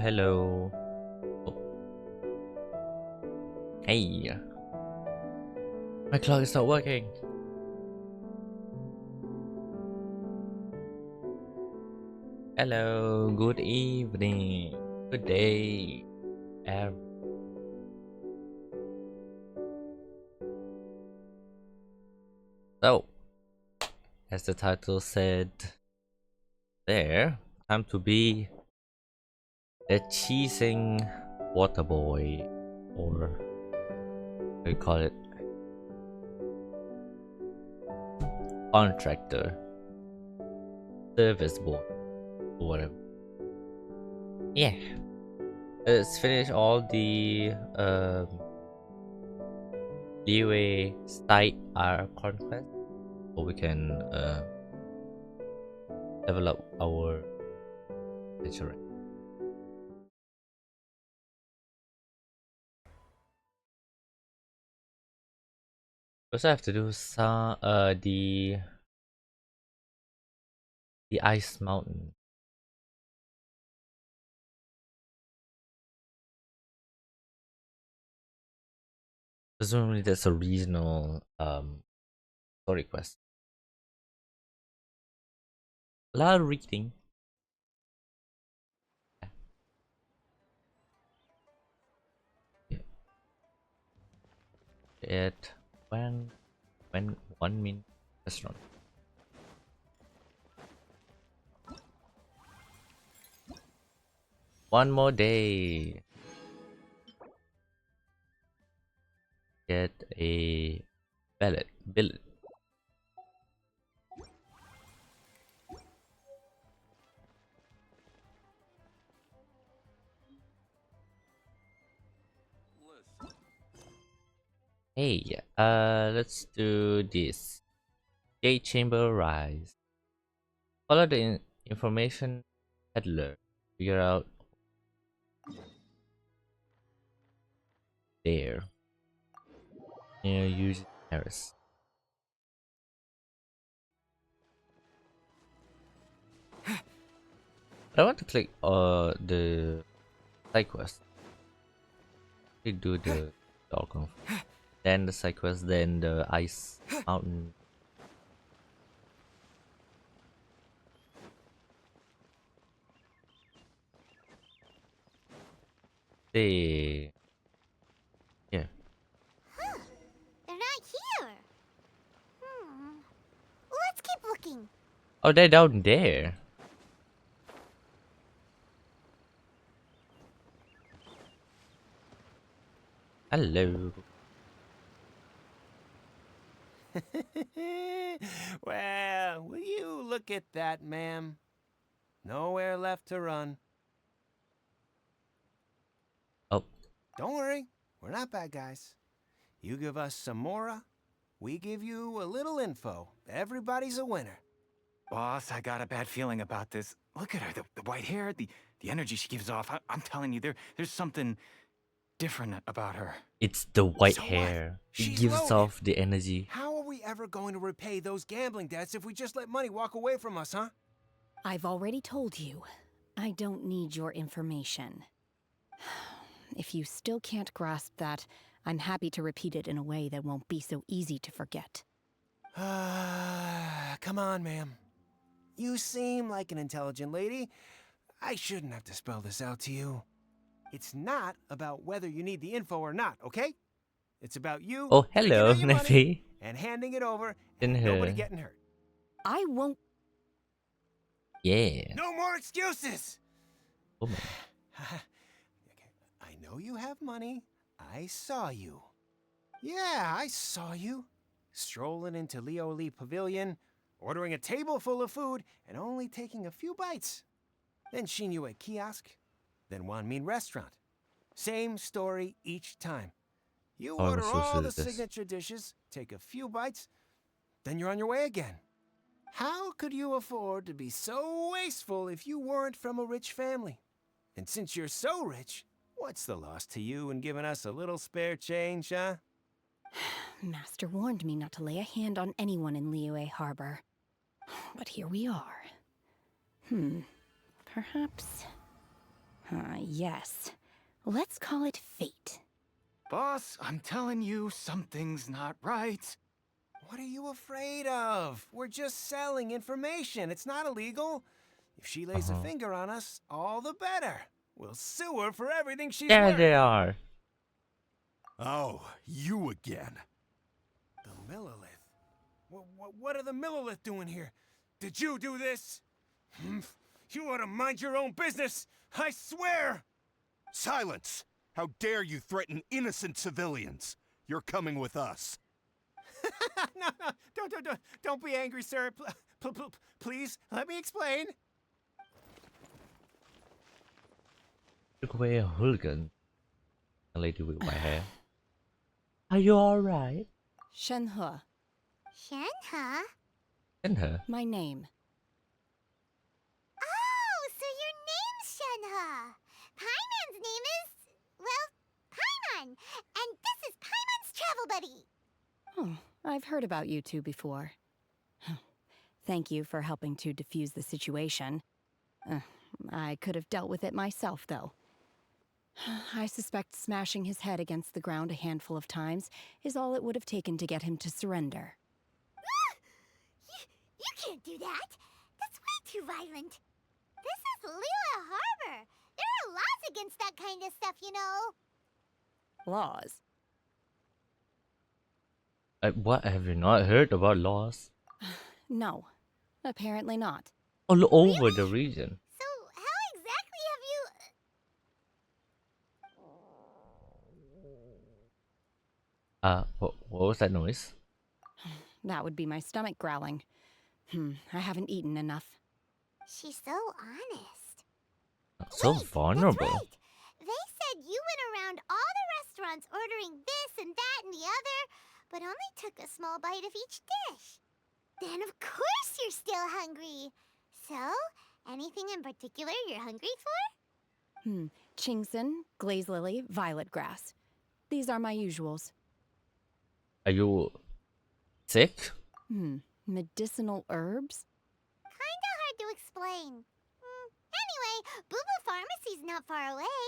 hello. Oh, hey, my clock is not working. Hello, good evening, good day, ev- So, as the title said there, time to be the cheesing water boy, or what do you call it? Contractor, service boy, or whatever. Yeah, let's finish all the leeway site our conquest, so we can level up our adventure. We also have to do some the ice mountain. Presumably that's a regional story quest. A lot of reading. It when 1 minute restaurant. One more day. Get a billet. Hey, let's do this. Jade chamber rise. Follow the information peddler. Figure out there. Use Harris. But I want to click the side quest. We do the dog, then the side quest, then the ice mountain. They yeah. Huh. They're not here. Let's keep looking. Oh, they're down there. Hello. Well, will you look at that, ma'am? Nowhere left to run. Oh, Don't worry, we're not bad guys. You give us some mora, we give you a little info. Everybody's a winner. Boss, I got a bad feeling about this. Look at her, the white hair, the energy she gives off. I'm telling you, there's something different about her. it's the white So what? hair. It She's gives loaded. off the energy. How are we ever going to repay those gambling debts if we just let money walk away from us, huh? I've already told you, I don't need your information. If you still can't grasp that, I'm happy to repeat it in a way that won't be so easy to forget. Come on, ma'am. You seem like an intelligent lady. I shouldn't have to spell this out to you. It's not about whether you need the info or not, okay? It's about you Oh, taking hello, out your money Nefi. and handing it over In and nobody her. getting hurt. I won't. Yeah. No more excuses! Woman. Okay, I know you have money. I saw you. Yeah, I saw you. Strolling into Leo Lee Pavilion, ordering a table full of food, and only taking a few bites. Then Shinue kiosk, then Wanmin restaurant. Same story each time. You How am I order supposed to all do the this? signature dishes, take a few bites, then you're on your way again. How could you afford to be so wasteful if you weren't from a rich family? And since you're so rich, what's the loss to you in giving us a little spare change, huh? Master warned me not to lay a hand on anyone in Liyue Harbor. But here we are. Perhaps Yes. Let's call it fate. Boss, I'm telling you, something's not right. What are you afraid of? We're just selling information. It's not illegal. If she lays a finger on us, all the better. We'll sue her for everything she's There worth. they are. Oh, you again. The Millilith. What are the Millilith doing here? Did you do this? Humph. You ought to mind your own business. I swear. Silence! How dare you threaten innocent civilians? You're coming with us. No, don't be angry, sir. Please, let me explain. Look away a hooligan. A lady with white hair. Are you alright? Shenhe, Shenhe? And her. my name. Oh, so your name's Shenhe. Paimon's name is, well, Paimon. And this is Paimon's travel buddy. Oh, I've heard about you two before. Thank you for helping to defuse the situation. I could have dealt with it myself, though. I suspect smashing his head against the ground a handful of times is all it would have taken to get him to surrender. You can't do that. That's way too violent. This is Lila Harbor. There are laws against that kind of stuff, you know. Laws? What, have you not heard about laws? No, apparently not. All over the region. So how exactly have you... What was that noise? That would be my stomach growling. I haven't eaten enough. She's so honest. So Wait, vulnerable. That's right. They said you went around all the restaurants ordering this and that and the other, but only took a small bite of each dish. Then of course you're still hungry. So, anything in particular you're hungry for? Chingson, glaze lily, violet grass. These are my usuals. Are you sick? Medicinal herbs? Kinda hard to explain. Anyway, Boo Boo Pharmacy's not far away.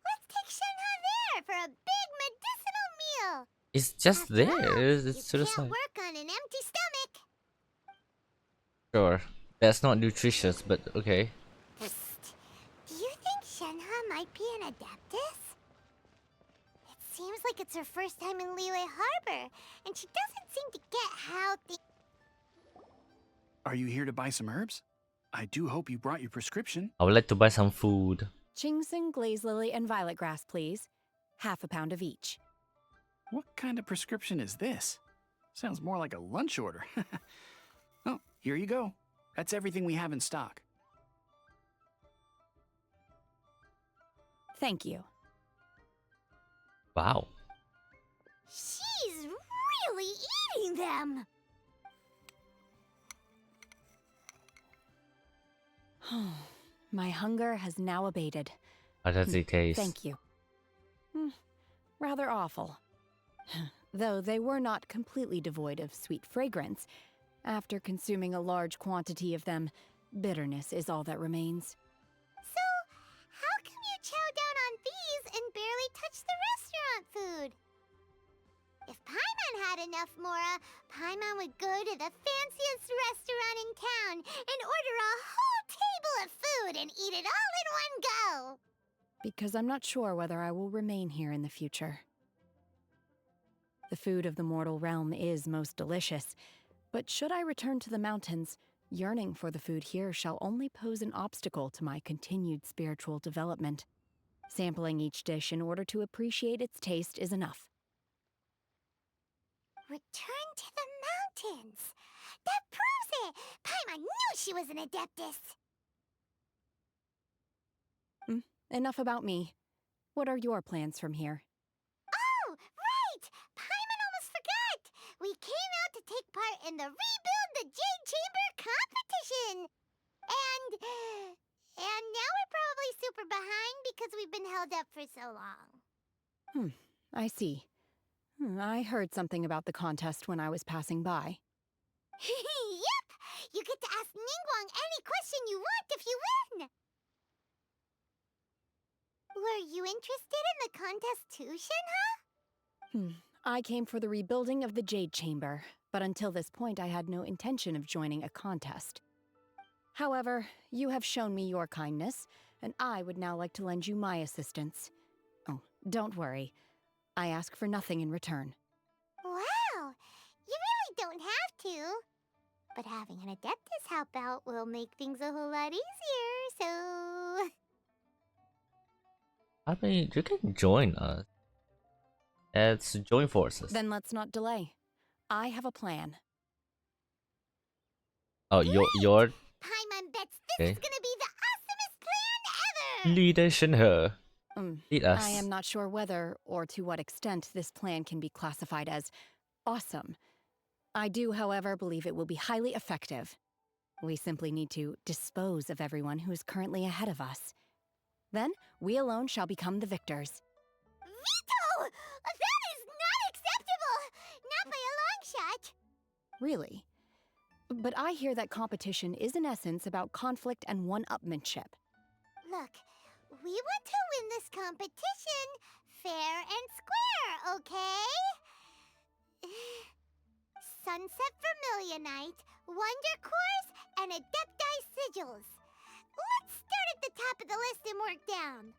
Let's take Shenhe there for a big medicinal meal. It's just After there. all, It's to you the can't side. work on an empty stomach. Sure. That's not nutritious, but okay. Psst. Do you think Shenhe might be an adeptus? It seems like it's her first time in Liyue Harbor, and she doesn't seem to get how things... Are you here to buy some herbs? I do hope you brought your prescription. I would like to buy some food. Chingson, glaze lily, and violet grass, please. Half a pound of each. What kind of prescription is this? Sounds more like a lunch order. Oh, here you go. That's everything we have in stock. Thank you. Wow. She's really eating them! My hunger has now abated. How does it taste? Thank you. Rather awful. Though they were not completely devoid of sweet fragrance. After consuming a large quantity of them, bitterness is all that remains. So, how come you chow down on these and barely touch the restaurant food? If Paimon had enough Mora, Paimon would go to the fanciest restaurant in town and order a whole table of food and eat it all in one go. Because I'm not sure whether I will remain here in the future. The food of the mortal realm is most delicious, but should I return to the mountains, yearning for the food here shall only pose an obstacle to my continued spiritual development. Sampling each dish in order to appreciate its taste is enough. Return to the mountains. That proves it. Paimon knew she was an adeptus. Enough about me. What are your plans from here? Oh, right! Paimon almost forgot! We came out to take part in the Rebuild the Jade Chamber competition! And now we're probably super behind because we've been held up for so long. I see. I heard something about the contest when I was passing by. Yep! You get to ask Ningguang any question you want if you win! Were you interested in the contest too, Shenhe? I came for the rebuilding of the Jade Chamber, but until this point I had no intention of joining a contest. However, you have shown me your kindness, and I would now like to lend you my assistance. Oh, don't worry. I ask for nothing in return. Wow! You really don't have to. But having an Adeptus help out will make things a whole lot easier, so... I mean, you can join us. Let's join forces. Then let's not delay. I have a plan. Oh, your Paimon bets this okay. is gonna be the awesomest plan ever! Leader Shenhe. Lead us. I am not sure whether or to what extent this plan can be classified as awesome. I do, however, believe it will be highly effective. We simply need to dispose of everyone who is currently ahead of us. Then, we alone shall become the victors. Veto! That is not acceptable! Not by a long shot! Really? But I hear that competition is in essence about conflict and one-upmanship. Look, we want to win this competition fair and square, okay? Sunset Vermilionite, Wonder Cores, and Adepti Sigils. Let's start at the top of the list and work down.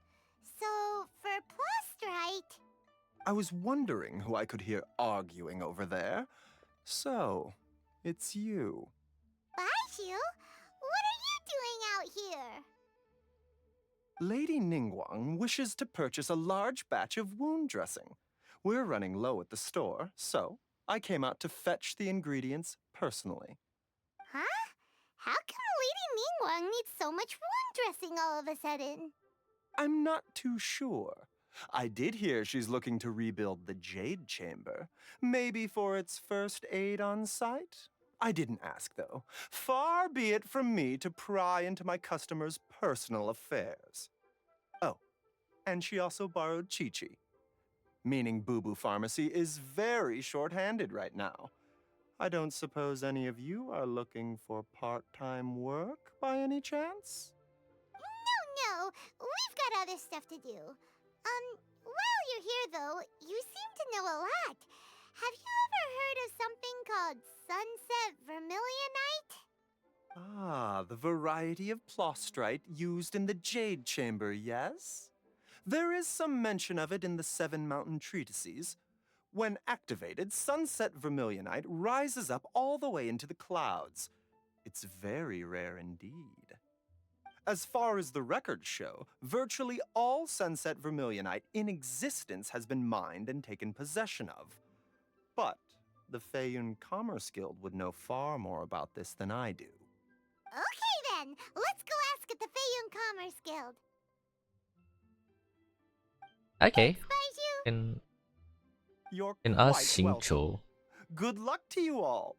So, for Plostrite... I was wondering who I could hear arguing over there. So, it's you. Baishu, what are you doing out here? Lady Ningguang wishes to purchase a large batch of wound dressing. We're running low at the store, so I came out to fetch the ingredients personally. Huh? How come Lady Ningguang needs so much wound dressing all of a sudden? I'm not too sure. I did hear she's looking to rebuild the Jade Chamber. Maybe for its first aid on site? I didn't ask, though. Far be it from me to pry into my customers' personal affairs. Oh, and she also borrowed Chi-Chi. Meaning Boo Boo Pharmacy is very short-handed right now. I don't suppose any of you are looking for part-time work by any chance? No, we've got other stuff to do. While you're here, though, you seem to know a lot. Have you ever heard of something called Sunset Vermilionite? Ah, the variety of plostrite used in the Jade Chamber, yes? There is some mention of it in the Seven Mountain Treatises. When activated, Sunset Vermilionite rises up all the way into the clouds. It's very rare indeed. As far as the records show, virtually all Sunset Vermilionite in existence has been mined and taken possession of. But the Feiyun Commerce Guild would know far more about this than I do. Okay then, let's go ask at the Feiyun Commerce Guild. Okay. Baishu. You're In quite us welcome. Xingqiu. Good luck to you all.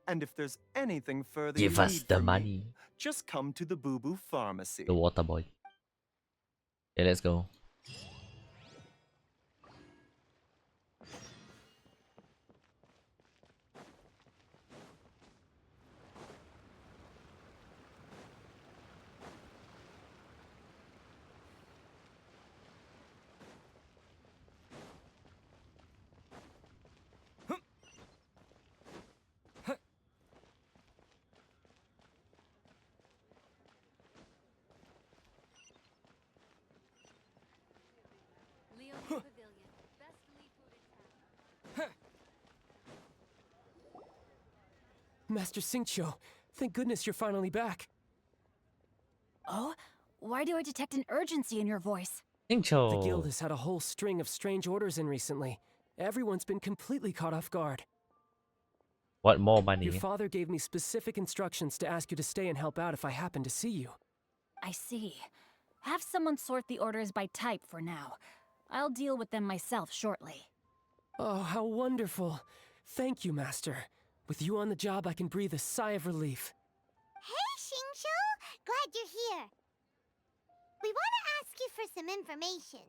And if there's anything further Give you us need the from me, money. just come to the Boo Boo Pharmacy. The water boy. Okay, let's go. Master Xingqiu, thank goodness you're finally back. Oh? Why do I detect an urgency in your voice? The Xingqiu. guild has had a whole string of strange orders in recently. Everyone's been completely caught off guard. What more money? Your father gave me specific instructions to ask you to stay and help out if I happen to see you. I see. Have someone sort the orders by type for now. I'll deal with them myself shortly. Oh, how wonderful. Thank you, Master. With you on the job, I can breathe a sigh of relief. Hey, Xingqiu! Glad you're here. We want to ask you for some information.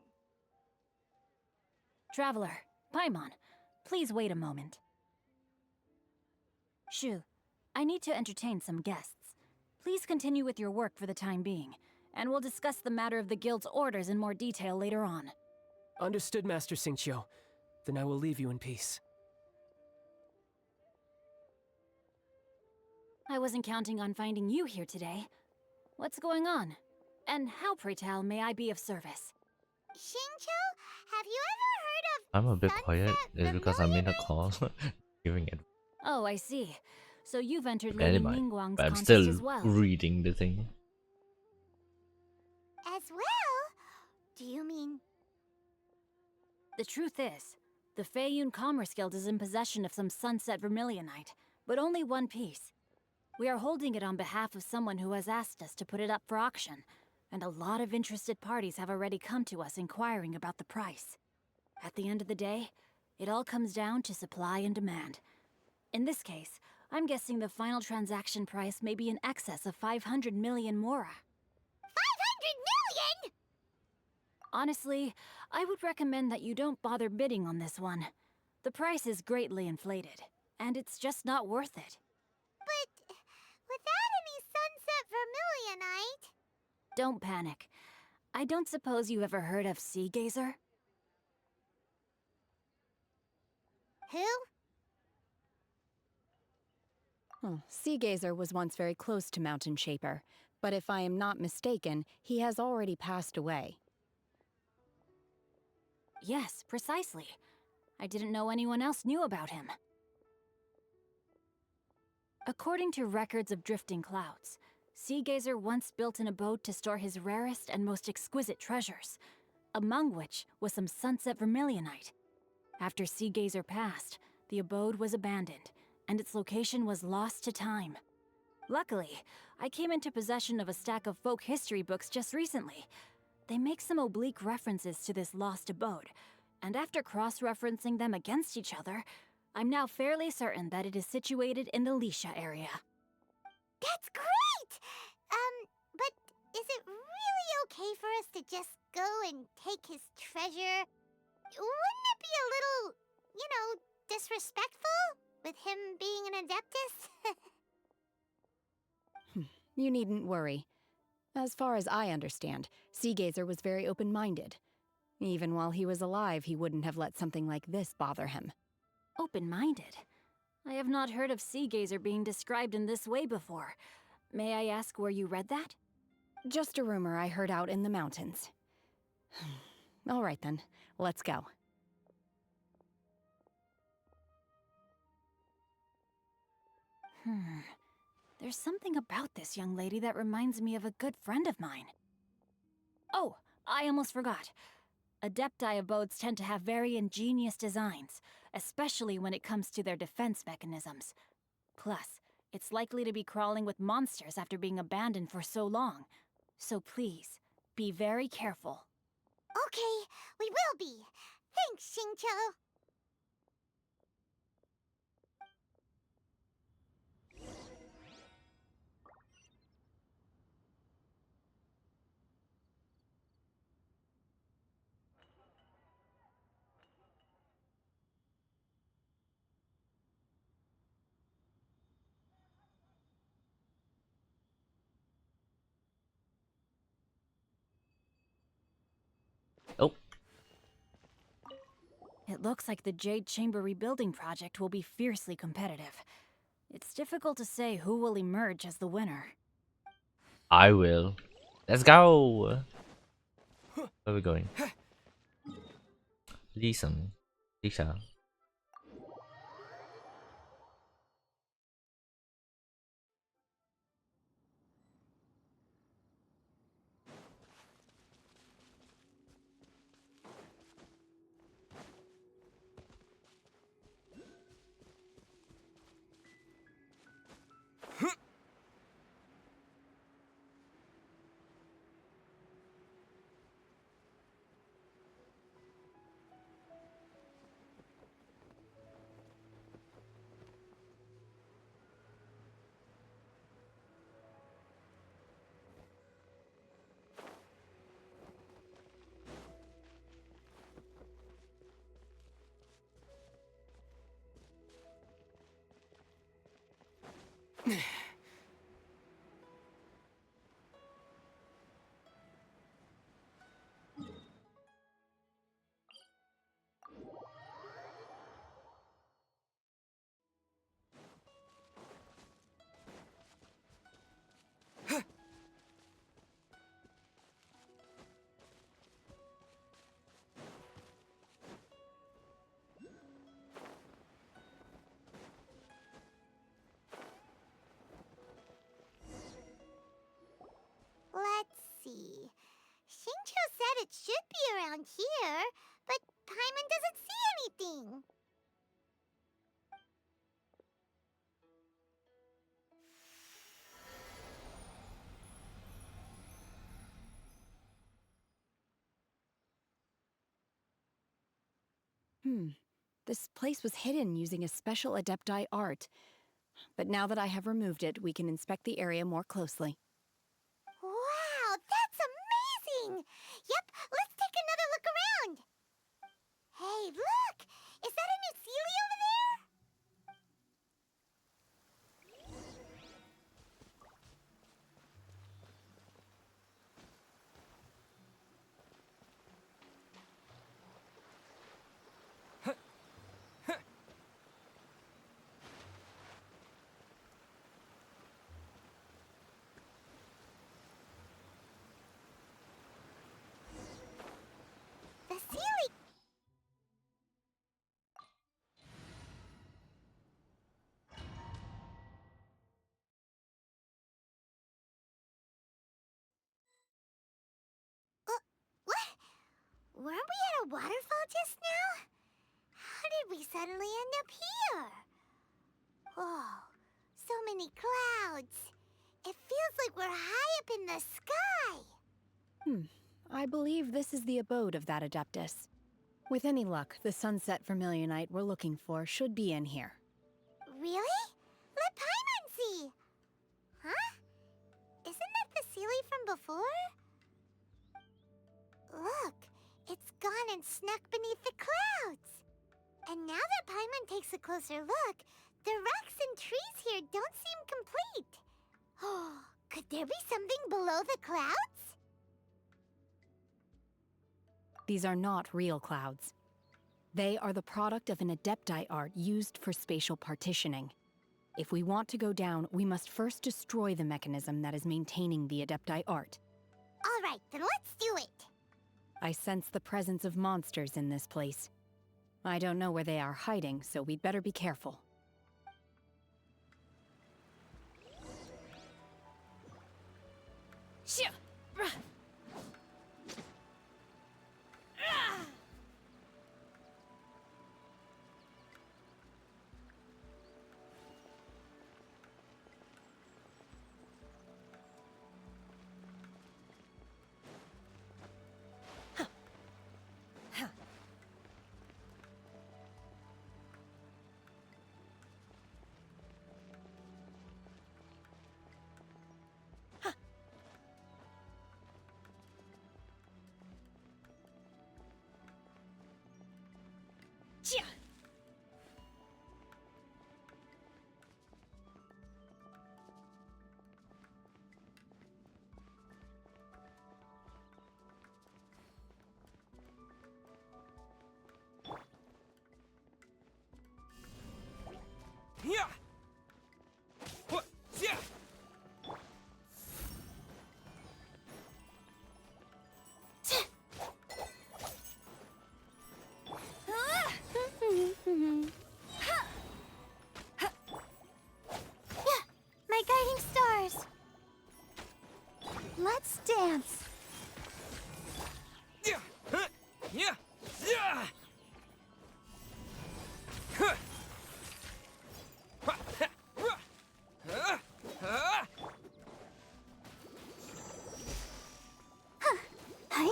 Traveler, Paimon, please wait a moment. Shu, I need to entertain some guests. Please continue with your work for the time being. and we'll discuss the matter of the guild's orders in more detail later on. Understood, Master Xingqiu. Then I will leave you in peace. I wasn't counting on finding you here today. What's going on? And how, pray tell, may I be of service? Xingqiu, have you ever heard of I'm a bit sunset quiet. It's because I'm in a vermilionite? call giving it. Oh, I see. So you've entered Never Lady mind. Ningguang's But I'm contest still as well. reading the thing. As well? Do you mean... The truth is, the Feiyun Commerce Guild is in possession of some sunset vermilionite, but only one piece. We are holding it on behalf of someone who has asked us to put it up for auction, and a lot of interested parties have already come to us inquiring about the price. At the end of the day, it all comes down to supply and demand. In this case, I'm guessing the final transaction price may be in excess of 500 million mora. 500 million?! Honestly, I would recommend that you don't bother bidding on this one. The price is greatly inflated, and it's just not worth it. But without any sunset vermilionite... Don't panic. I don't suppose you ever heard of Sea Gazer? Who? Sea Gazer was once very close to Mountain Shaper, but if I am not mistaken, he has already passed away. Yes, precisely. I didn't know anyone else knew about him. According to records of drifting clouds, Sea Gazer once built an abode to store his rarest and most exquisite treasures, among which was some sunset vermilionite. After Sea Gazer passed, the abode was abandoned, and its location was lost to time. Luckily, I came into possession of a stack of folk history books just recently. They make some oblique references to this lost abode, and after cross-referencing them against each other, I'm now fairly certain that it is situated in the Lisha area. That's great! But is it really okay for us to just go and take his treasure? Wouldn't it be a little, disrespectful? With him being an Adeptus? You needn't worry. As far as I understand, Sea Gazer was very open-minded. Even while he was alive, he wouldn't have let something like this bother him. Open-minded? I have not heard of Sea Gazer being described in this way before. May I ask where you read that? Just a rumor I heard out in the mountains. All right then, let's go. There's something about this young lady that reminds me of a good friend of mine. Oh, I almost forgot. Adepti abodes tend to have very ingenious designs, especially when it comes to their defense mechanisms. Plus, it's likely to be crawling with monsters after being abandoned for so long. So please, be very careful. Okay, we will be. Thanks, Xingqiu. Oh, It looks like the Jade Chamber rebuilding project will be fiercely competitive. It's difficult to say who will emerge as the winner. I will. Let's go. Where are we going? Listen, Lisha. it should be around here, but Paimon doesn't see anything. This place was hidden using a special Adepti art. But now that I have removed it, we can inspect the area more closely. Wow, that's amazing! Yep, let's take another look around. Hey, look! Is that a new Sealy over there? The Sealy... What? Weren't we at a waterfall just now? How did we suddenly end up here? Whoa, so many clouds. It feels like we're high up in the sky. I believe this is the abode of that Adeptus. With any luck, the sunset vermilionite we're looking for should be in here. Really? Let Paimon see. Huh? Isn't that the Sealy from before? Look, it's gone and snuck beneath the clouds. And now that Paimon takes a closer look, the rocks and trees here don't seem complete. Oh, could there be something below the clouds? These are not real clouds. They are the product of an Adepti art used for spatial partitioning. If we want to go down, we must first destroy the mechanism that is maintaining the Adepti art. All right, then let's do it. I sense the presence of monsters in this place. I don't know where they are hiding, so we'd better be careful. Yeah. What? Yeah. My guiding stars. Let's dance. Yeah. Huh. Yeah. Yeah. Huh. Hey.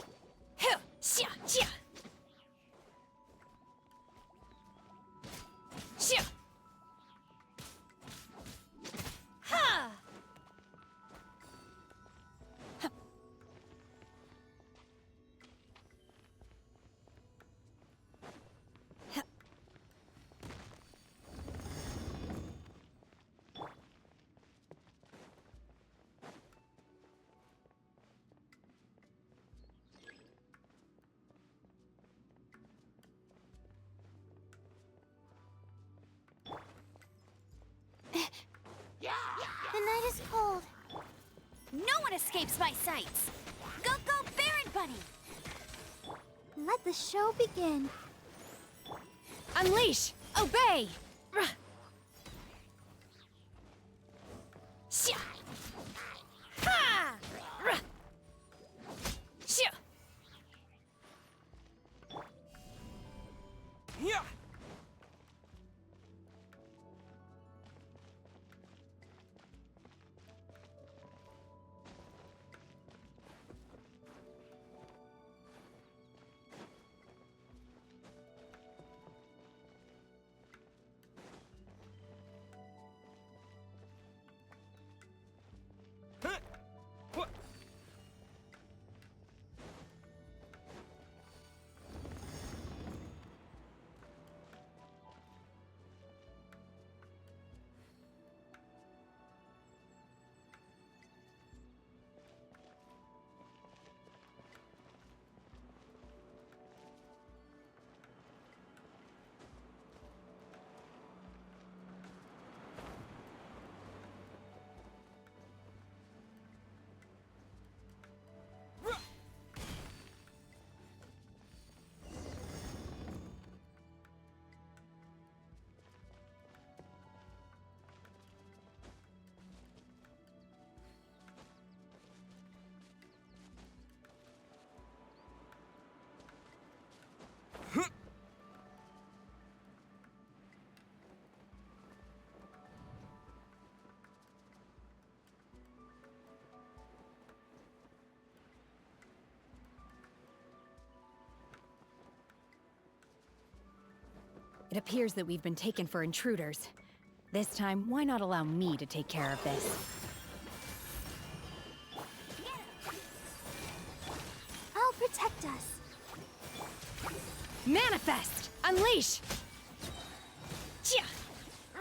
The night is cold. No one escapes my sights! Go, go, Baron Bunny! Let the show begin. Unleash! Obey! Yeah. It appears that we've been taken for intruders. This time, why not allow me to take care of this? I'll protect us. Manifest! Unleash! Chia!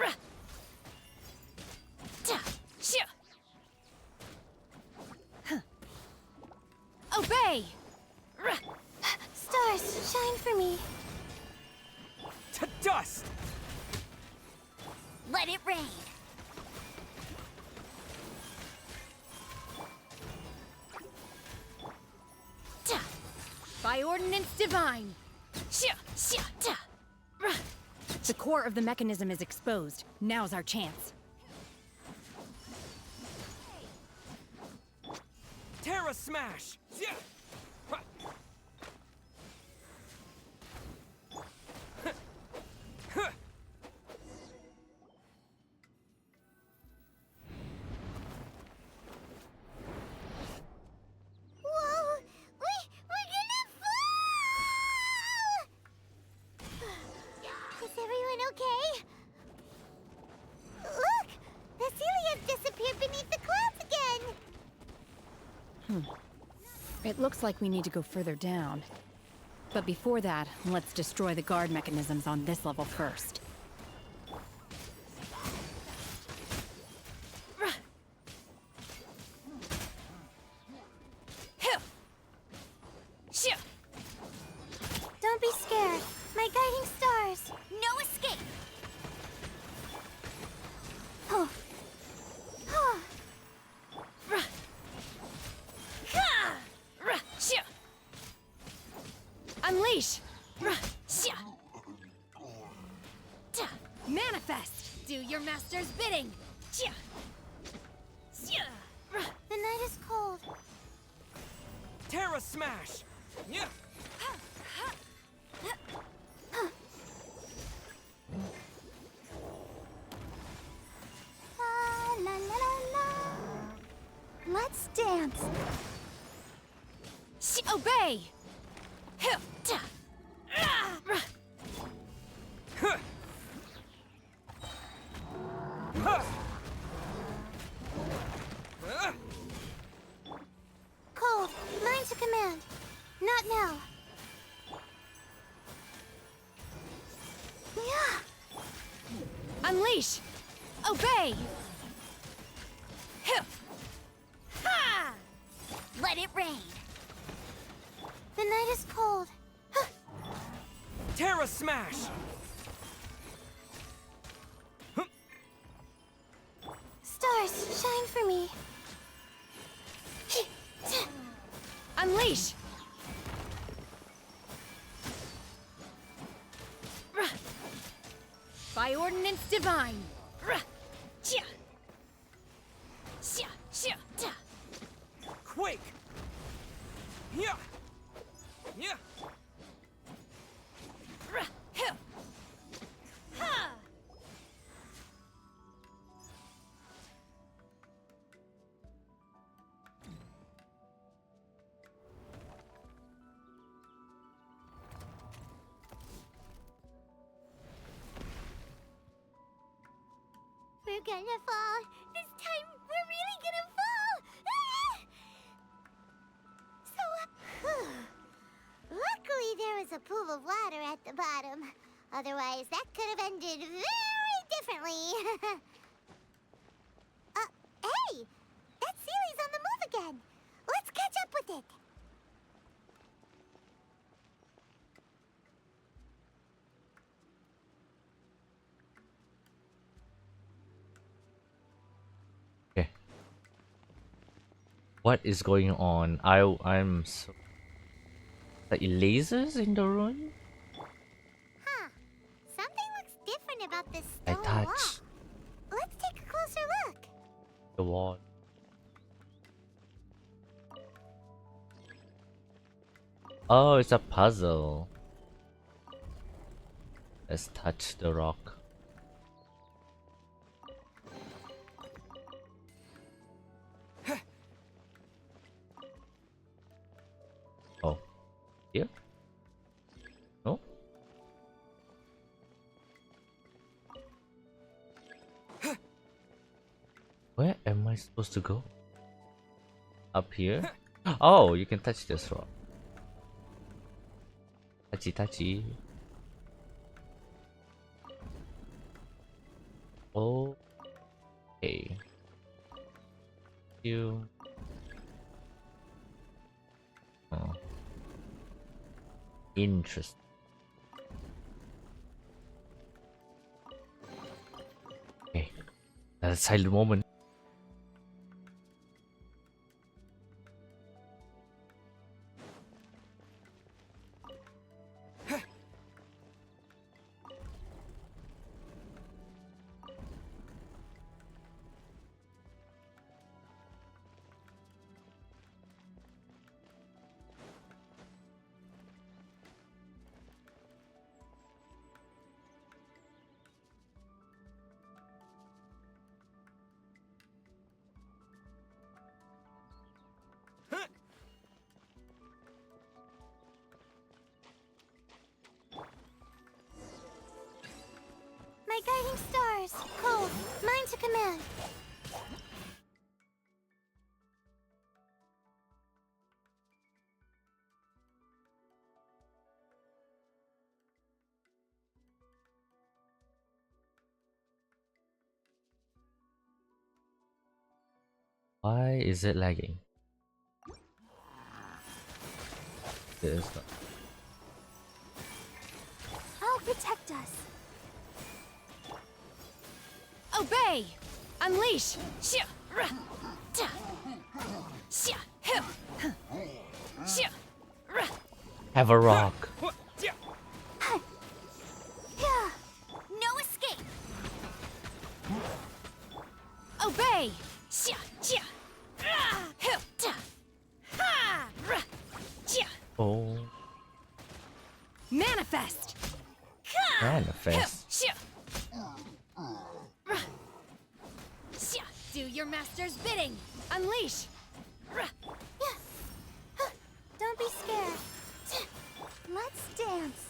Ruh! Ta! Chia! Huh. Obey! Ruh! Stars, shine for me. To dust! Let it rain. Ta! By ordinance divine! Chia! Chia! Ta! Ruh! The core of the mechanism is exposed. Now's our chance. Terra Smash! Yeah. Whoa! We're gonna fall! Is everyone okay? Look! The Celia's disappeared beneath the clouds again! It looks like we need to go further down. But before that, let's destroy the guard mechanisms on this level first. Don't be scared. My guiding stars. No escape. Oh. Oh. Unleash! Manifest! Do your master's bidding! The night is cold. Terra Smash! Yeah. La la la la la. Let's dance. Obey! Cold. Line to command. Not now. Yeah. Unleash! Obey! Let it rain. The night is cold. Terra Smash! Stars, shine for me. Unleash! By ordinance divine! Quake! Yeah! Yeah! gonna fall. This time, we're really gonna fall. Luckily, there was a pool of water at the bottom. Otherwise, that could have ended very differently. Hey! That Sealy's on the move again. Let's catch up with it. Okay. What is going on? I'm so... Like lasers in the room? Huh. Something looks different about this I stone wall. touch Let's take a closer look. the wall. Oh, it's a puzzle. Let's touch the rock. Oh. Here? No? Where am I supposed to go? Up here? Oh, you can touch this rock. Touchy touchy. Okay. You. Oh. Interesting. Okay. That's a silent moment. My guiding stars. Cold. Mine to command. Why is it lagging? This. I'll protect us. Obey! Unleash! Shia! Ra! Ta! Shia! Hill! Shia! Ra! Have a rock. No escape. Obey! Shia! Shia! Ra! Hill! Ta! Ha! Ra! Shia! Oh, Manifest! manifest. Shia! Ra! Shia! Do your master's bidding! Unleash! Ra! Don't be scared. Let's dance.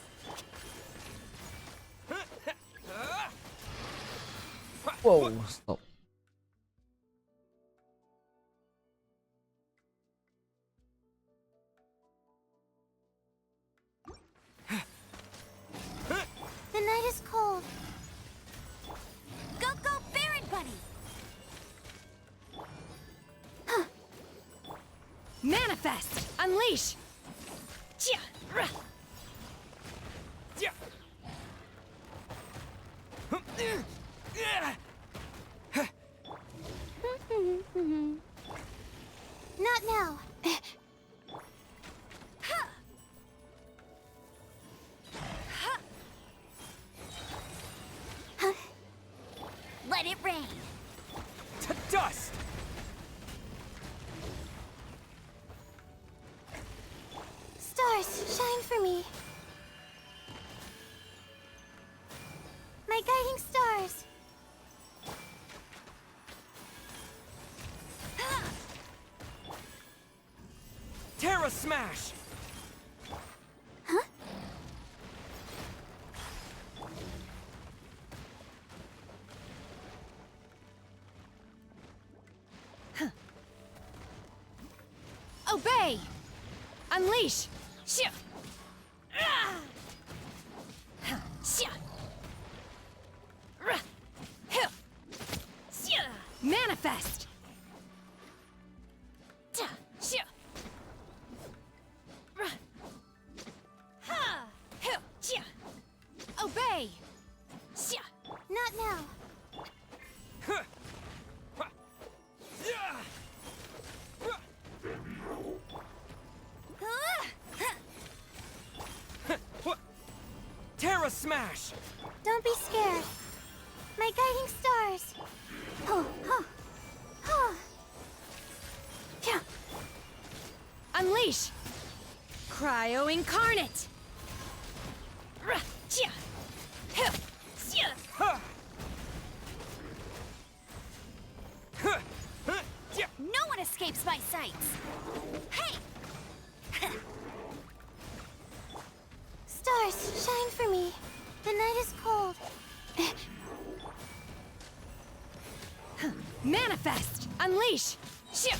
Whoa, stop. The night is cold. Go, go, Baron Bunny. Manifest! Unleash! Chia! Ra! Not now. Let it rain. To dust! Stars, shine for me. My guiding stars. Terra Smash! Obey! Unleash! Shia! Ah! Shia! Rah! Hill! Shia! Manifest! Ta! Shia! Rah! Ha! Hill! Shia! Obey! Shia! Not now. Terra Smash! Don't be scared. My guiding stars. Oh, oh, oh. Yeah. Unleash! Cryo Incarnate! Rah! Chia! Hill! Shia! No one escapes my sights! Hey! Stars, shine for me. The night is cold. Manifest! Unleash! Shia!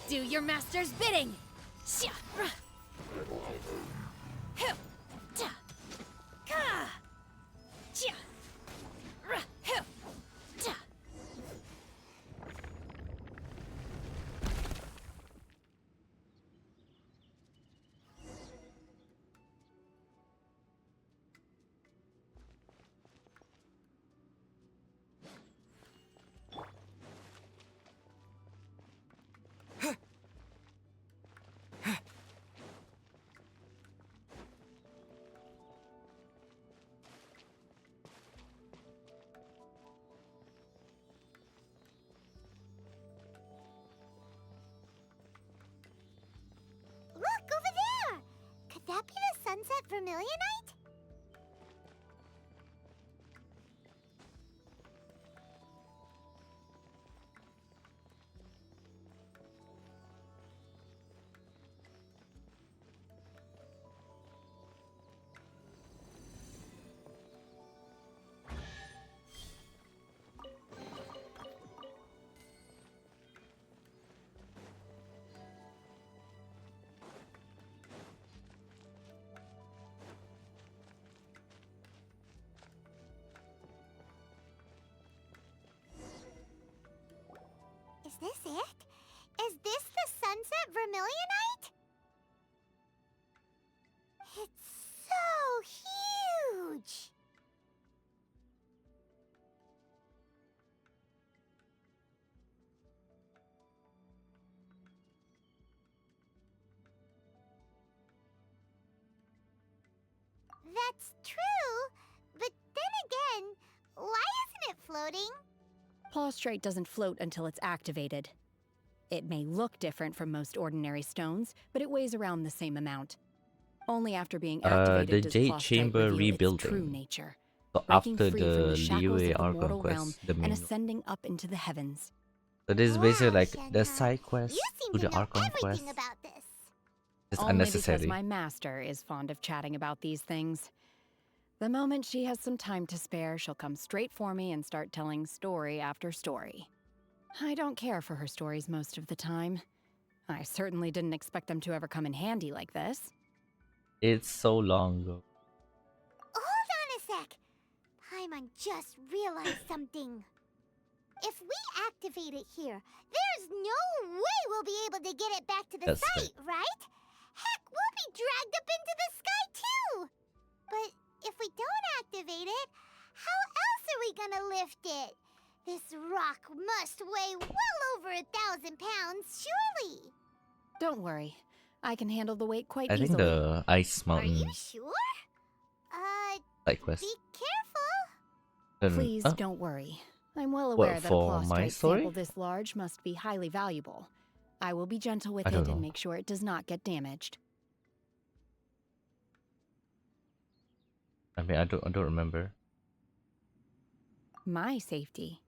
Do your master's bidding! Shia! Rah! Hill! Ta! Ka! Shia! Rah! Hill! Ta! Look, over there! Could that be the sunset vermilionite? Is this it? Is this the sunset vermilionite? It's so huge! That's true, but then again, why isn't it floating? Plaustrate doesn't float until it's activated. It may look different from most ordinary stones, but it weighs around the same amount. Only after being activated The does Jade Plaustrate Chamber reveal its true rebuilding. nature, So breaking after free from the the shackles Liyue of the Archon mortal realm quest, the and main. ascending up into the heavens. So this is basically Wow, like the Shenhe. side quest You seem to to the know Archon quest. everything about this. It's Only unnecessary. because my master is fond of chatting about these things. The moment she has some time to spare, she'll come straight for me and start telling story after story. I don't care for her stories most of the time. I certainly didn't expect them to ever come in handy like this. It's so long ago. Hold on a sec. Paimon just realized something. If we activate it here, there's no way we'll be able to get it back to the That's site, right? Heck, we'll be dragged up into the sky too! But if we don't activate it, how else are we gonna lift it? This rock must weigh well over 1,000 pounds, surely! Don't worry. I can handle the weight quite I think easily. the Ice Are Mountain you sure? side quest. Be careful! Please oh, don't worry. I'm well aware that a for my plaustrate story? sample this large must be highly valuable. I will be gentle with I it don't know. and make sure it does not get damaged. I mean, I don't remember. My safety.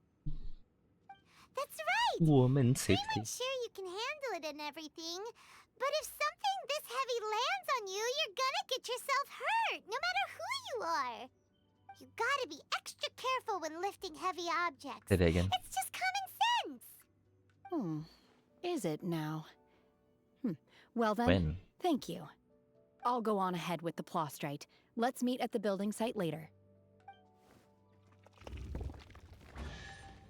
That's right! Woman I'm safety. sure you can handle it and everything, but if something this heavy lands on you, you're gonna get yourself hurt, no matter who you are. You gotta be extra careful when lifting heavy objects. Say that again. It's just common sense. Is it now? Well then, When? thank you. I'll go on ahead with the Plostrite. Let's meet at the building site later.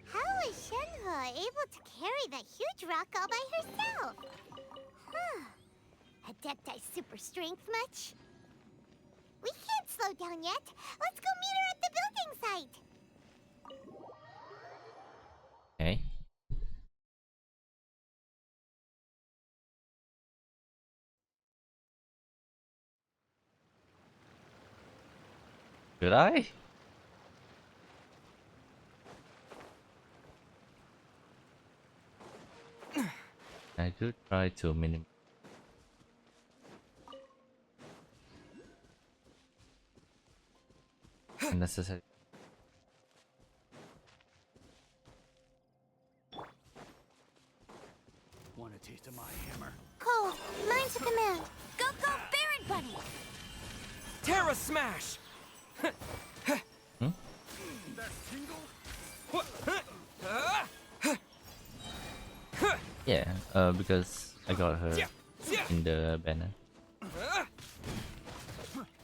How was Shenhe able to carry that huge rock all by herself? Huh. Adepti super strength much? We can't slow down yet. Let's go meet her at the building site. Okay. Should I? I do try to minimize. Unnecessary. Want a taste of my hammer? Cole, mine's a command. Go, go, Baron Bunny! Terra Smash! Yeah, because I got her in the banner.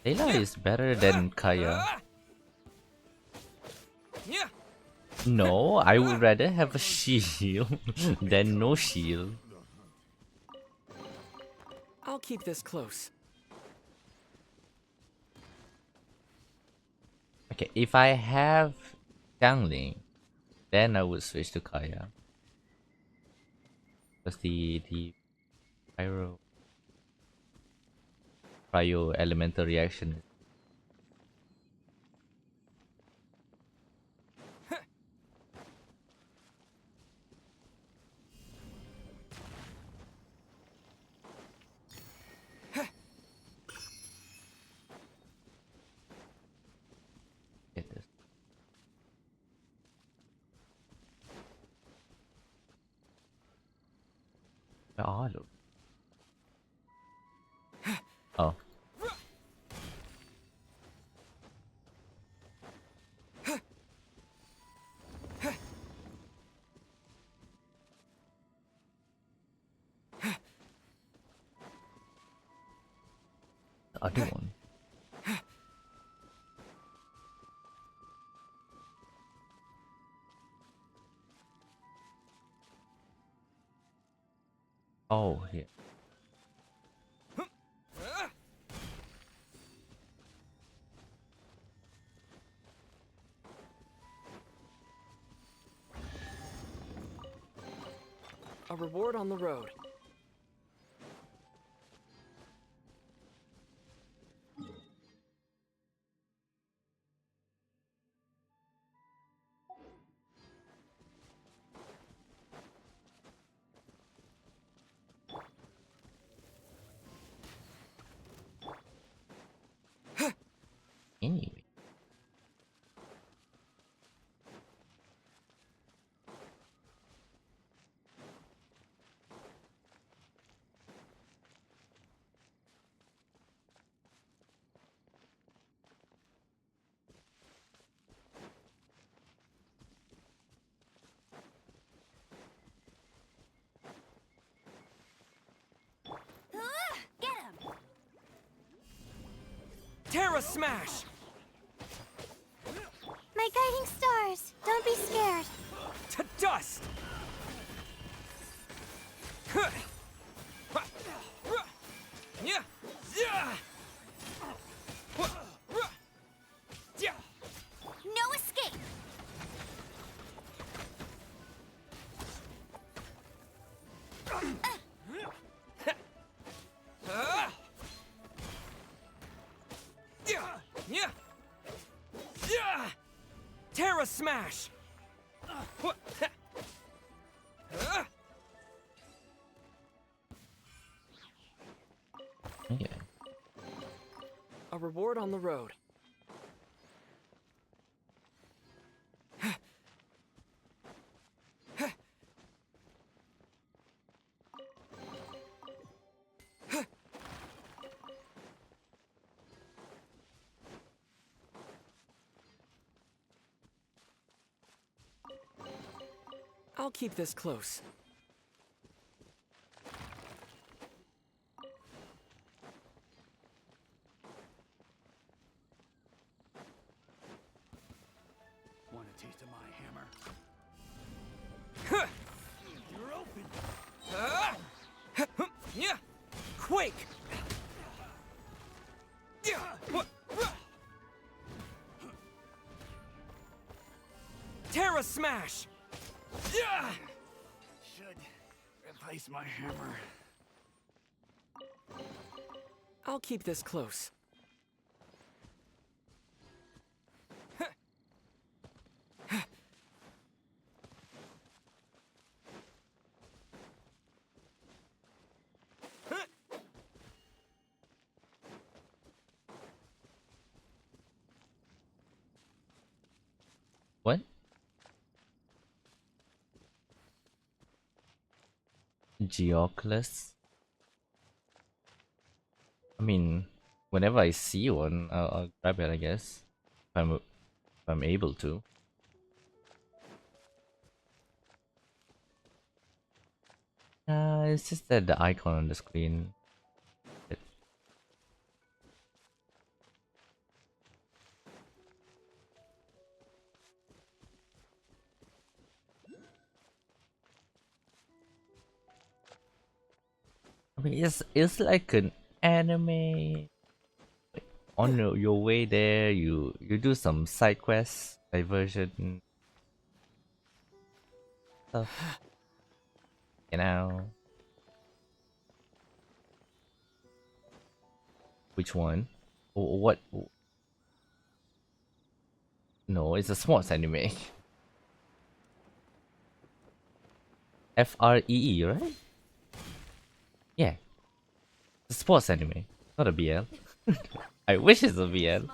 Layla is better than Kaya. No, I would rather have a shield than no shield. I'll keep this close. Okay, if I have Xiangling, then I would switch to Kaya. Because the cryo elemental reaction. Get this. Where are those? Oh. The other one. Oh, here. A reward on the road. Anyway. Get him! Terra Smash! My guiding stars. Don't be scared. To dust! No escape! Terra Smash! Okay. A reward on the road. I'll keep this close. taste of my hammer. You're open. Yeah. Quake. Terra Smash. Should replace my hammer. I'll keep this close. What? Geoculus? I mean, whenever I see one, I'll grab it, I guess. If I'm able to. It's just that the icon on the screen. I mean, it's like an anime. On your way there, you do some side quests, diversion stuff. You know. Which one? What? No, it's a sports anime. FREE, right? Yeah. It's a sports anime, not a BL. I wish it's a BL.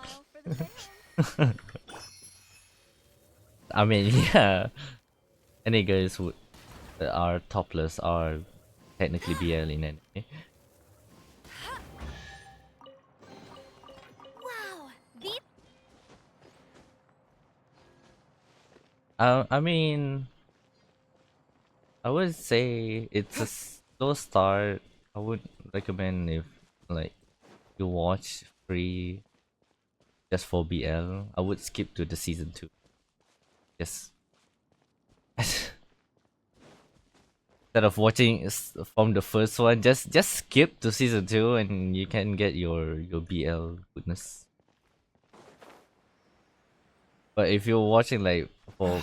I mean, yeah. Any girls who are topless are technically BL in anime. Wow. I mean, I would say it's a slow start. I would recommend if like you watch free just for BL. I would skip to the season 2. Yes. Instead of watching from the first one, just skip to season 2 and you can get your BL goodness. But if you're watching like for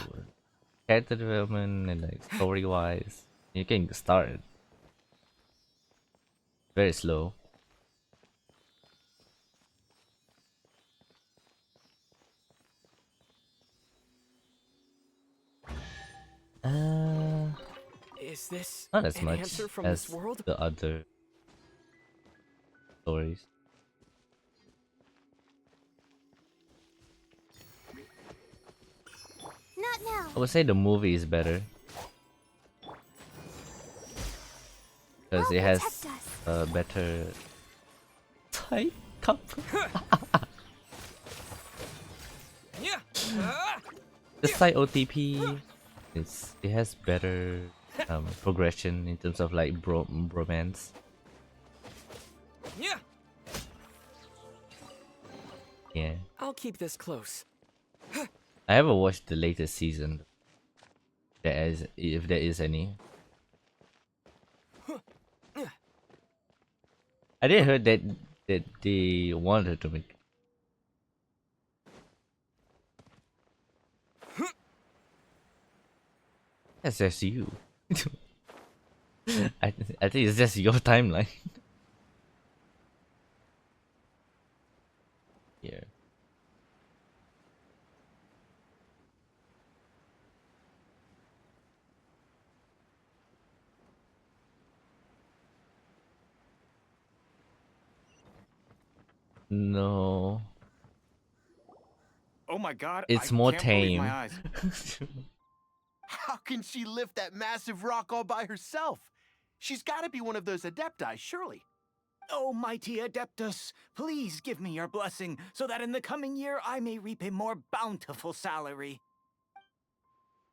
character development and like story wise, you can start very slow. Is this Not as an much answer from as this world? the other stories. Not now. I would say the movie is better because it has protect us. a better type cup. Yeah. The side OTP, it has better progression in terms of like bromance. Yeah. Yeah, I'll keep this close. I haven't watched the latest season. If there is any. I did heard that they wanted to make. That's just you. I think it's just your timeline. Yeah. No, Oh my god, it's I more can't believe my tame. eyes. How can she lift that massive rock all by herself? She's got to be one of those adepti, surely. Oh, mighty Adeptus, please give me your blessing so that in the coming year I may reap a more bountiful salary.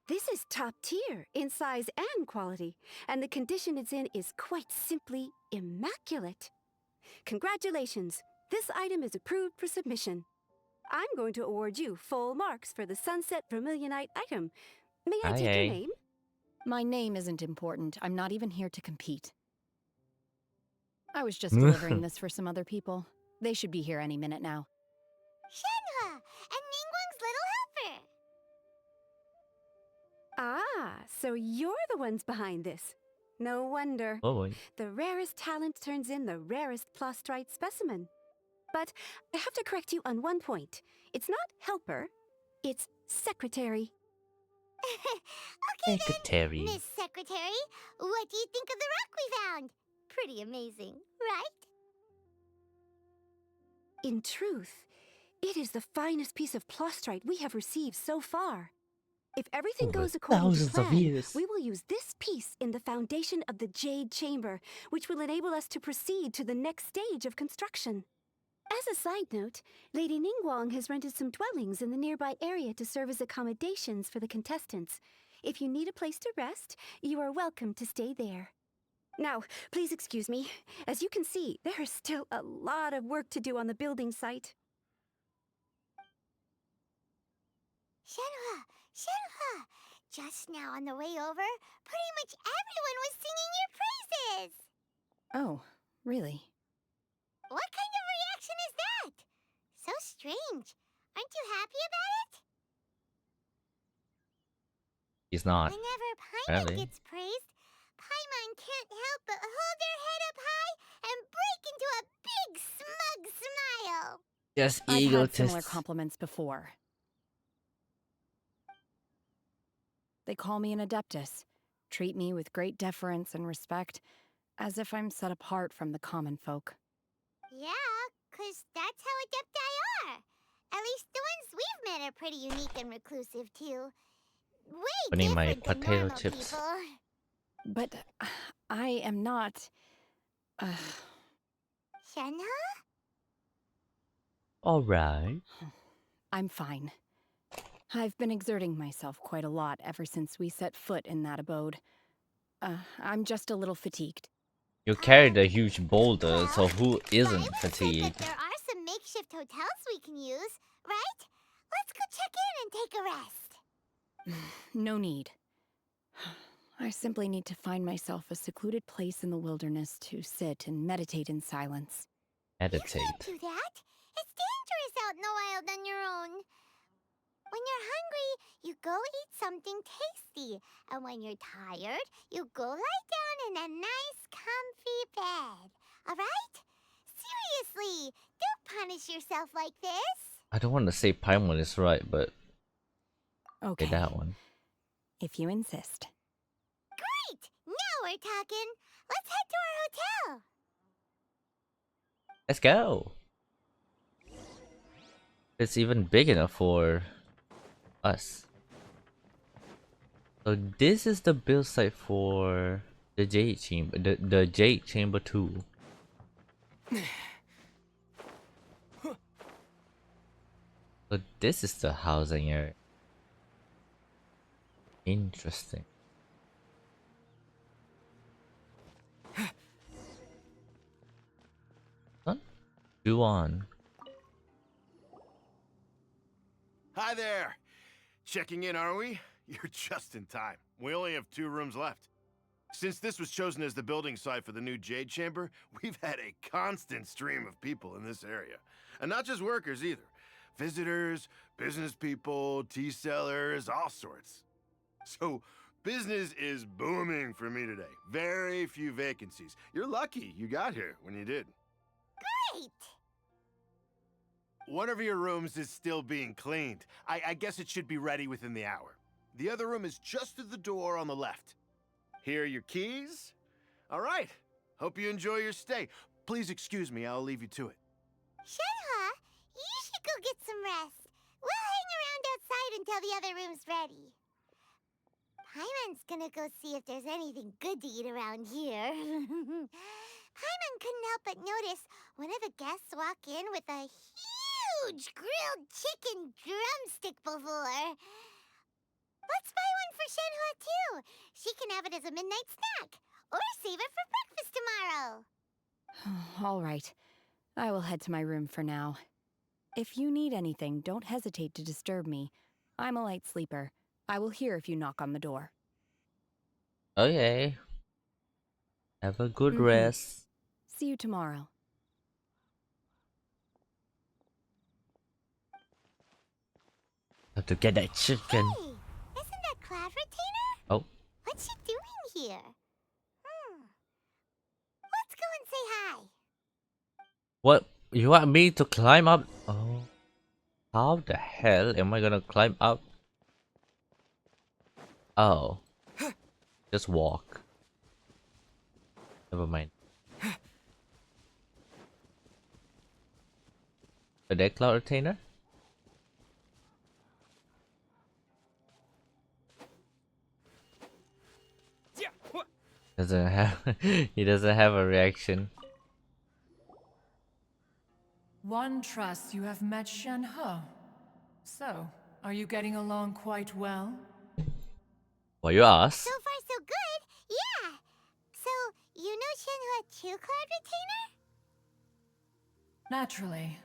This is top tier in size and quality, and the condition it's in is quite simply immaculate. Congratulations, this item is approved for submission. I'm going to award you full marks for the Sunset Vermilionite item. May I Aye, take your aye. name? My name isn't important. I'm not even here to compete. I was just delivering this for some other people. They should be here any minute now. Shenhe, and Ningguang's little helper. Ah, so you're the ones behind this. No wonder. Oh boy. The rarest talent turns in the rarest plostrite specimen. But I have to correct you on one point. It's not helper, it's secretary. Okay Secretary. then, Miss Secretary, what do you think of the rock we found? Pretty amazing, right? In truth, it is the finest piece of plostrite we have received so far. If everything Over goes according to thousands of plan, years. we will use this piece in the foundation of the Jade Chamber, which will enable us to proceed to the next stage of construction. As a side note, Lady Ningguang has rented some dwellings in the nearby area to serve as accommodations for the contestants. If you need a place to rest, you are welcome to stay there. Now, please excuse me. As you can see, there is still a lot of work to do on the building site. Shenhe, Shenhe, just now on the way over, pretty much everyone was singing your praises. Oh, really? What kind of reaction is that? So strange. Aren't you happy about it? He's not. Whenever Paimon Really? gets praised, Paimon can't help but hold their head up high and break into a big smug smile. Just I've had similar egotist. compliments before. They call me an adeptus, treat me with great deference and respect, as if I'm set apart from the common folk. Yeah, 'cause that's how adepti are. At least the ones we've met are pretty unique and reclusive, too. Way Putting my different than potato normal chips. people. But I am not... Shenhe? Alright. I'm fine. I've been exerting myself quite a lot ever since we set foot in that abode. I'm just a little fatigued. You carried a huge boulder, so Well, who isn't Simon said fatigued? that there are some makeshift hotels we can use, right? Let's go check in and take a rest. No need. I simply need to find myself a secluded place in the wilderness to sit and meditate in silence. You Meditate. can't do that. It's dangerous out in the wild on your own. When you're hungry, you go eat something tasty. And when you're tired, you go lie down in a nice, comfy bed. All right? Seriously, don't punish yourself like this. I don't want to say Paimon is right, but Okay, that one. if you insist. Great! Now we're talking. Let's head to our hotel. Let's go. It's even big enough for us. So this is the build site for the Jade Chamber, the Jade Chamber 2. So this is the housing area. Interesting. Huh? Juan. Hi there. Checking in, are we? You're just in time. We only have 2 rooms left. Since this was chosen as the building site for the new Jade Chamber, we've had a constant stream of people in this area. And not just workers either. Visitors, business people, tea sellers, all sorts. So, business is booming for me today. Very few vacancies. You're lucky you got here when you did. Great! One of your rooms is still being cleaned. I guess it should be ready within the hour. The other room is just through the door on the left. Here are your keys. All right. Hope you enjoy your stay. Please excuse me, I'll leave you to it. Shenhe, you should go get some rest. We'll hang around outside until the other room's ready. Paimon's gonna go see if there's anything good to eat around here. Paimon couldn't help but notice one of the guests walk in with a huge grilled chicken drumstick before. Let's buy one for Shenhe too. She can have it as a midnight snack. Or save it for breakfast tomorrow. All right. I will head to my room for now. If you need anything, don't hesitate to disturb me. I'm a light sleeper. I will hear if you knock on the door. Okay. Have a good Mm-hmm. rest. See you tomorrow. Have to get that chicken. Hey, isn't that Cloud Retainer? Oh, What's she doing here? Let's go and say hi. what? You want me to climb up? Oh, how the hell am I gonna climb up? Oh, just walk. Never mind. A dead cloud retainer? Doesn't have. He doesn't have a reaction. One trusts you have met Shenhe. So, are you getting along quite well? Well, you asked. So far, so good. Yeah. So, you know Shenhe too, Cloud Retainer? Naturally.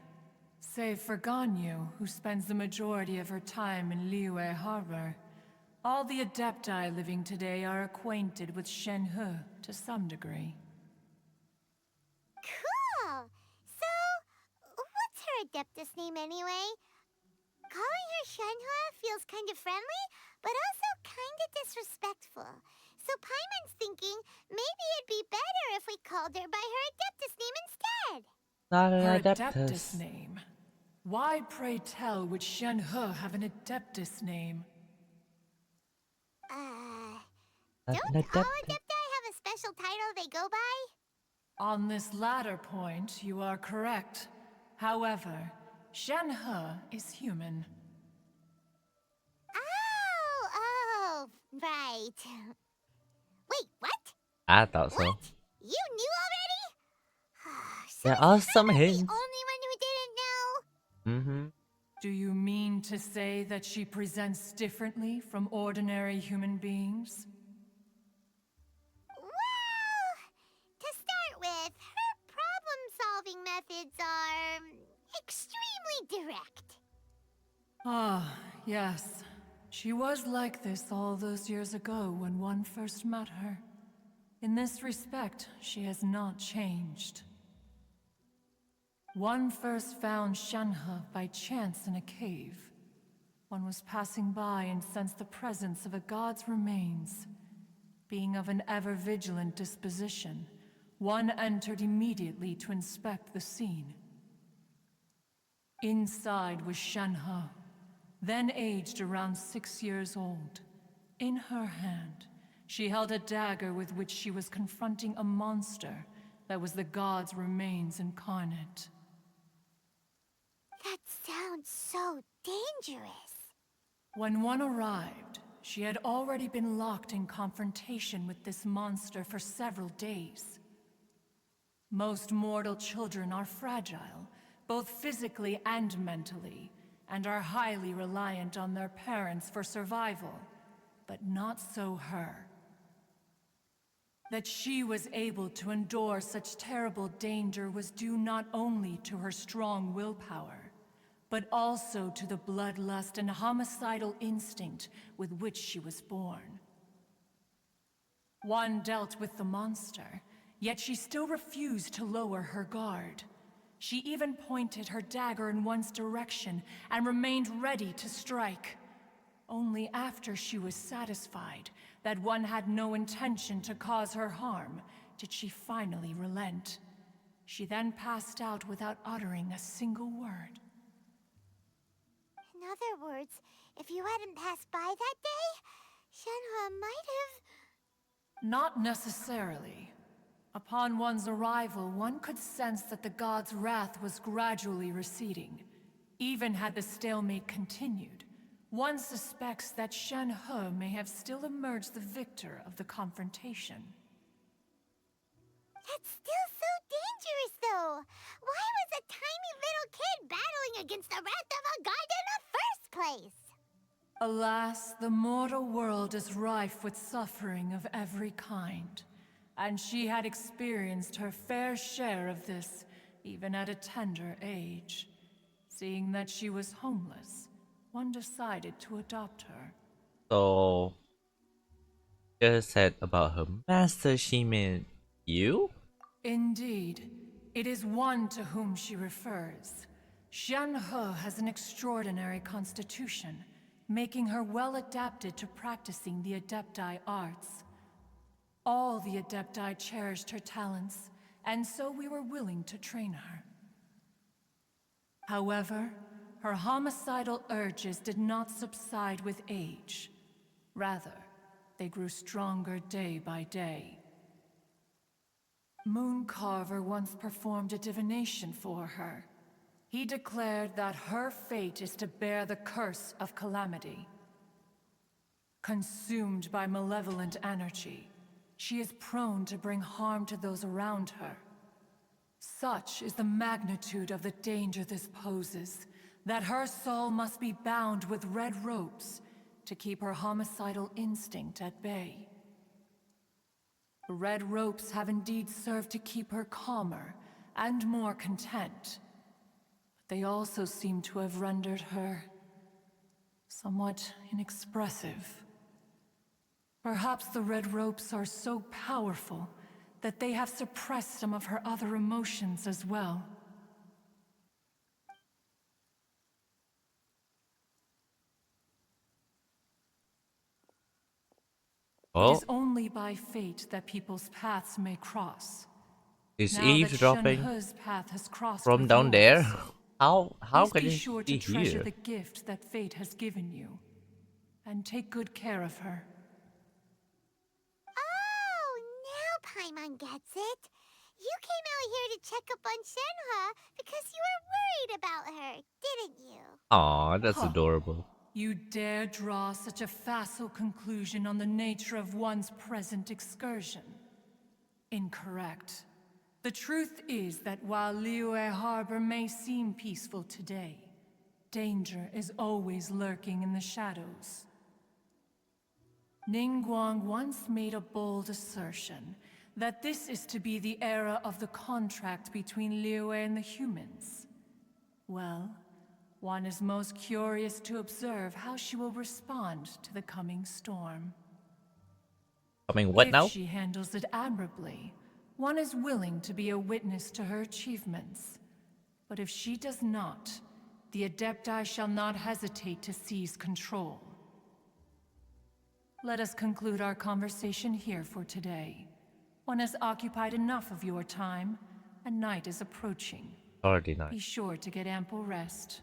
Save for Ganyu, who spends the majority of her time in Liyue Harbor. All the Adepti living today are acquainted with Shenhe to some degree. Cool. So, what's her Adeptus name anyway? Calling her Shenhe feels kind of friendly, but also kind of disrespectful. So Paimon's thinking maybe it'd be better if we called her by her Adeptus name instead. Not an Her adeptus. Adeptus name? Why, pray tell, would Shenhe have an Adeptus name? Don't all Adepti have a special title they go by? On this latter point, you are correct. However, Shenhe is human. Oh, right. Wait, what? I thought so. What? You knew already? So There are is some Paimon hints. the only one who didn't know? Mm-hmm. Do you mean to say that she presents differently from ordinary human beings? Well, to start with, her problem-solving methods are extremely direct. Ah, yes. She was like this all those years ago when one first met her. In this respect, she has not changed. One first found Shenhe by chance in a cave. One was passing by and sensed the presence of a god's remains. Being of an ever-vigilant disposition, one entered immediately to inspect the scene. Inside was Shenhe, then aged around 6 years old. In her hand, she held a dagger with which she was confronting a monster that was the god's remains incarnate. That sounds so dangerous. When one arrived, she had already been locked in confrontation with this monster for several days. Most mortal children are fragile, both physically and mentally, and are highly reliant on their parents for survival. But not so her. That she was able to endure such terrible danger was due not only to her strong willpower, but also to the bloodlust and homicidal instinct with which she was born. One dealt with the monster, yet she still refused to lower her guard. She even pointed her dagger in one's direction and remained ready to strike. Only after she was satisfied that one had no intention to cause her harm did she finally relent. She then passed out without uttering a single word. In other words, if you hadn't passed by that day, Shenhe might have... Not necessarily. Upon one's arrival, one could sense that the god's wrath was gradually receding. Even had the stalemate continued, one suspects that Shenhe may have still emerged the victor of the confrontation. That's still so dangerous, though. Why was a tiny little kid battling against the wrath of a god in the first place? Alas, the mortal world is rife with suffering of every kind, and she had experienced her fair share of this, even at a tender age. Seeing that she was homeless, one decided to adopt her. So, just said about her master, she meant you? Indeed, it is one to whom she refers. Shenhe has an extraordinary constitution, making her well adapted to practicing the Adepti arts. All the Adepti cherished her talents, and so we were willing to train her. However, her homicidal urges did not subside with age. Rather, they grew stronger day by day. Mooncarver once performed a divination for her. He declared that her fate is to bear the curse of calamity. Consumed by malevolent energy, she is prone to bring harm to those around her. Such is the magnitude of the danger this poses, that her soul must be bound with red ropes to keep her homicidal instinct at bay. The red ropes have indeed served to keep her calmer and more content, but they also seem to have rendered her somewhat inexpressive. Perhaps the red ropes are so powerful that they have suppressed some of her other emotions as well. It Oh, is only by fate that people's paths may cross. is Now that eavesdropping Shenhe's path has crossed from with down yours, there? How please can be it sure to be treasure here? the gift that fate has given you, and take good care of her. Oh, now Paimon gets it. You came out here to check up on Shenhe because you were worried about her, didn't you? Aw, that's Huh. adorable. You dare draw such a facile conclusion on the nature of one's present excursion? Incorrect. The truth is that while Liyue Harbor may seem peaceful today, danger is always lurking in the shadows. Ningguang once made a bold assertion that this is to be the era of the contract between Liyue and the humans. Well, one is most curious to observe how she will respond to the coming storm. Coming what If now? she handles it admirably, one is willing to be a witness to her achievements. But if she does not, the Adepti shall not hesitate to seize control. Let us conclude our conversation here for today. One has occupied enough of your time, and night is approaching. Already not. Be sure to get ample rest.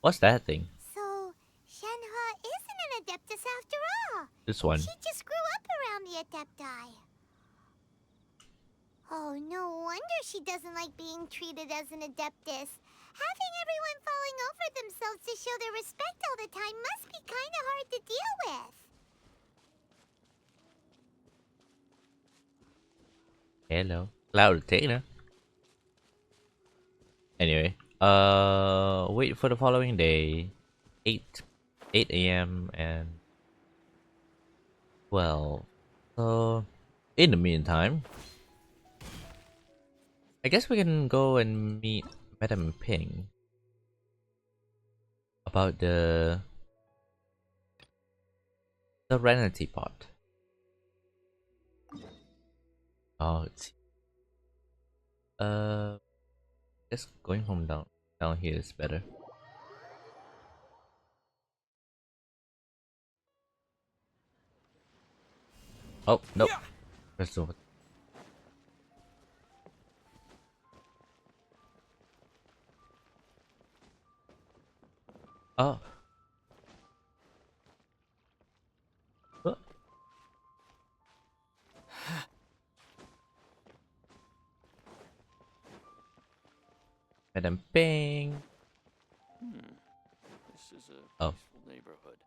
What's that thing? So, Shenhe isn't an Adeptus after all. This one. She just grew up around the Adepti. Oh, no wonder she doesn't like being treated as an Adeptus. Having everyone falling over themselves to show their respect all the time must be kind of hard to deal with. Hello. Cloud Taylor. Anyway, wait for the following day. 8 a.m. and 12. So, in the meantime, I guess we can go and meet Madame Ping about the Serenity Pot. Oh, it's just going from down here is better. Oh no, press over. Oh. What? Madam Ping. This is a Oh. peaceful neighborhood.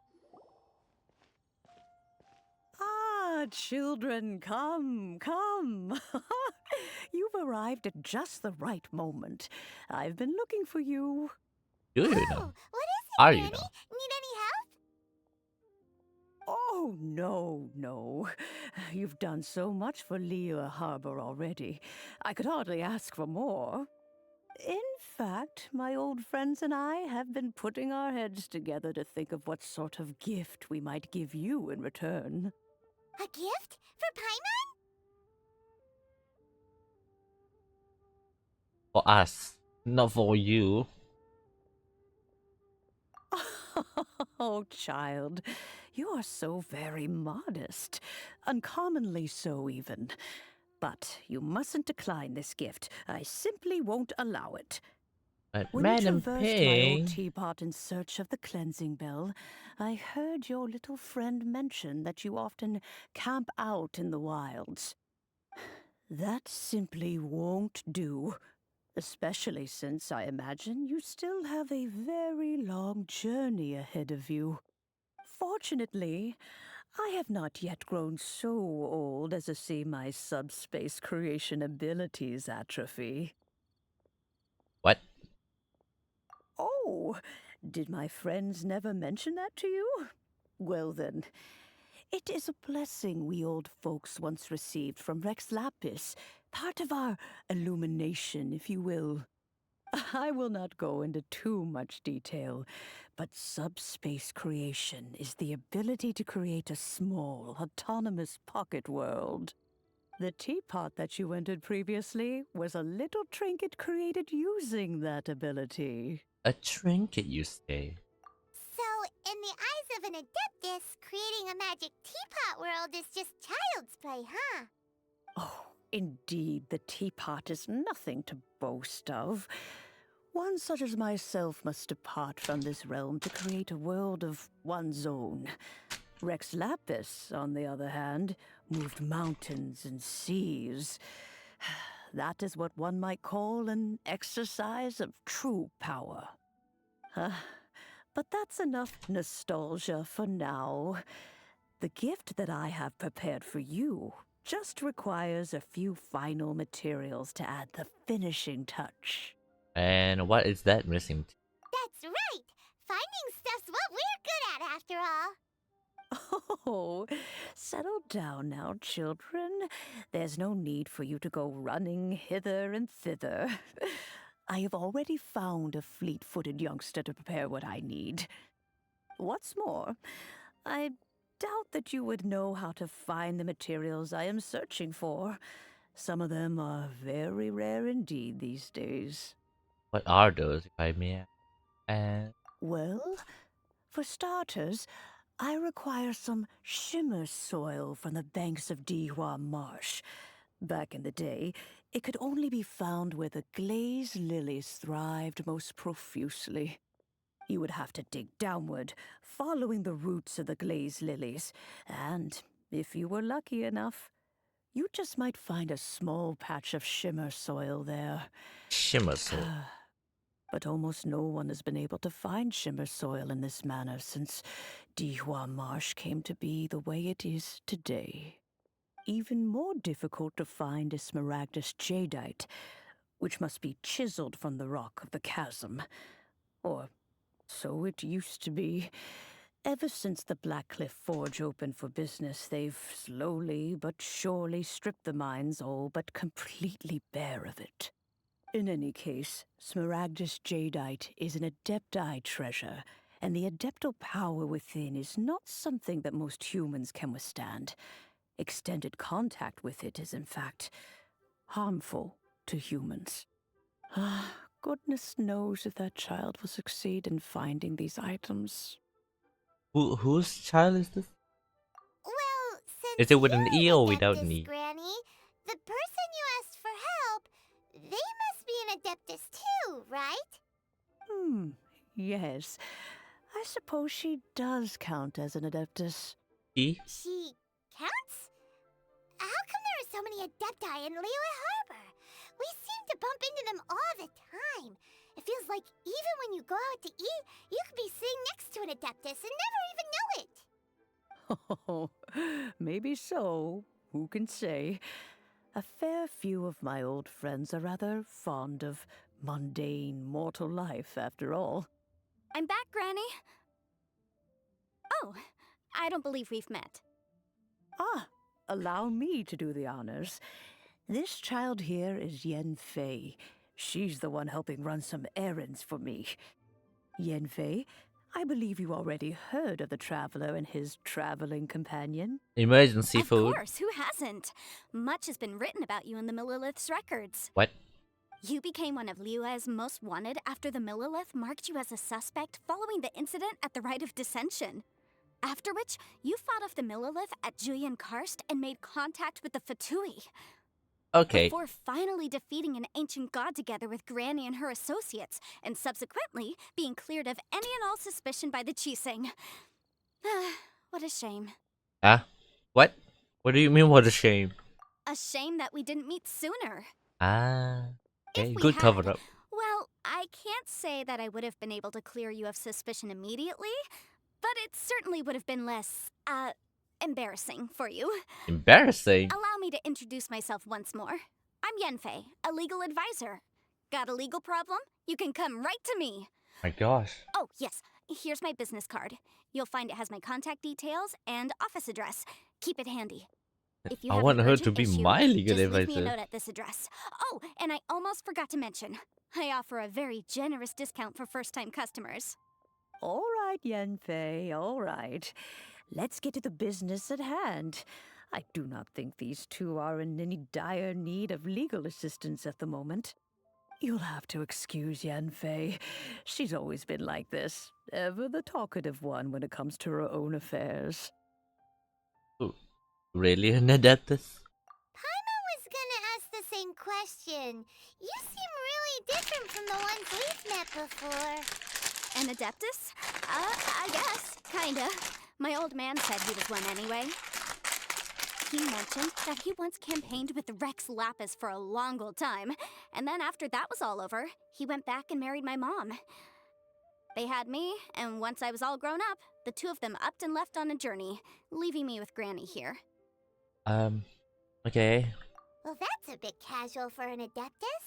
Ah, children, come, come. You've arrived at just the right moment. I've been looking for you. Do you know? What is it, Are Granny? you know? Need any help? Oh, no, no. You've done so much for Liyue Harbor already. I could hardly ask for more. In fact, my old friends and I have been putting our heads together to think of what sort of gift we might give you in return. A gift? For Paimon? For us, not for you. Oh, child, you are so very modest. Uncommonly so, even. But you mustn't decline this gift. I simply won't allow it. But When you Madam traversed my old Ping, teapot in search of the cleansing bell, I heard your little friend mention that you often camp out in the wilds. That simply won't do. Especially since I imagine you still have a very long journey ahead of you. Fortunately, I have not yet grown so old as to see my subspace creation abilities atrophy. what? Oh, did my friends never mention that to you? Well then, it is a blessing we old folks once received from Rex Lapis, part of our illumination, if you will. I will not go into too much detail, but subspace creation is the ability to create a small, autonomous pocket world. The teapot that you entered previously was a little trinket created using that ability. A trinket, you say? So, in the eyes of an Adeptus, creating a magic teapot world is just child's play, huh? Oh, indeed, the teapot is nothing to boast of. One such as myself must depart from this realm to create a world of one's own. Rex Lapis, on the other hand, moved mountains and seas. That is what one might call an exercise of true power. But that's enough nostalgia for now. The gift that I have prepared for you just requires a few final materials to add the finishing touch. And what is that missing? That's right! Finding stuff's what we're good at, after all. Oh, settle down now, children. There's no need for you to go running hither and thither. I have already found a fleet-footed youngster to prepare what I need. What's more, I doubt that you would know how to find the materials I am searching for. Some of them are very rare indeed these days. What are those, if I may ask? And Well, for starters, I require some shimmer soil from the banks of Dihua Marsh. Back in the day, it could only be found where the glazed lilies thrived most profusely. You would have to dig downward, following the roots of the glazed lilies, and if you were lucky enough, you just might find a small patch of shimmer soil there. shimmer soul. But almost no one has been able to find shimmer soil in this manner since Dihua Marsh came to be the way it is today. Even more difficult to find is smaragdus jadeite, which must be chiseled from the rock of the chasm. Or so it used to be. Ever since the Blackcliff Forge opened for business, they've slowly but surely stripped the mines all but completely bare of it. In any case, smaragdus jadeite is an adepti treasure, and the adeptal power within is not something that most humans can withstand. Extended contact with it is, in fact, harmful to humans. Goodness knows if that child will succeed in finding these items. Whose child is this? Well, Is since it with an you're E an or without an Adeptus, E? Granny, the person you asked for help, they must be an Adeptus too, right? Yes. I suppose she does count as an adeptus. E? She counts? How come there are so many Adepti in Liyue Harbor? We seem to bump into them all the time. It feels like even when you go out to eat, you could be sitting next to an Adeptus and never even know it. Oh, maybe so. Who can say? A fair few of my old friends are rather fond of mundane mortal life, after all. I'm back, Granny. Oh, I don't believe we've met. Ah, allow me to do the honors. This child here is Yen Fei. She's the one helping run some errands for me. Yen Fei, I believe you already heard of the traveler and his traveling companion. Emergency Of food. course, who hasn't? Much has been written about you in the Millilith's records. What? You became one of Liyue's most wanted after the Millilith marked you as a suspect following the incident at the Rite of Dissension. After which, you fought off the Millilith at Julian Karst and made contact with the Fatui. Okay. Before finally defeating an ancient god together with Granny and her associates, and subsequently being cleared of any and all suspicion by the Chising. What a shame. Ah? What? What do you mean, what a shame? A shame that we didn't meet sooner. Ah. Okay, If we good cover had, up. well, I can't say that I would have been able to clear you of suspicion immediately, but it certainly would have been less, embarrassing for you. Embarrassing? Allow me to introduce myself once more. I'm Yenfei, a legal advisor. Got a legal problem? You can come right to me. My gosh. Oh, yes, here's my business card. You'll find it has my contact details and office address. Keep it handy. If you I have want an her urgent to be issue, my legal just leave me a advisor. note at this address. Oh, and I almost forgot to mention, I offer a very generous discount for first-time customers. All right, Yen Fei, all right. Let's get to the business at hand. I do not think these two are in any dire need of legal assistance at the moment. You'll have to excuse Yen Fei. She's always been like this, ever the talkative one when it comes to her own affairs. Ooh, really an adeptus? Paimon was gonna ask the same question. You seem really different from the ones we've met before. An adeptus? I guess. Kinda. My old man said he was one anyway. He mentioned that he once campaigned with Rex Lapis for a long old time, and then after that was all over, he went back and married my mom. They had me, and once I was all grown up, the two of them upped and left on a journey, leaving me with Granny here. Okay. Well, that's a bit casual for an Adeptus.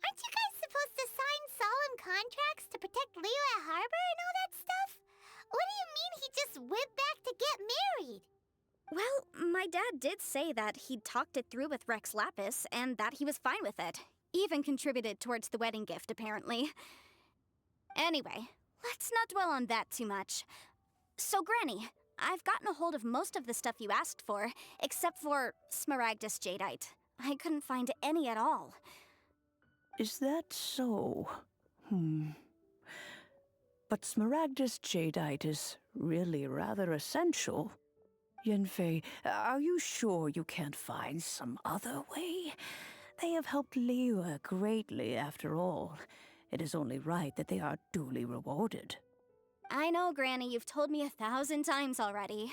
Aren't you guys supposed to sign solemn contracts to protect Liyue Harbor and all that stuff? What do you mean he just went back to get married? Well, my dad did say that he'd talked it through with Rex Lapis, and that he was fine with it. Even contributed towards the wedding gift, apparently. Anyway, let's not dwell on that too much. So, Granny, I've gotten a hold of most of the stuff you asked for, except for Smaragdus Jadeite. I couldn't find any at all. Is that so? But Smaragdus Jadeite is really rather essential. Yenfei, are you sure you can't find some other way? They have helped Liyue greatly, after all. It is only right that they are duly rewarded. I know, Granny, you've told me 1,000 times already.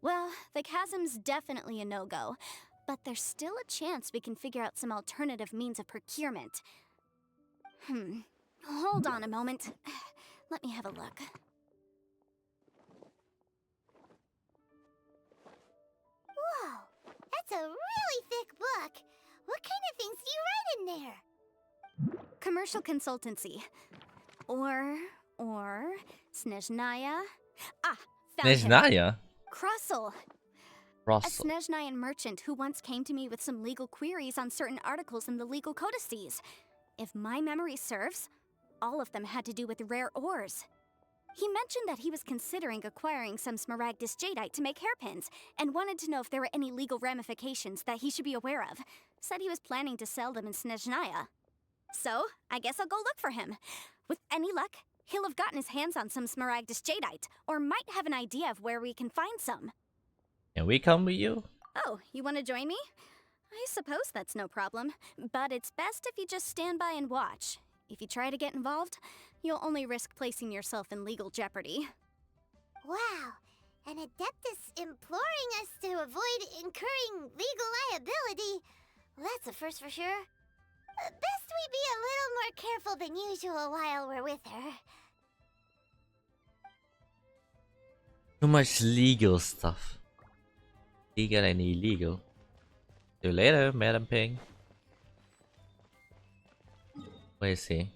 Well, the chasm's definitely a no-go, but there's still a chance we can figure out some alternative means of procurement. Hold on a moment. Let me have a look. Whoa, that's a really thick book. What kind of things do you write in there? Commercial consultancy. Or Snezhnaya. Ah, found him. Snezhnaya? Crossel. A Russell. Snezhnayan merchant who once came to me with some legal queries on certain articles in the legal codices. If my memory serves, all of them had to do with rare ores. He mentioned that he was considering acquiring some Smaragdus Jadeite to make hairpins, and wanted to know if there were any legal ramifications that he should be aware of. Said he was planning to sell them in Snezhnaya. So, I guess I'll go look for him. With any luck, he'll have gotten his hands on some Smaragdus Jadeite, or might have an idea of where we can find some. Can we come with you? Oh, you want to join me? I suppose that's no problem, but it's best if you just stand by and watch. If you try to get involved, you'll only risk placing yourself in legal jeopardy. Wow, an Adeptus imploring us to avoid incurring legal liability. Well, that's a first for sure. Best we be a little more careful than usual while we're with her. Too much legal stuff. Legal and illegal. See you later, Madam Ping. Where is he?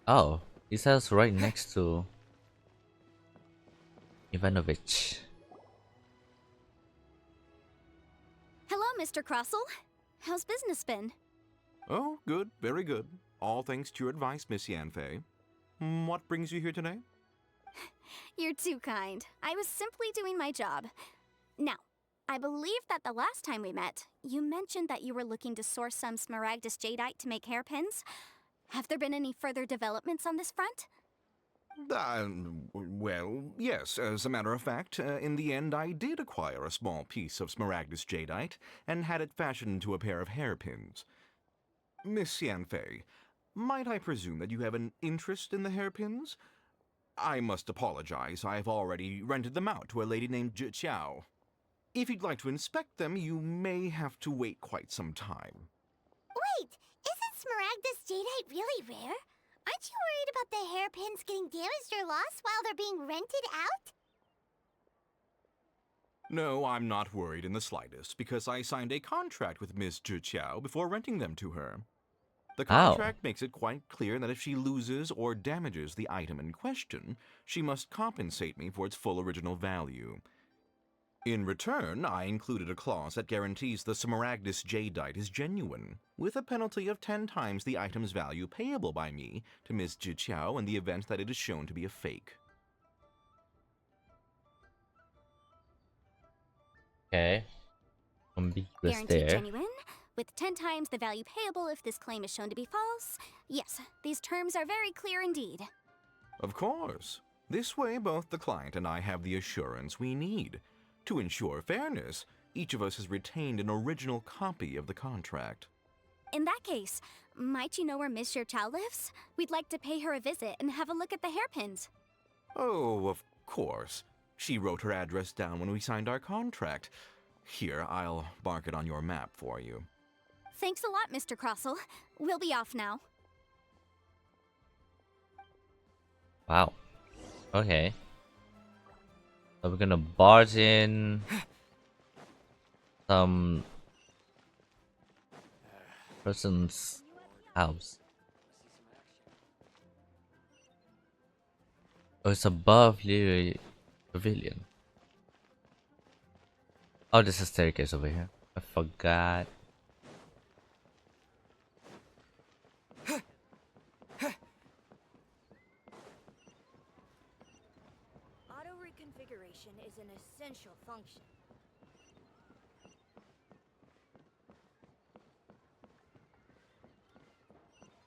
Oh, it says right next to Ivanovich. Hello, Mr. Crossell. How's business been? Oh, good, very good. All thanks to your advice, Miss Yanfei. What brings you here today? You're too kind. I was simply doing my job. Now, I believe that the last time we met, you mentioned that you were looking to source some Smaragdus Jadeite to make hairpins. Have there been any further developments on this front? Well, yes, as a matter of fact, in the end I did acquire a small piece of Smaragdus Jadeite and had it fashioned into a pair of hairpins. Miss Yanfei, might I presume that you have an interest in the hairpins? I must apologize, I've already rented them out to a lady named Zhi Qiao. If you'd like to inspect them, you may have to wait quite some time. Wait, isn't Smaragdus Jadeite really rare? Aren't you worried about the hairpins getting damaged or lost while they're being rented out? No, I'm not worried in the slightest, because I signed a contract with Miss Zhi Qiao before renting them to her. The contract makes it quite clear that if she loses or damages the item in question, she must compensate me for its full original value. In return, I included a clause that guarantees the Smaragdus Jadeite is genuine, with a penalty of 10 times the item's value payable by me to Miss Zhi Qiao in the event that it is shown to be a fake. Okay. Ambiguous Guaranteed there. genuine, with 10 times the value payable if this claim is shown to be false. Yes, these terms are very clear indeed. Of course. This way, both the client and I have the assurance we need. To ensure fairness, each of us has retained an original copy of the contract. In that case, might you know where Miss Chow lives? We'd like to pay her a visit and have a look at the hairpins. Oh, of course. She wrote her address down when we signed our contract. Here, I'll mark it on your map for you. Thanks a lot, Mr. Crossell. We'll be off now. Wow. Okay. So we're gonna barge in some person's house. Oh, it's above the pavilion. Oh, there's a staircase over here. I forgot. Auto reconfiguration is an essential function.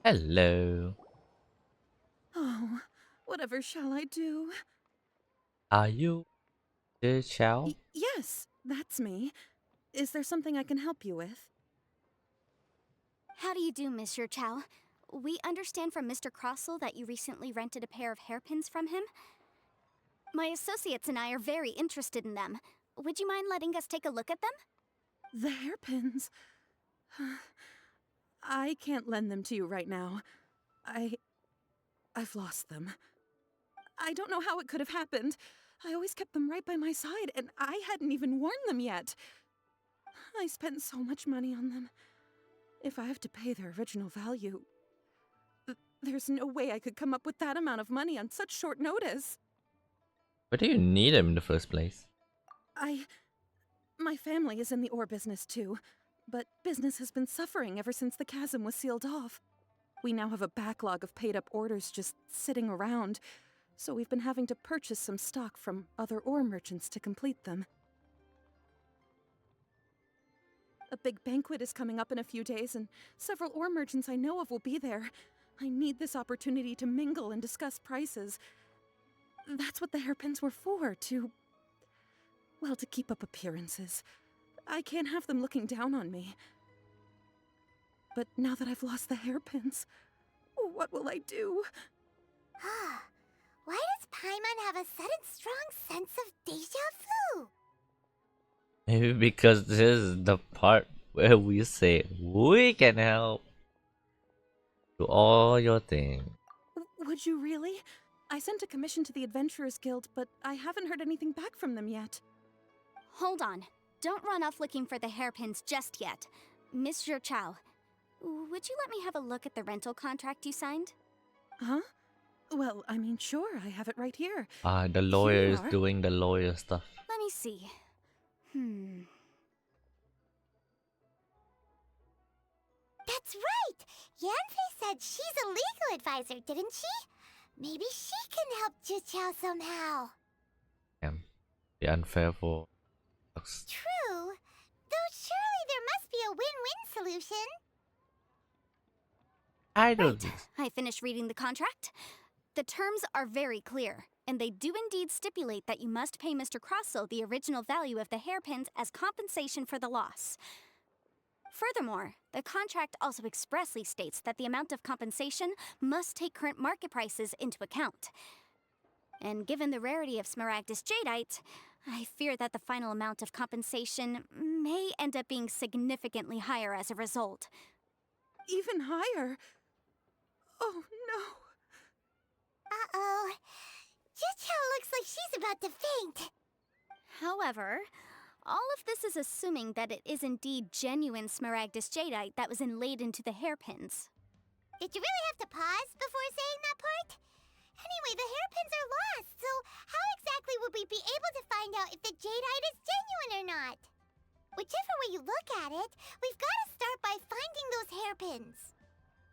Hello. Oh, whatever shall I do? Are you the Chow? Yes, that's me. Is there something I can help you with? How do you do, Monsieur Chow? We understand from Mr. Crossell that you recently rented a pair of hairpins from him. My associates and I are very interested in them. Would you mind letting us take a look at them? The hairpins? I can't lend them to you right now. I've lost them. I don't know how it could have happened. I always kept them right by my side, and I hadn't even worn them yet. I spent so much money on them. If I have to pay their original value, there's no way I could come up with that amount of money on such short notice. Why do you need them in the first place? My family is in the ore business too, but business has been suffering ever since the chasm was sealed off. We now have a backlog of paid-up orders just sitting around, so we've been having to purchase some stock from other ore merchants to complete them. A big banquet is coming up in a few days, and several ore merchants I know of will be there. I need this opportunity to mingle and discuss prices. That's what the hairpins were for, to keep up appearances. I can't have them looking down on me. But now that I've lost the hairpins, what will I do? Why does Paimon have a sudden strong sense of deja vu? Maybe because this is the part where we say we can help. Do all your thing. Would you really? I sent a commission to the Adventurers Guild, but I haven't heard anything back from them yet. Hold on. Don't run off looking for the hairpins just yet. Monsieur Chow, would you let me have a look at the rental contract you signed? Huh? Well, I mean, sure, I have it right here. The Here lawyer you is are. doing the lawyer stuff. Let me see. That's right! Yanfei said she's a legal advisor, didn't she? Maybe she can help Juqiao somehow. Damn. Be unfair for us. True. Though surely there must be a win-win solution. I don't Right. think so. I finished reading the contract. The terms are very clear, and they do indeed stipulate that you must pay Mr. Crossel the original value of the hairpins as compensation for the loss. Furthermore, the contract also expressly states that the amount of compensation must take current market prices into account. And given the rarity of Smaragdus Jadeite, I fear that the final amount of compensation may end up being significantly higher as a result. Even higher? Oh, no. Uh-oh. Juqiao looks like she's about to faint. However, all of this is assuming that it is indeed genuine Smaragdus Jadeite that was inlaid into the hairpins. Did you really have to pause before saying that part? Anyway, the hairpins are lost, so how exactly would we be able to find out if the jadeite is genuine or not? Whichever way you look at it, we've got to start by finding those hairpins.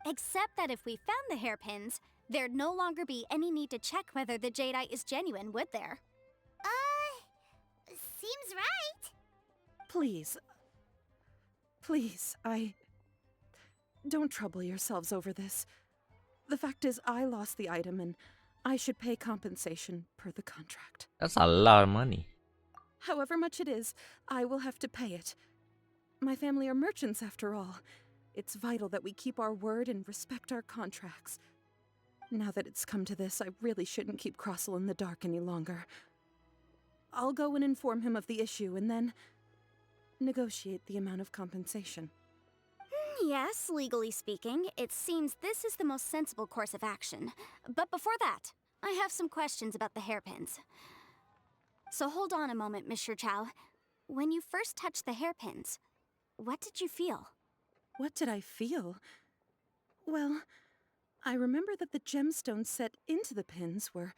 Except that if we found the hairpins, there'd no longer be any need to check whether the jadeite is genuine, would there? Seems right. Please. Please, Don't trouble yourselves over this. The fact is, I lost the item and I should pay compensation per the contract. That's a lot of money. However much it is, I will have to pay it. My family are merchants after all. It's vital that we keep our word and respect our contracts. Now that it's come to this, I really shouldn't keep Crossel in the dark any longer. I'll go and inform him of the issue and then negotiate the amount of compensation. Yes, legally speaking, it seems this is the most sensible course of action. But before that, I have some questions about the hairpins. So hold on a moment, Mr. Chow. When you first touched the hairpins, what did you feel? What did I feel? Well, I remember that the gemstones set into the pins were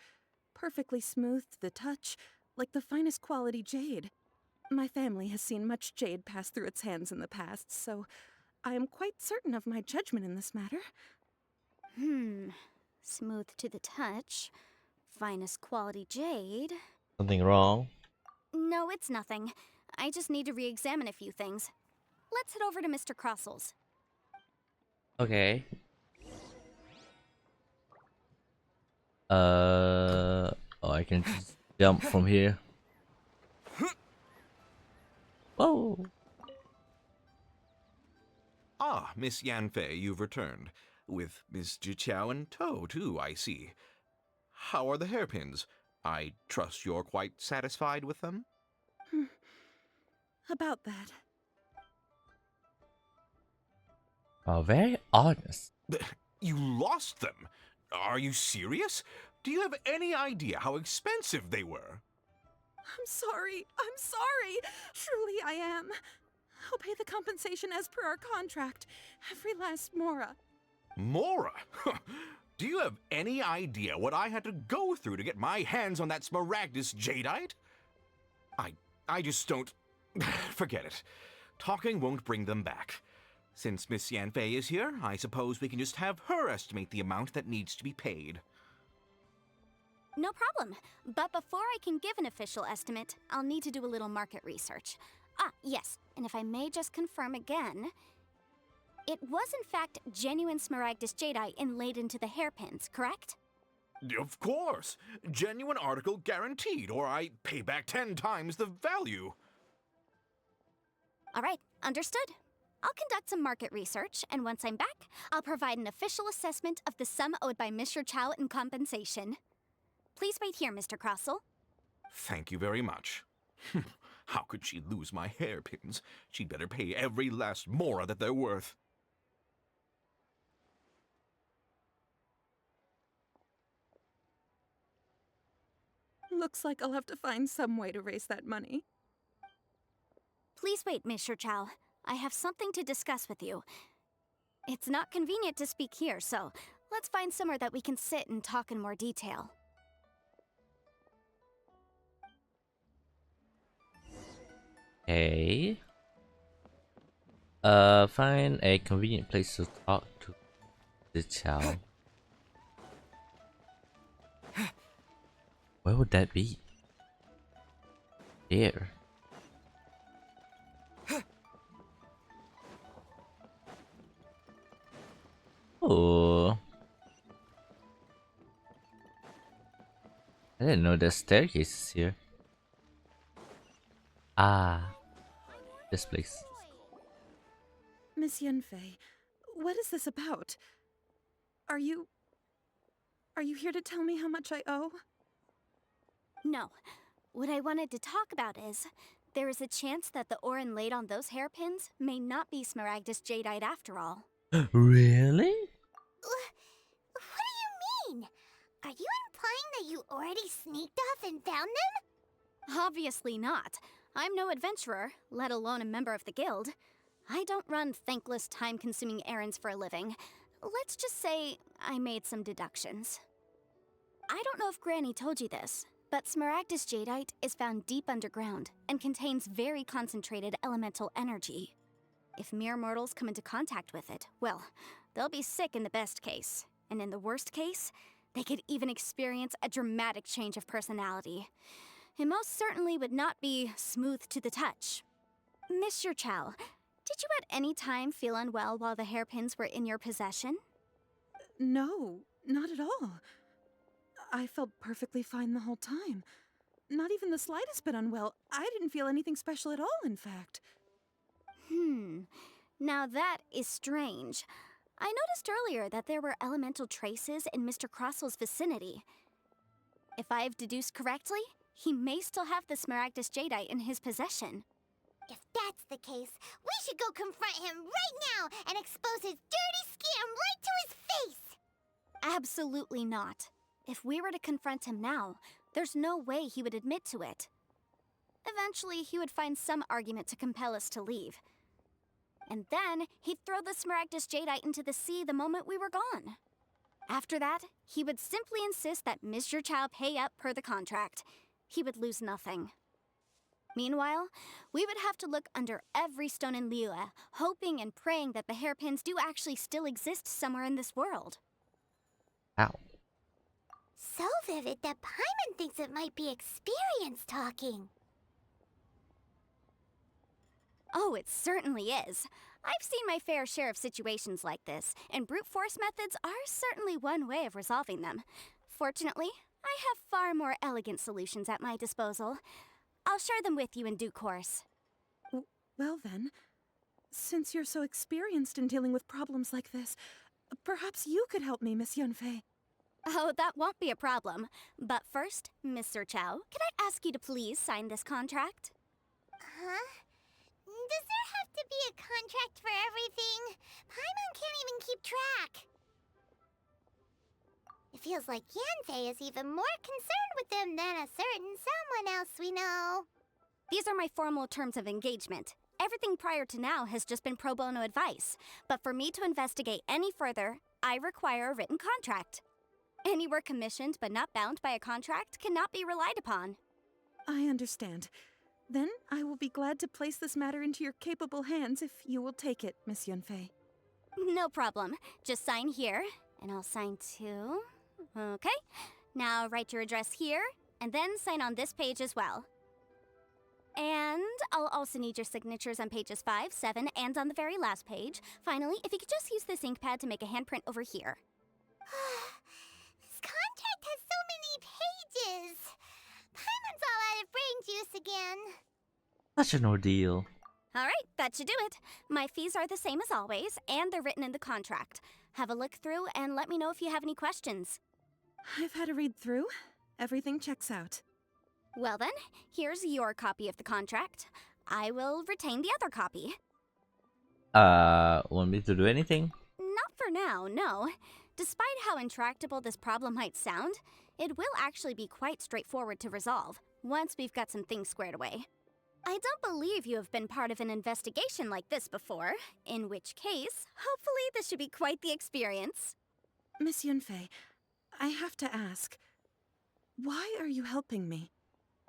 perfectly smooth to the touch, like the finest quality jade. My family has seen much jade pass through its hands in the past, so I am quite certain of my judgment in this matter. Smooth to the touch. Finest quality jade. Something wrong? No, it's nothing. I just need to re-examine a few things. Let's head over to Mr. Crossel's. Okay. Oh, I can just jump from here. Whoa. Ah, Miss Yanfei, you've returned. With Miss Juqiao in tow, too, I see. How are the hairpins? I trust you're quite satisfied with them? About that. Oh, very honest. You lost them? Are you serious? Do you have any idea how expensive they were? I'm sorry. Truly I am. I'll pay the compensation as per our contract. Every last mora. Mora? Do you have any idea what I had to go through to get my hands on that Smaragdus Jadeite? I just don't... Forget it. Talking won't bring them back. Since Miss Yanfei is here, I suppose we can just have her estimate the amount that needs to be paid. No problem. But before I can give an official estimate, I'll need to do a little market research. Ah, yes, and if I may just confirm again, it was in fact genuine Smaragdus Jadeite inlaid into the hairpins, correct? Of course! Genuine article guaranteed, or I pay back 10 times the value. All right, understood. I'll conduct some market research, and once I'm back, I'll provide an official assessment of the sum owed by Mr. Chow in compensation. Please wait here, Mr. Crossel. Thank you very much. How could she lose my hairpins? She'd better pay every last mora that they're worth. Looks like I'll have to find some way to raise that money. Please wait, Mr. Chow. I have something to discuss with you. It's not convenient to speak here, so let's find somewhere that we can sit and talk in more detail. Okay. Find a convenient place to talk to the child. Where would that be? Here. Oh. I didn't know there's staircases here. Ah. This place. Miss Yunfei, what is this about? Are you here to tell me how much I owe? No. What I wanted to talk about is, there is a chance that the Orin laid on those hairpins may not be Smaragdus Jadeite after all. Really? What do you mean? Are you implying that you already sneaked off and found them? Obviously not. I'm no adventurer, let alone a member of the guild. I don't run thankless, time-consuming errands for a living. Let's just say I made some deductions. I don't know if Granny told you this, but Smaragdus Jadeite is found deep underground and contains very concentrated elemental energy. If mere mortals come into contact with it, well, they'll be sick in the best case. And in the worst case, they could even experience a dramatic change of personality. It most certainly would not be smooth to the touch. Mr. Chow, did you at any time feel unwell while the hairpins were in your possession? No, not at all. I felt perfectly fine the whole time. Not even the slightest bit unwell. I didn't feel anything special at all, in fact. Now that is strange. I noticed earlier that there were elemental traces in Mr. Crossel's vicinity. If I've deduced correctly, he may still have the Smaragdus Jadeite in his possession. If that's the case, we should go confront him right now and expose his dirty scam right to his face! Absolutely not. If we were to confront him now, there's no way he would admit to it. Eventually, he would find some argument to compel us to leave. And then, he'd throw the Smaragdus Jadeite into the sea the moment we were gone. After that, he would simply insist that Mr. Chow pay up per the contract. He would lose nothing. Meanwhile, we would have to look under every stone in Liyue, hoping and praying that the hairpins do actually still exist somewhere in this world. Ow. So vivid that Paimon thinks it might be experience talking. Oh, it certainly is. I've seen my fair share of situations like this, and brute force methods are certainly one way of resolving them. Fortunately, I have far more elegant solutions at my disposal. I'll share them with you in due course. Well then, since you're so experienced in dealing with problems like this, perhaps you could help me, Miss Yunfei. Oh, that won't be a problem. But first, Mr. Chow, could I ask you to please sign this contract? Huh? Does there have to be a contract for everything? Paimon can't even keep track. It feels like Yanfei is even more concerned with them than a certain someone else we know. These are my formal terms of engagement. Everything prior to now has just been pro bono advice. But for me to investigate any further, I require a written contract. Any work commissioned but not bound by a contract cannot be relied upon. I understand. Then I will be glad to place this matter into your capable hands if you will take it, Miss Yunfei. No problem. Just sign here, and I'll sign too. Okay. Now write your address here, and then sign on this page as well. And I'll also need your signatures on pages 5, 7, and on the very last page. Finally, if you could just use this ink pad to make a handprint over here. This contract has so many pages. Paimon's all out of brain juice again. Such an ordeal. Alright, that should do it. My fees are the same as always, and they're written in the contract. Have a look through and let me know if you have any questions. I've had a read through. Everything checks out. Well then, here's your copy of the contract. I will retain the other copy. Want me to do anything? Not for now, no. Despite how intractable this problem might sound, it will actually be quite straightforward to resolve, once we've got some things squared away. I don't believe you have been part of an investigation like this before, in which case, hopefully this should be quite the experience. Miss Yunfei, I have to ask, why are you helping me?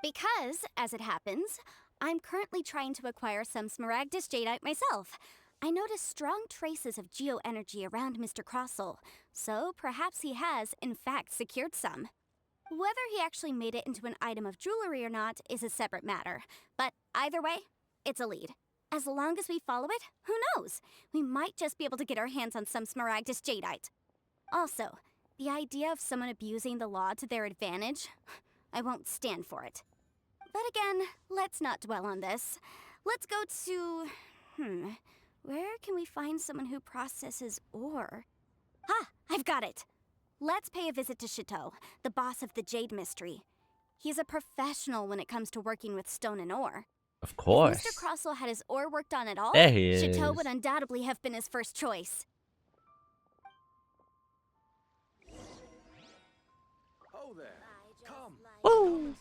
Because, as it happens, I'm currently trying to acquire some Smaragdus Jadeite myself. I noticed strong traces of geoenergy around Mr. Crossel, so perhaps he has, in fact, secured some. Whether he actually made it into an item of jewelry or not is a separate matter, but either way, it's a lead. As long as we follow it, who knows? We might just be able to get our hands on some Smaragdus Jadeite. Also, the idea of someone abusing the law to their advantage, I won't stand for it. But again, let's not dwell on this. Let's go to... where can we find someone who processes ore? I've got it! Let's pay a visit to Chateau, the boss of the Jade Mystery. He's a professional when it comes to working with stone and ore. Of course. If Mr. Crossel had his ore worked on at all, There he Chateau is. would undoubtedly have been his first choice. Oh there. Come. Woo.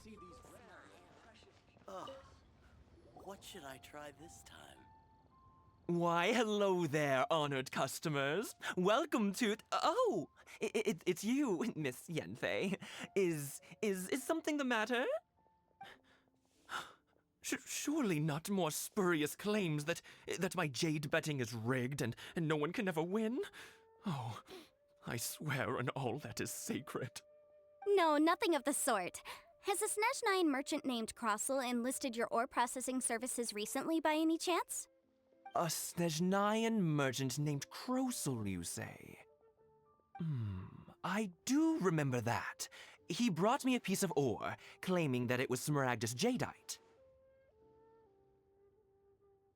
What should I try this time? Why, hello there, honored customers. Welcome to... Oh, it's you, Miss Yenfei. Is something the matter? Surely not more spurious claims that my jade betting is rigged and no one can ever win? Oh, I swear on all that is sacred. No, nothing of the sort. Has a Snezhnine merchant named Crossel enlisted your ore processing services recently by any chance? A Snezhnine merchant named Crossel, you say? I do remember that. He brought me a piece of ore, claiming that it was Smaragdus Jadeite.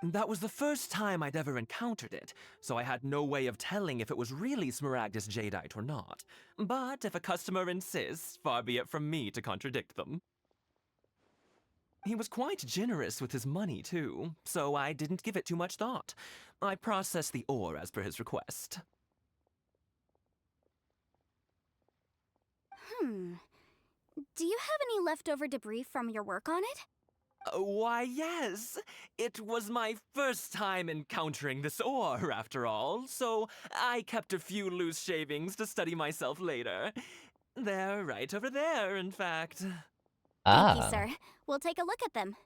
That was the first time I'd ever encountered it, so I had no way of telling if it was really Smaragdus Jadeite or not. But if a customer insists, far be it from me to contradict them. He was quite generous with his money, too, so I didn't give it too much thought. I processed the ore as per his request. Do you have any leftover debris from your work on it? Why, yes. It was my first time encountering this ore, after all, so I kept a few loose shavings to study myself later. They're right over there, in fact. Thank you, sir. We'll take a look at them.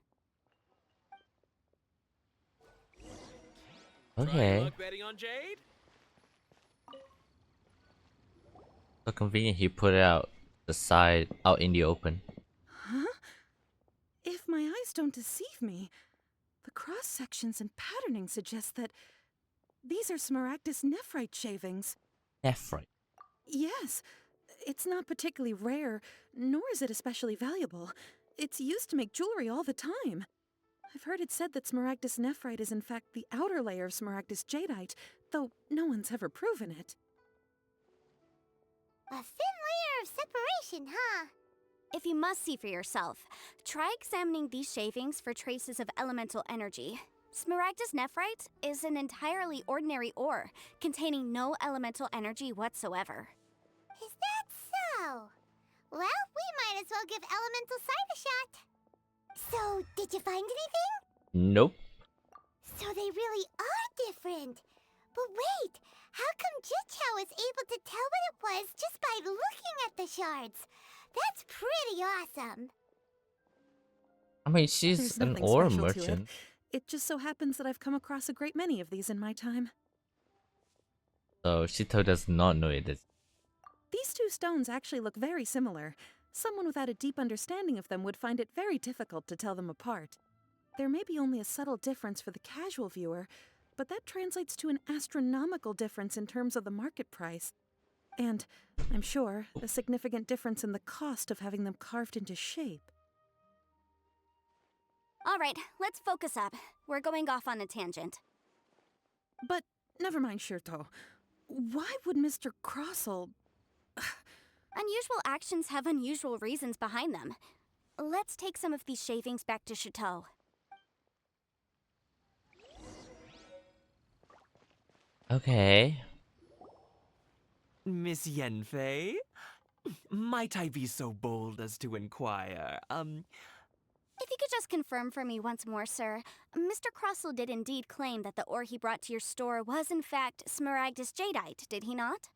Okay. Luck betting on Jade? So convenient he put it out the side out in the open. Huh? If my eyes don't deceive me, the cross-sections and patterning suggest that these are Smaragdus nephrite shavings. Nephrite. Yes. It's not particularly rare, nor is it especially valuable. It's used to make jewelry all the time. I've heard it said that Smaragdus nephrite is in fact the outer layer of Smaragdus jadeite, though no one's ever proven it. A thin layer of separation, huh? If you must see for yourself, try examining these shavings for traces of elemental energy. Smaragdus nephrite is an entirely ordinary ore, containing no elemental energy whatsoever. Is that so? Well, we might as well give elemental sight a shot. So, did you find anything? Nope. So they really are different. But wait, how come Jichao was able to tell what it was just by looking at the shards? That's pretty awesome. I mean, she's There's an nothing ore special to merchant. It just so happens that I've come across a great many of these in my time. So Shito does not know it is. These two stones actually look very similar. Someone without a deep understanding of them would find it very difficult to tell them apart. There may be only a subtle difference for the casual viewer, but that translates to an astronomical difference in terms of the market price. And, I'm sure, a significant difference in the cost of having them carved into shape. All right, let's focus up. We're going off on a tangent. But, never mind, Shirto. Why would Mr. Crossel... Unusual actions have unusual reasons behind them. Let's take some of these shavings back to Chateau. Okay. Miss Yenfei? Might I be so bold as to inquire, If you could just confirm for me once more, sir, Mr. Crossel did indeed claim that the ore he brought to your store was in fact Smaragdus jadeite, did he not?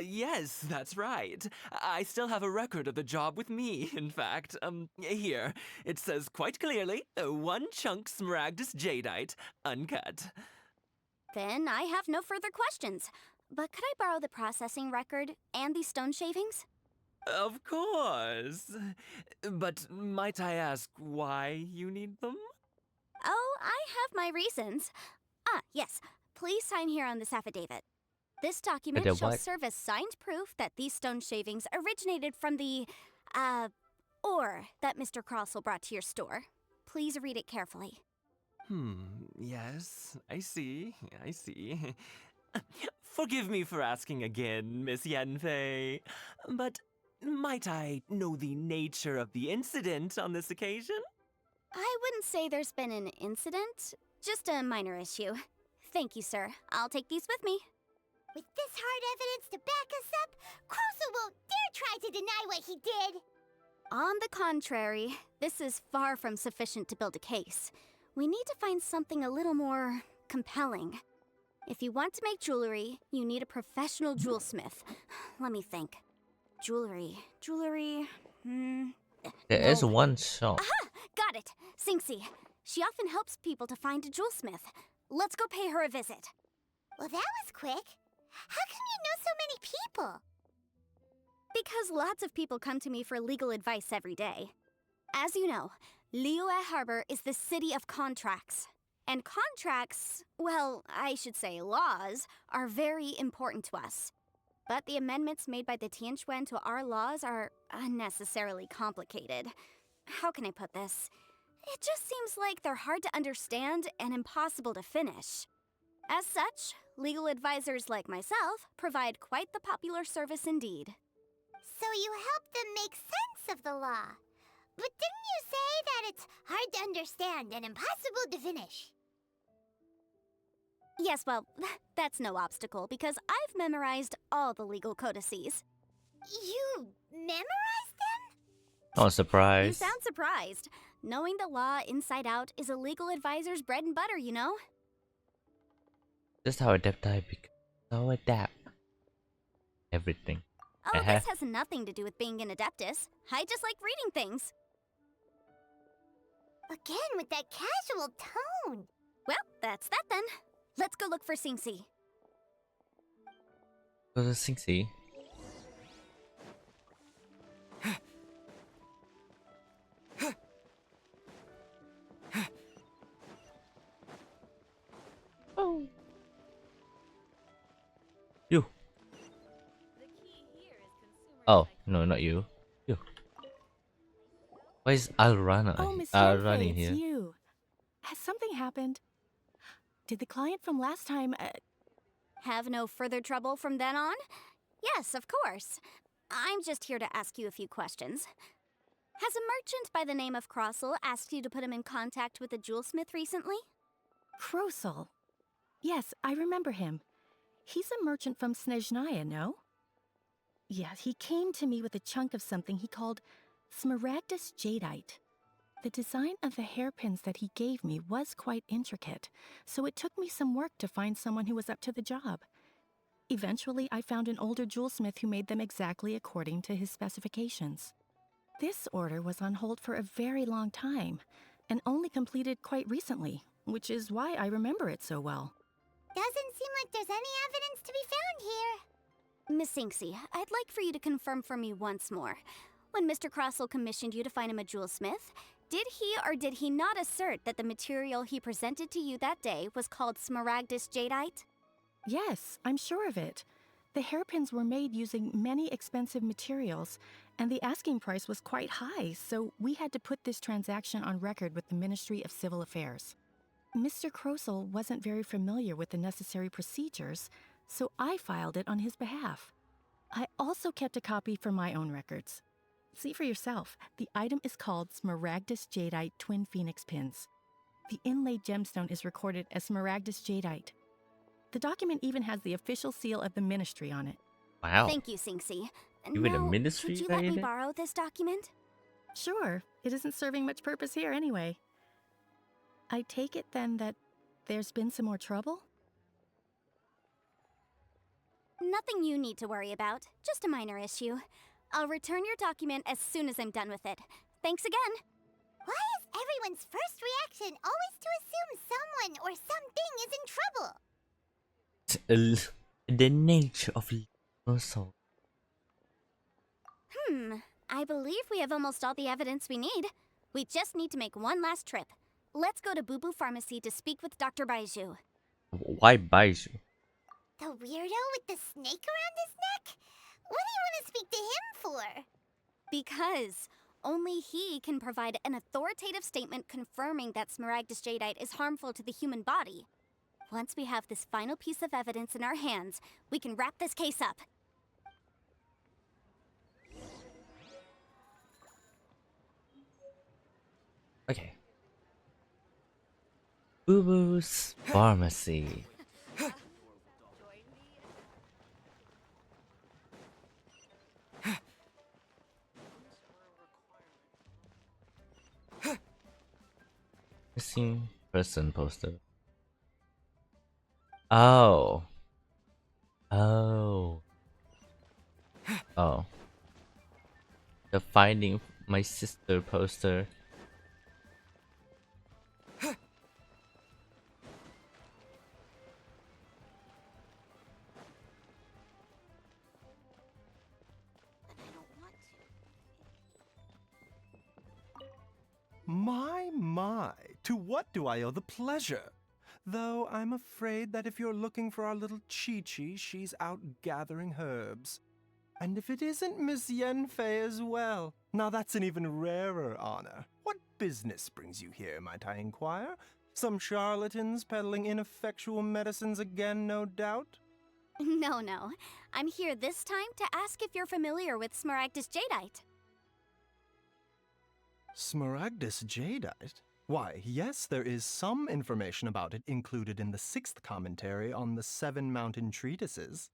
Yes, that's right. I still have a record of the job with me, in fact. Here. It says quite clearly, 1 chunk Smaragdus Jadeite, uncut. Then I have no further questions. But could I borrow the processing record and these stone shavings? Of course. But might I ask why you need them? Oh, I have my reasons. Ah, yes. Please sign here on this affidavit. This document the shall what? serve as signed proof that these stone shavings originated from the, ore that Mr. Crossell brought to your store. Please read it carefully. Yes, I see. Forgive me for asking again, Miss Yanfei, but might I know the nature of the incident on this occasion? I wouldn't say there's been an incident, just a minor issue. Thank you, sir. I'll take these with me. With this hard evidence to back us up, Crossell won't dare try to deny what he did. On the contrary, this is far from sufficient to build a case. We need to find something a little more compelling. If you want to make jewelry, you need a professional jewelsmith. Let me think. Jewelry. There is one shop. Aha! Got it! Sinxie. She often helps people to find a jewelsmith. Let's go pay her a visit. Well, that was quick. How come you know so many people? Because lots of people come to me for legal advice every day. As you know, Liyue Harbor is the city of contracts. And contracts, well, I should say laws, are very important to us. But the amendments made by the Tianquan to our laws are unnecessarily complicated. How can I put this? It just seems like they're hard to understand and impossible to finish. As such, legal advisors like myself provide quite the popular service indeed. So you help them make sense of the law. But didn't you say that it's hard to understand and impossible to finish? Yes, well, that's no obstacle because I've memorized all the legal codices. You memorized them? Oh, You surprise. sound surprised. Knowing the law inside out is a legal advisor's bread and butter, you know? Just how adept I become. So adapt. Everything. Oh, this has nothing to do with being an adeptus. I just like reading things. Again with that casual tone. Well, that's that then. Let's go look for Sinxie. Go to Sinxie. Oh. You. Oh, no, not you. You. Why is Alrana Oh, Miss running Shenhe, here? it's you. Has something happened? Did the client from last time... Have no further trouble from then on? Yes, of course. I'm just here to ask you a few questions. Has a merchant by the name of Crossell asked you to put him in contact with a jewelsmith recently? Crossell? Yes, I remember him. He's a merchant from Snezhnaya, no? Yeah, he came to me with a chunk of something he called Smaragdus Jadeite. The design of the hairpins that he gave me was quite intricate, so it took me some work to find someone who was up to the job. Eventually, I found an older jewelsmith who made them exactly according to his specifications. This order was on hold for a very long time, and only completed quite recently, which is why I remember it so well. Doesn't seem like there's any evidence to be found here. Miss Sinxie, I'd like for you to confirm for me once more. When Mr. Crossell commissioned you to find him a jewelsmith, did he or did he not assert that the material he presented to you that day was called Smaragdus Jadeite? Yes, I'm sure of it. The hairpins were made using many expensive materials, and the asking price was quite high, so we had to put this transaction on record with the Ministry of Civil Affairs. Mr. Crossell wasn't very familiar with the necessary procedures, so I filed it on his behalf. I also kept a copy for my own records. See for yourself, the item is called Smaragdus Jadeite Twin Phoenix Pins. The inlaid gemstone is recorded as Smaragdus Jadeite. The document even has the official seal of the ministry on it. Wow. Thank you, Sinxie. Even the Now, ministry could you got let in me it? borrow this document? Sure, it isn't serving much purpose here anyway. I take it then that there's been some more trouble? Nothing you need to worry about, just a minor issue. I'll return your document as soon as I'm done with it. Thanks again. Why is everyone's first reaction always to assume someone or something is in trouble? The nature of assault. I believe we have almost all the evidence we need. We just need to make one last trip. Let's go to Boo Boo Pharmacy to speak with Dr. Baiju. Why Baiju? The weirdo with the snake around his neck? What do you want to speak to him for? Because only he can provide an authoritative statement confirming that Smaragdus Jadeite is harmful to the human body. Once we have this final piece of evidence in our hands, we can wrap this case up. Okay. Boo Boo's Pharmacy. Missing person poster. Oh. Oh. Oh. The Finding My Sister poster. My, to what do I owe the pleasure? Though I'm afraid that if you're looking for our little Chi-Chi, she's out gathering herbs. And if it isn't Miss Yenfei as well, now that's an even rarer honor. What business brings you here, might I inquire? Some charlatans peddling ineffectual medicines again, no doubt? No. I'm here this time to ask if you're familiar with Smaragdus Jadeite. Smaragdus Jadeite? Why, yes, there is some information about it included in the 6th commentary on the 7 Mountain Treatises.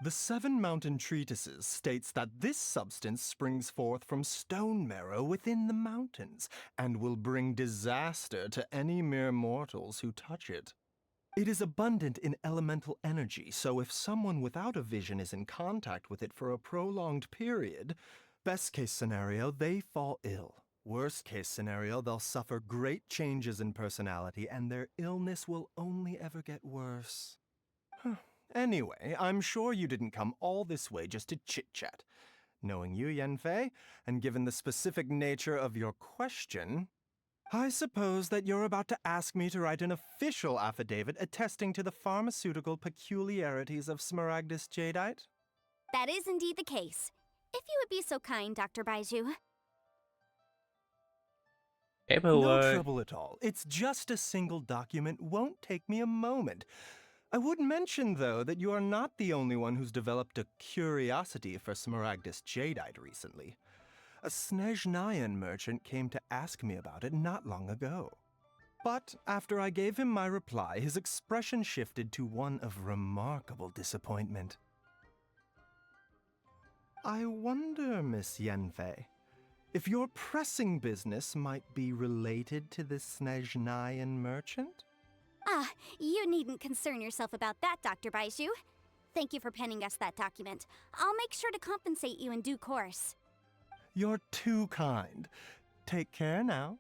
The 7 Mountain Treatises states that this substance springs forth from stone marrow within the mountains, and will bring disaster to any mere mortals who touch it. It is abundant in elemental energy, so if someone without a vision is in contact with it for a prolonged period, best case scenario, they fall ill. Worst case scenario, they'll suffer great changes in personality, and their illness will only ever get worse. Anyway, I'm sure you didn't come all this way just to chit-chat. Knowing you, Yenfei, and given the specific nature of your question, I suppose that you're about to ask me to write an official affidavit attesting to the pharmaceutical peculiarities of Smaragdus Jadeite? That is indeed the case. If you would be so kind, Dr. Baiju. No trouble at all. It's just a single document. Won't take me a moment. I would mention, though, that you are not the only one who's developed a curiosity for Smaragdus Jadeite recently. A Snezhnayan merchant came to ask me about it not long ago. But after I gave him my reply, his expression shifted to one of remarkable disappointment. I wonder, Miss Yenfei, if your pressing business might be related to this Snezhnayan merchant? You needn't concern yourself about that, Dr. Baiju. Thank you for penning us that document. I'll make sure to compensate you in due course. You're too kind. Take care now.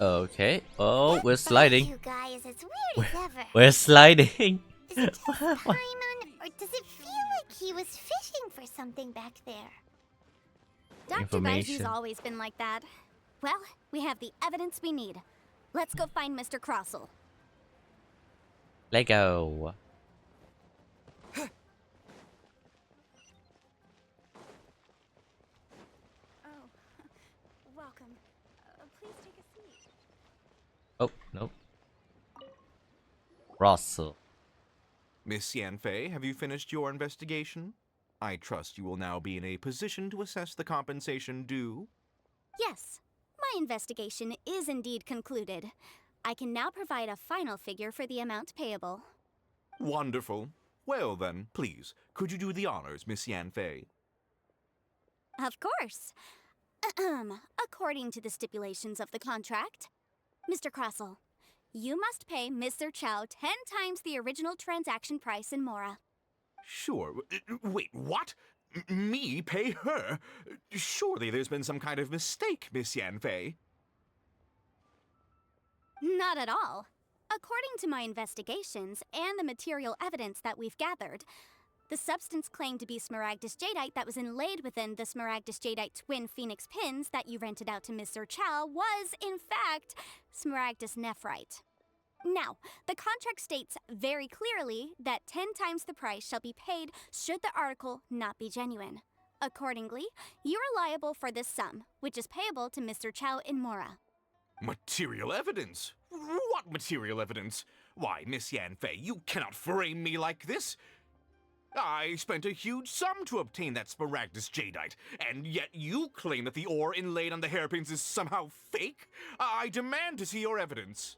Okay. Oh, we're sliding. You guys, it's weird as ever. We're sliding. Is it just Paimon, or does it feel like he was fishing for something back there? Dr. Baiju's always been like that. Well, we have the evidence we need. Let's go find Mr. Crossell. Let go. Oh, welcome. Please take a seat. Oh, nope. Russell. Miss Yanfei, have you finished your investigation? I trust you will now be in a position to assess the compensation due. Yes, my investigation is indeed concluded. I can now provide a final figure for the amount payable. Wonderful. Well then, please, could you do the honors, Miss Yanfei? Of course. According to the stipulations of the contract, Mr. Crossell, you must pay Mr. Chow 10 times the original transaction price in Mora. Sure. Wait, what? Me pay her? Surely there's been some kind of mistake, Miss Yanfei. Not at all. According to my investigations and the material evidence that we've gathered, the substance claimed to be Smaragdus Jadeite that was inlaid within the Smaragdus Jadeite twin phoenix pins that you rented out to Mr. Chow was, in fact, Smaragdus Nephrite. Now, the contract states very clearly that 10 times the price shall be paid should the article not be genuine. Accordingly, you are liable for this sum, which is payable to Mr. Chow in Mora. Material evidence? What material evidence? Why, Miss Yanfei, you cannot frame me like this. I spent a huge sum to obtain that Smaragdus Jadeite, and yet you claim that the ore inlaid on the hairpins is somehow fake? I demand to see your evidence.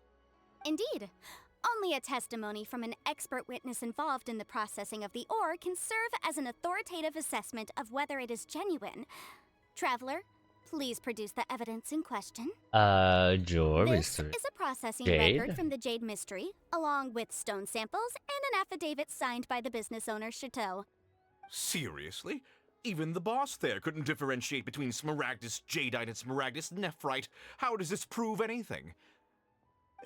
Indeed. Only a testimony from an expert witness involved in the processing of the ore can serve as an authoritative assessment of whether it is genuine. Traveler, please produce the evidence in question. Sure, This Mr. is a processing Jade. record from the Jade Mystery, along with stone samples and an affidavit signed by the business owner, Chateau. Seriously? Even the boss there couldn't differentiate between Smaragdus Jadeite and Smaragdus Nephrite. How does this prove anything?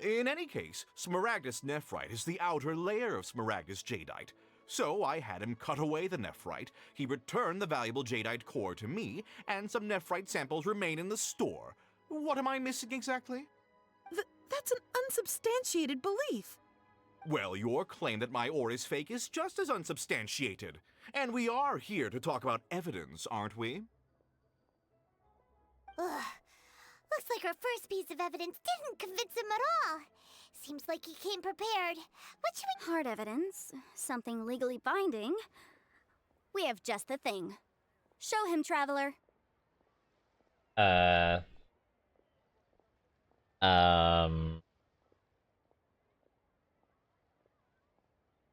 In any case, Smaragdus Nephrite is the outer layer of Smaragdus Jadeite. So I had him cut away the Nephrite, he returned the valuable Jadeite core to me, and some Nephrite samples remain in the store. What am I missing exactly? That's an unsubstantiated belief. Well, your claim that my ore is fake is just as unsubstantiated. And we are here to talk about evidence, aren't we? Ugh. Looks like our first piece of evidence didn't convince him at all. Seems like he came prepared. What should we... Hard evidence, something legally binding. We have just the thing. Show him, Traveler.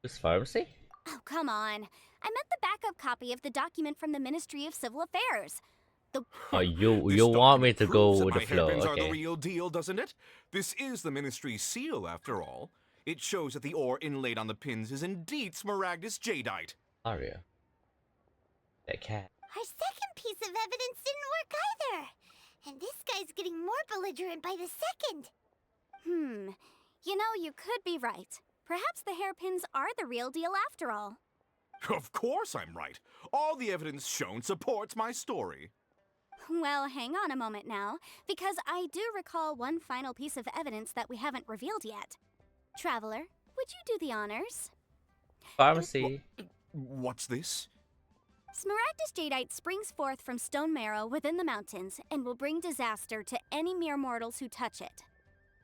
This pharmacy? Oh, come on. I meant the backup copy of the document from the Ministry of Civil Affairs. Oh, you want me to go Proves that with the my flow? hairpins are the Okay. real deal, doesn't it? This is the Ministry's seal, after all. It shows that the ore inlaid on the pins is indeed Smaragdus Jadeite. Aria. That cat. Our second piece of evidence didn't work either. And this guy's getting more belligerent by the second. You know, you could be right. Perhaps the hairpins are the real deal after all. Of course I'm right. All the evidence shown supports my story. Well, hang on a moment now, because I do recall one final piece of evidence that we haven't revealed yet. Traveler, would you do the honors? Pharmacy. What's this? Smaragdus Jadeite springs forth from stone marrow within the mountains and will bring disaster to any mere mortals who touch it.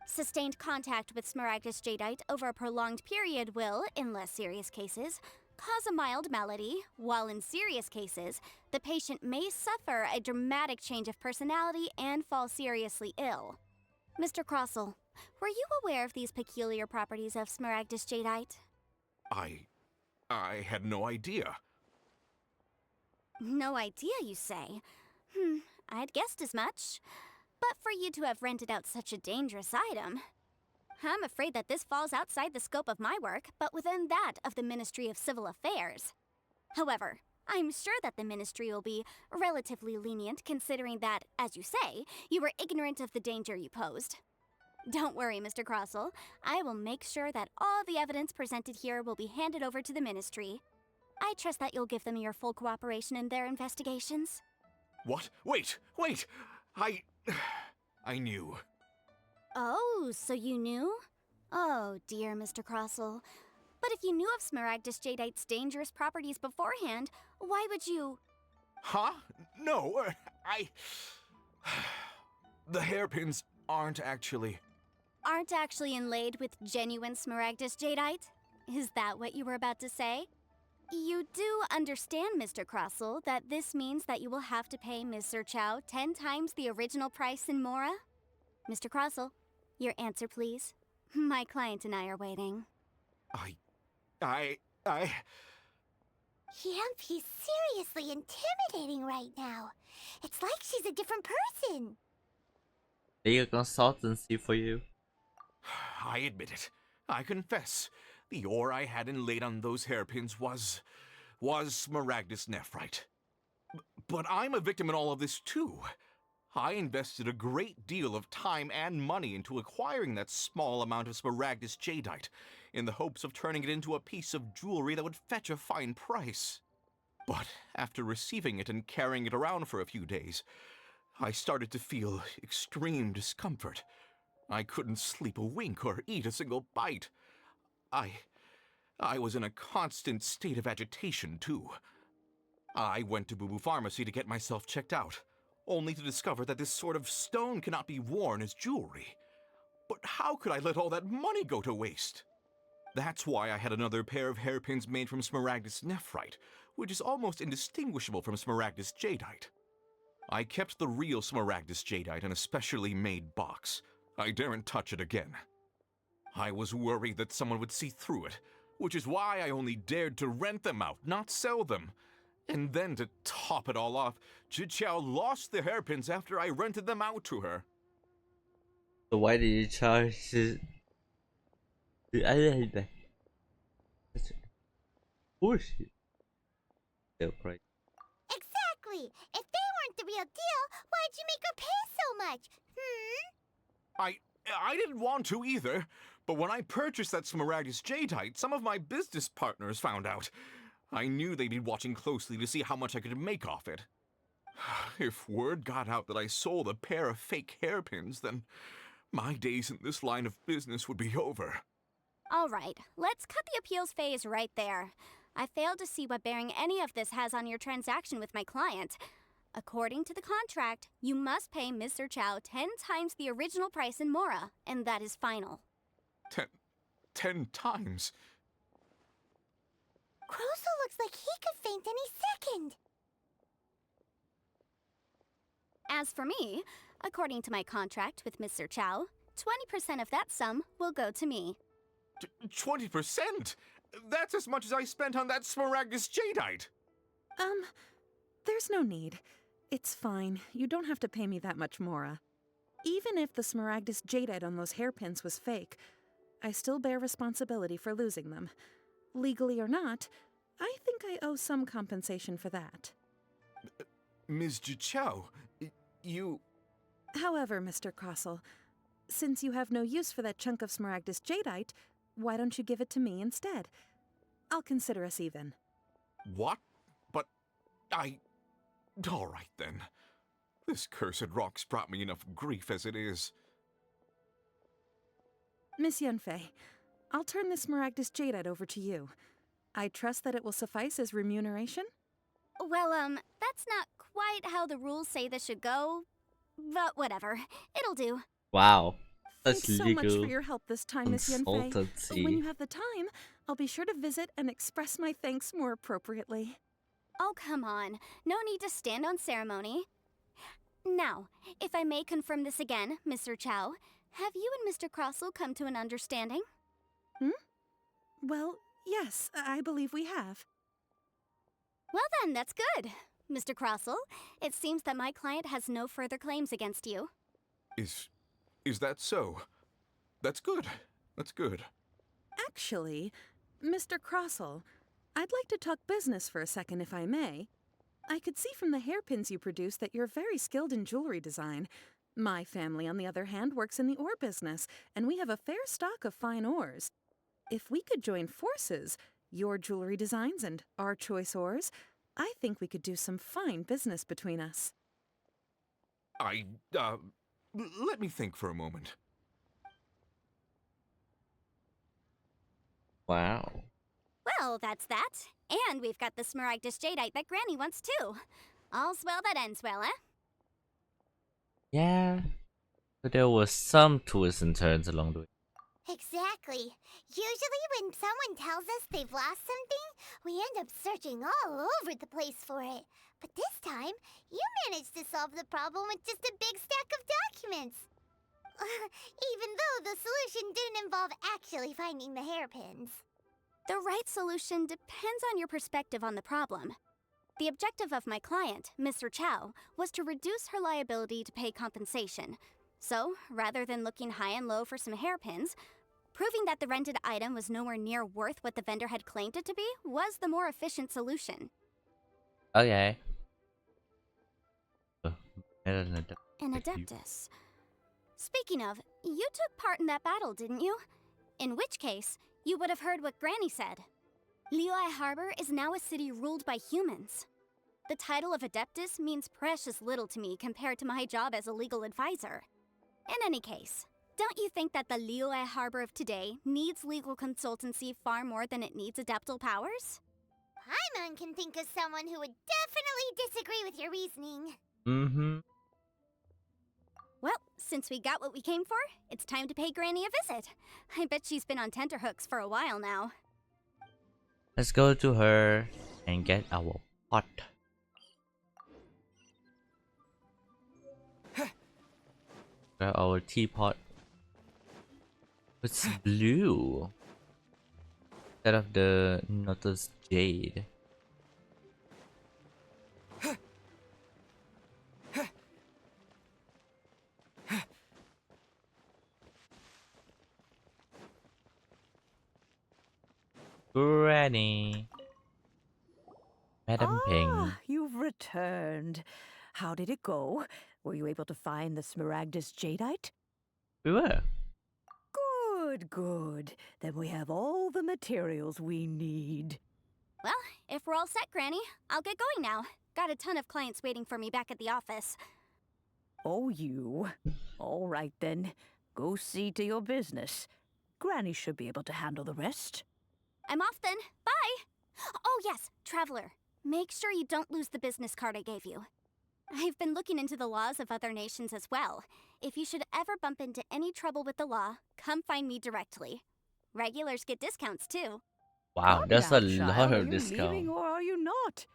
Sustained contact with Smaragdus Jadeite over a prolonged period will, in less serious cases, cause a mild malady, while in serious cases, the patient may suffer a dramatic change of personality and fall seriously ill. Mr. Crossell, were you aware of these peculiar properties of Smaragdus Jadeite? I had no idea. No idea, you say? I'd guessed as much. But for you to have rented out such a dangerous item, I'm afraid that this falls outside the scope of my work, but within that of the Ministry of Civil Affairs. However, I'm sure that the Ministry will be relatively lenient considering that, as you say, you were ignorant of the danger you posed. Don't worry, Mr. Crossell. I will make sure that all the evidence presented here will be handed over to the Ministry. I trust that you'll give them your full cooperation in their investigations. What? Wait! I knew. Oh, so you knew? Oh, dear Mr. Crossell. But if you knew of Smaragdus Jadeite's dangerous properties beforehand, why would you... Huh? No, The hairpins aren't actually inlaid with genuine Smaragdus Jadeite? Is that what you were about to say? You do understand, Mr. Crossell, that this means that you will have to pay Mr. Chow 10 times the original price in Mora? Mr. Crossell, your answer, please. My client and I are waiting. Yanfei's seriously intimidating right now. It's like she's a different person. Legal consultancy for you. I admit it. I confess. The ore I had inlaid on those hairpins was Smaragdus nephrite. But I'm a victim in all of this too. I invested a great deal of time and money into acquiring that small amount of Smaragdus jadeite, in the hopes of turning it into a piece of jewelry that would fetch a fine price. But after receiving it and carrying it around for a few days, I started to feel extreme discomfort. I couldn't sleep a wink or eat a single bite. I was in a constant state of agitation, too. I went to Boo Boo Pharmacy to get myself checked out, only to discover that this sort of stone cannot be worn as jewelry. But how could I let all that money go to waste? That's why I had another pair of hairpins made from Smaragdus nephrite, which is almost indistinguishable from Smaragdus jadeite. I kept the real Smaragdus jadeite in a specially made box. I daren't touch it again. I was worried that someone would see through it, which is why I only dared to rent them out, not sell them. And then to top it all off, Zhiqiao lost the hairpins after I rented them out to her. So why did you charge the bullshit? Still price. Exactly! If they weren't the real deal, why'd you make her pay so much? I didn't want to either, but when I purchased that Smaragdus jadeite, some of my business partners found out. I knew they'd be watching closely to see how much I could make off it. If word got out that I sold a pair of fake hairpins, then my days in this line of business would be over. All right, let's cut the appeals phase right there. I failed to see what bearing any of this has on your transaction with my client. According to the contract, you must pay Mr. Chow 10 times the original price in Mora, and that is final. 10 times? Crosel looks like he could faint any second. As for me, according to my contract with Mr. Chow, 20% of that sum will go to me. 20%? That's as much as I spent on that Smaragdus jadeite. There's no need. It's fine. You don't have to pay me that much, Mora. Even if the Smaragdus jadeite on those hairpins was fake, I still bear responsibility for losing them. Legally or not, I think I owe some compensation for that. Ms. Zhiqiao, you... However, Mr. Crosel, since you have no use for that chunk of Smaragdus jadeite, why don't you give it to me instead? I'll consider us even. What? But all right then. This cursed rock's brought me enough grief as it is. Miss Yunfei, I'll turn this Smaragdus jadeite over to you. I trust that it will suffice as remuneration? Well, that's not quite how the rules say this should go, but whatever. It'll do. Wow. Thanks so much for your help this time, Miss Yunfei. consultancy. When you have the time, I'll be sure to visit and express my thanks more appropriately. Oh, come on. No need to stand on ceremony. Now, if I may confirm this again, Mr. Chow, have you and Mr. Crosel come to an understanding? Well, yes, I believe we have. Well then, that's good. Mr. Crosel, it seems that my client has no further claims against you. Is that so? That's good. That's good. Actually, Mr. Crosel, I'd like to talk business for a second, if I may. I could see from the hairpins you produce that you're very skilled in jewelry design. My family, on the other hand, works in the ore business, and we have a fair stock of fine ores. If we could join forces, your jewelry designs and our choice ores, I think we could do some fine business between us. Let me think for a moment. Wow. Well, that's that. And we've got the Smaragdus jadeite that Granny wants too. All's well that ends well, eh? Yeah. But there was some twists and turns along the way. Exactly. Usually when someone tells us they've lost something, we end up searching all over the place for it. But this time, you managed to solve the problem with just a big stack of documents. Even though the solution didn't involve actually finding the hairpins. The right solution depends on your perspective on the problem. The objective of my client, Mr. Chow, was to reduce her liability to pay compensation. So, rather than looking high and low for some hairpins, proving that the rented item was nowhere near worth what the vendor had claimed it to be was the more efficient solution. Okay. An Adeptus. Speaking of, you took part in that battle, didn't you? In which case, you would have heard what Granny said. Liyue Harbor is now a city ruled by humans. The title of Adeptus means precious little to me compared to my job as a legal advisor. In any case, don't you think that the Liyue Harbor of today needs legal consultancy far more than it needs adeptal powers? Paimon can think of someone who would definitely disagree with your reasoning. Mm-hmm. Well, since we got what we came for, it's time to pay Granny a visit. I bet she's been on tenterhooks for a while now. Let's go to her and get our pot. Grab our teapot. It's blue instead of the Notus Jade. Granny. Madam Ping. You've returned. How did it go? Were you able to find the Smaragdus Jadeite? We were. Good, good. Then we have all the materials we need. Well, if we're all set, Granny, I'll get going now. Got a ton of clients waiting for me back at the office. Oh, you. All right then. Go see to your business. Granny should be able to handle the rest. I'm off then. Bye! Oh yes, Traveler. Make sure you don't lose the business card I gave you. I've been looking into the laws of other nations as well. If you should ever bump into any trouble with the law, come find me directly. Regulars get discounts too. Wow, Come that's now, a lot child. Are of you discount. leaving or are you not?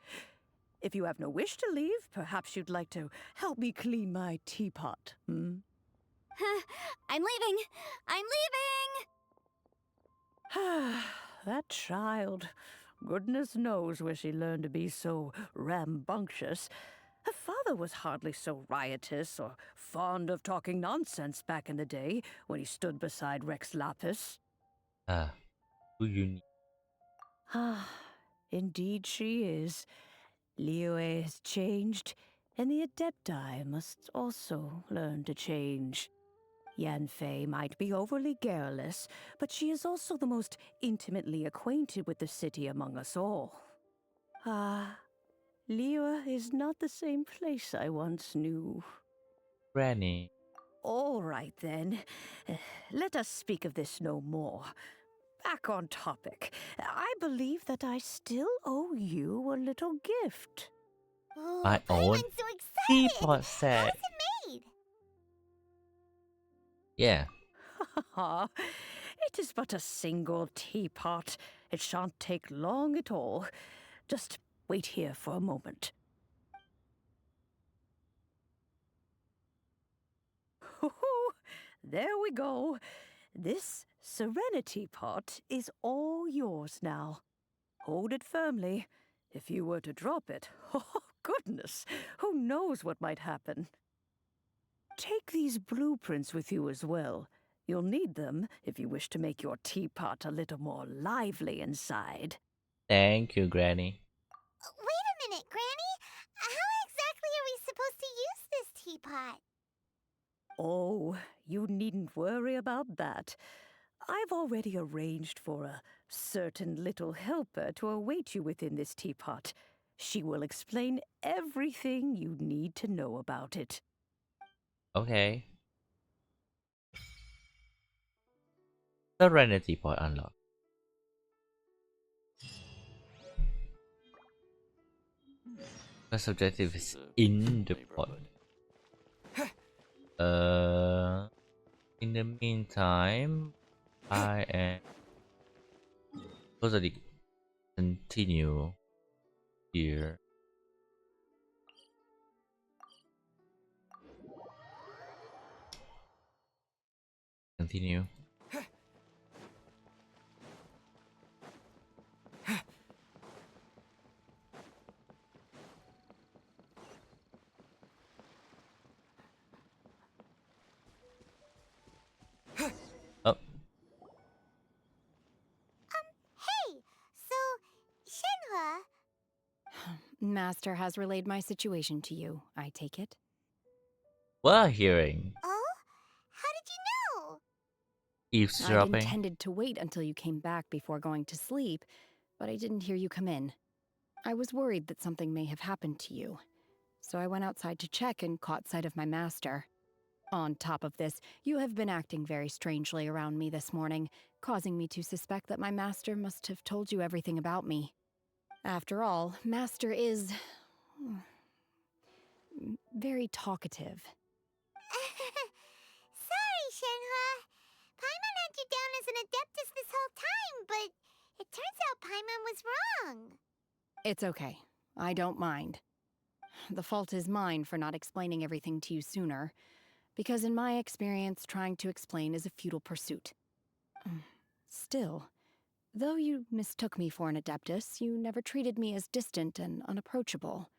If you have no wish to leave, perhaps you'd like to help me clean my teapot, hmm? I'm leaving! I'm leaving! That child. Goodness knows where she learned to be so rambunctious. Her father was hardly so riotous or fond of talking nonsense back in the day when he stood beside Rex Lapis. Who you need? Indeed she is. Liyue has changed, and the Adepti must also learn to change. Yanfei might be overly garrulous, but she is also the most intimately acquainted with the city among us all. Liyue is not the same place I once knew. Granny. All right, then. Let us speak of this no more. Back on topic. I believe that I still owe you a little gift. Ooh, My own Paimon's so excited! teapot set. How is it made? Yeah. It is but a single teapot. It shan't take long at all. Just wait here for a moment. There we go. This Serenity pot is all yours now. Hold it firmly. If you were to drop it, oh goodness, who knows what might happen. Take these blueprints with you as well. You'll need them if you wish to make your teapot a little more lively inside. Thank you, Granny. Wait a minute, Granny. How exactly are we supposed to use this teapot? Oh, you needn't worry about that. I've already arranged for a certain little helper to await you within this teapot. She will explain everything you need to know about it. Okay. Serenity pot unlocked. First objective is in the pot. In the meantime, I am supposedly continue here. Continue. Master has relayed my situation to you, I take it? We're hearing. Oh? How did you know? I'd Eavesdropping. intended to wait until you came back before going to sleep, but I didn't hear you come in. I was worried that something may have happened to you, so I went outside to check and caught sight of my master. On top of this, you have been acting very strangely around me this morning, causing me to suspect that my master must have told you everything about me. After all, Master is very talkative. Sorry, Shenhe. Paimon had you down as an adeptus this whole time, but it turns out Paimon was wrong. It's okay. I don't mind. The fault is mine for not explaining everything to you sooner, because in my experience, trying to explain is a futile pursuit. Still, though you mistook me for an adeptus, you never treated me as distant and unapproachable.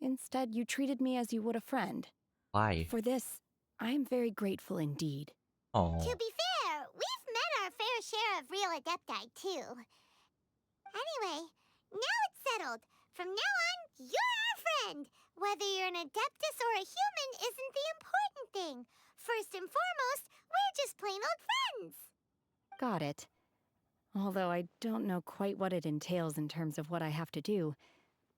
Instead, you treated me as you would a friend. Why? For this, I am very grateful indeed. Oh. To be fair, we've met our fair share of real adepti, too. Anyway, now it's settled. From now on, you're our friend. Whether you're an adeptus or a human isn't the important thing. First and foremost, we're just plain old friends. Got it. Although I don't know quite what it entails in terms of what I have to do,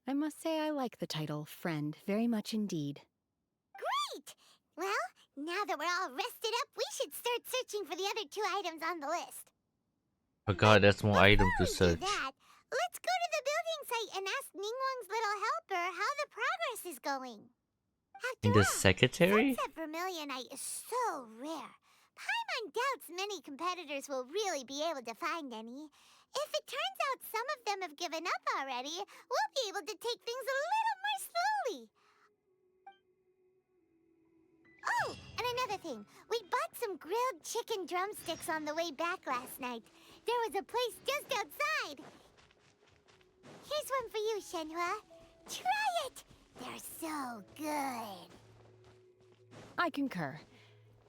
I must say I like the title friend very much indeed. Great! Well, now that we're all rested up, we should start searching for the other 2 items on the list. Forgot there's more item to Do search. that. Let's go to the building site and ask Ningguang's little helper how the progress is going. In the secretary? Sunset Vermilionite is so rare. Paimon doubts many competitors will really be able to find any. If it turns out some of them have given up already, we'll be able to take things a little more slowly. Oh, and another thing. We bought some grilled chicken drumsticks on the way back last night. There was a place just outside. Here's one for you, Shenhe. Try it! They're so good. I concur.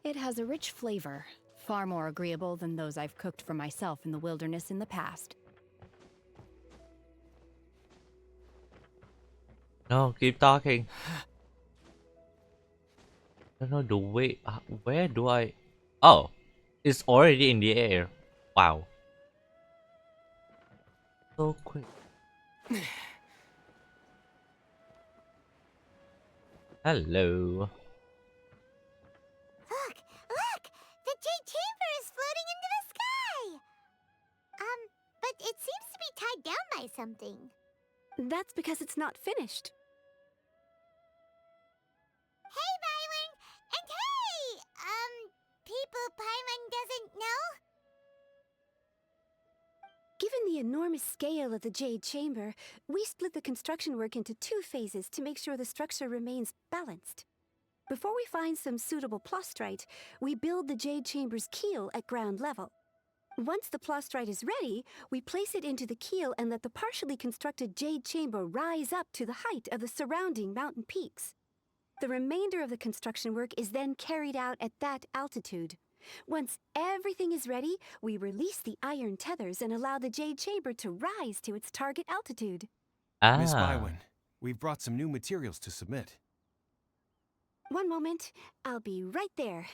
It has a rich flavor, far more agreeable than those I've cooked for myself in the wilderness in the past. No, keep talking. I don't know the way. Where do I? Oh, it's already in the air. Wow. So quick. Hello. Look! The Jade Chamber is floating into the sky! But it seems to be tied down by something. That's because it's not finished. Hey, Byron! And hey! People Paimon doesn't know? Given the enormous scale of the Jade Chamber, we split the construction work into 2 phases to make sure the structure remains balanced. Before we find some suitable plastrite, we build the Jade Chamber's keel at ground level. Once the plastrite is ready, we place it into the keel and let the partially constructed Jade Chamber rise up to the height of the surrounding mountain peaks. The remainder of the construction work is then carried out at that altitude. Once everything is ready, we release the iron tethers and allow the Jade Chamber to rise to its target altitude. Miss Bywin, we've brought some new materials to submit. One moment, I'll be right there.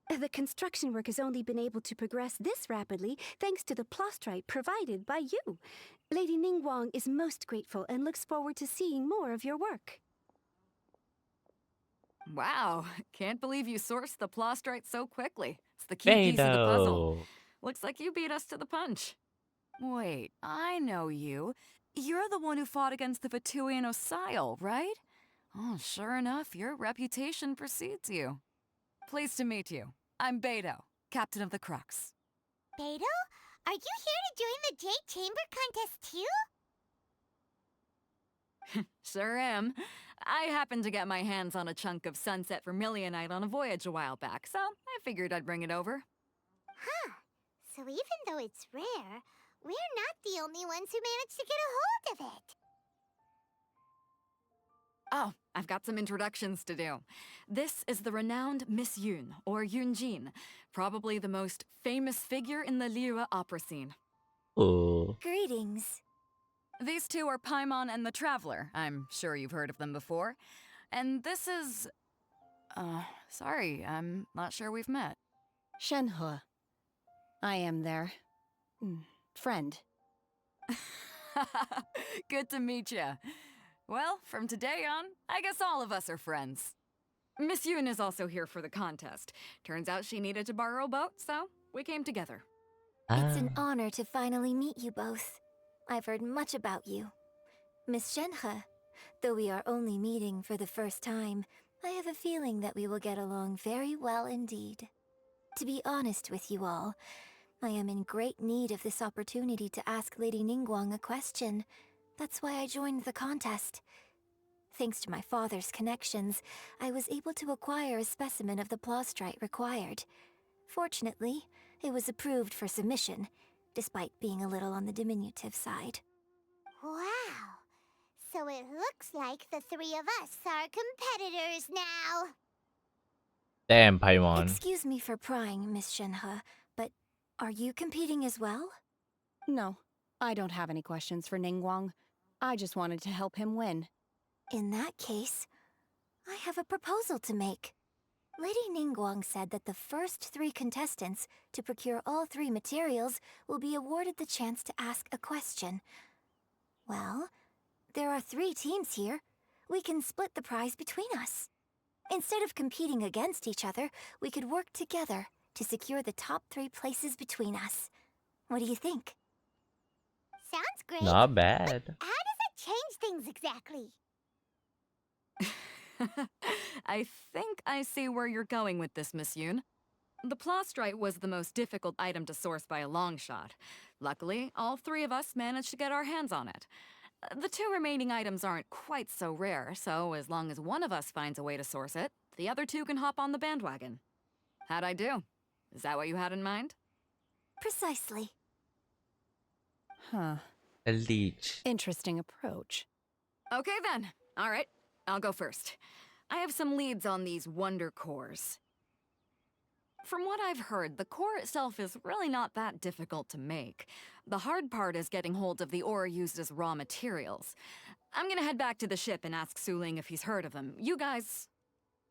The construction work has only been able to progress this rapidly thanks to the plastrite provided by you. Lady Ningguang is most grateful and looks forward to seeing more of your work. Wow, can't believe you sourced the plastrite so quickly. It's the key piece of the puzzle. Looks like you beat us to the punch. Wait, I know you. You're the one who fought against the Vatuian Osile, right? Oh, sure enough, your reputation precedes you. Pleased to meet you. I'm Beidou, captain of the Crux. Beidou? Are you here to join the Jade Chamber contest too? Sure am. I happened to get my hands on a chunk of Sunset Vermilionite on a voyage a while back, so I figured I'd bring it over. Huh. So even though it's rare, we're not the only ones who managed to get a hold of it. Oh, I've got some introductions to do. This is the renowned Miss Yun, or Yunjin, probably the most famous figure in the Liyue opera scene. Oh. Greetings. These two are Paimon and the Traveler. I'm sure you've heard of them before. And this is... sorry, I'm not sure we've met. Shenhe. I am their... friend. Good to meet ya. Well, from today on, I guess all of us are friends. Miss Yoon is also here for the contest. Turns out she needed to borrow a boat, so we came together. It's an honor to finally meet you both. I've heard much about you. Miss Shenhe, though we are only meeting for the first time, I have a feeling that we will get along very well indeed. To be honest with you all, I am in great need of this opportunity to ask Lady Ningguang a question. That's why I joined the contest. Thanks to my father's connections, I was able to acquire a specimen of the plaustrite required. Fortunately, it was approved for submission, despite being a little on the diminutive side. Wow. So it looks like the three of us are competitors now. Damn, Paimon. Excuse me for prying, Miss Shenhe, but are you competing as well? No, I don't have any questions for Ningguang. I just wanted to help him win. In that case, I have a proposal to make. Lady Ningguang said that the first 3 contestants to procure all 3 materials will be awarded the chance to ask a question. Well, there are 3 teams here. We can split the prize between us. Instead of competing against each other, we could work together to secure the top 3 places between us. What do you think? Sounds great. Not bad. But how does it change things exactly? I think I see where you're going with this, Miss Yoon. The plaustrite was the most difficult item to source by a long shot. Luckily, all 3 of us managed to get our hands on it. The 2 remaining items aren't quite so rare, so as long as one of us finds a way to source it, the other 2 can hop on the bandwagon. How'd I do? Is that what you had in mind? Precisely. Huh. A leech. Interesting approach. Okay then. All right, I'll go first. I have some leads on these wonder cores. From what I've heard, the core itself is really not that difficult to make. The hard part is getting hold of the ore used as raw materials. I'm gonna head back to the ship and ask Suling if he's heard of them. You guys...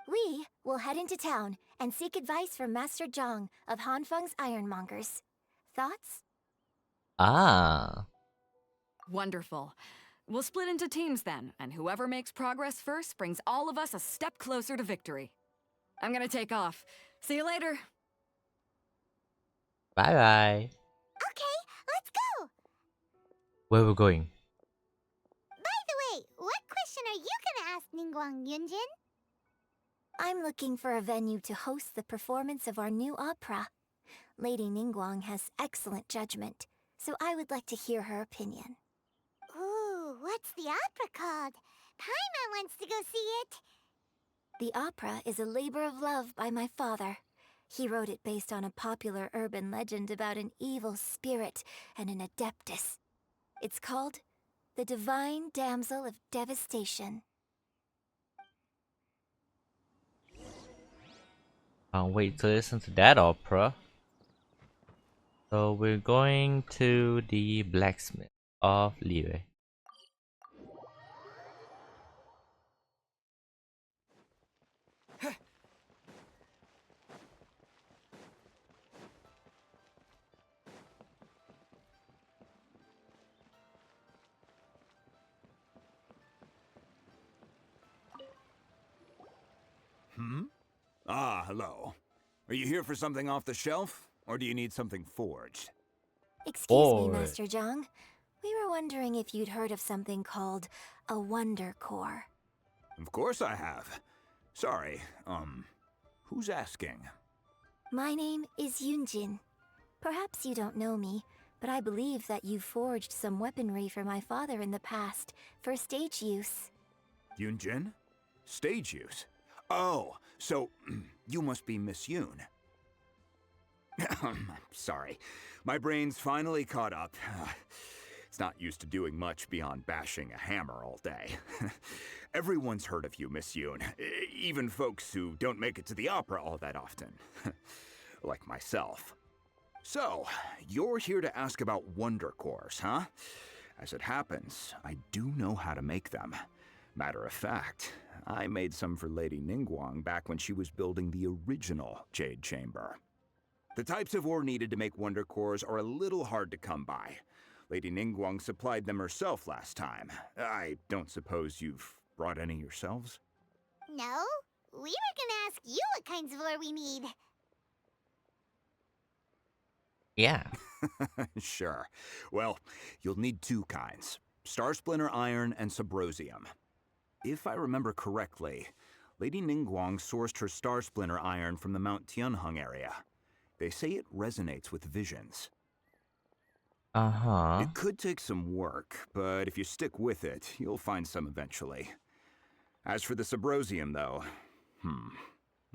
We will head into town and seek advice from Master Zhang of Hanfeng's Ironmongers. Thoughts? Ah. Wonderful. We'll split into teams then, and whoever makes progress first brings all of us a step closer to victory. I'm gonna take off. See you later. Bye-bye. Okay, let's go. Where we're going? By the way, what question are you gonna ask Ningguang Yunjin? I'm looking for a venue to host the performance of our new opera. Lady Ningguang has excellent judgment, so I would like to hear her opinion. Ooh, what's the opera called? Paimon wants to go see it. The opera is a labor of love by my father. He wrote it based on a popular urban legend about an evil spirit and an adeptus. It's called The Divine Damsel of Devastation. Can't wait to listen to that opera. So we're going to the blacksmith of Liyue. Ah, hello. Are you here for something off the shelf, or do you need something forged? Excuse me, Master Zhang. We were wondering if you'd heard of something called a Wonder Core. Of course I have. Sorry, who's asking? My name is Yunjin. Perhaps you don't know me, but I believe that you forged some weaponry for my father in the past, for stage use. Yunjin? Stage use? Oh, so you must be Miss Yoon. Sorry, my brain's finally caught up. It's not used to doing much beyond bashing a hammer all day. Everyone's heard of you, Miss Yoon. Even folks who don't make it to the opera all that often. Like myself. So, you're here to ask about Wonder Cores, huh? As it happens, I do know how to make them. Matter of fact, I made some for Lady Ningguang back when she was building the original Jade Chamber. The types of ore needed to wonder cores are a little hard to come by. Lady Ningguang supplied them herself last time. I don't suppose you've brought any yourselves? No, we were gonna ask you what kinds of ore we need. Yeah. Sure. Well, you'll need two kinds. Star Splinter Iron and Subrosium. If I remember correctly, Lady Ningguang sourced her Star Splinter Iron from the Mount Tianheng area. They say it resonates with visions. Uh-huh. It could take some work, but if you stick with it, you'll find some eventually. As for the Subrosium, though,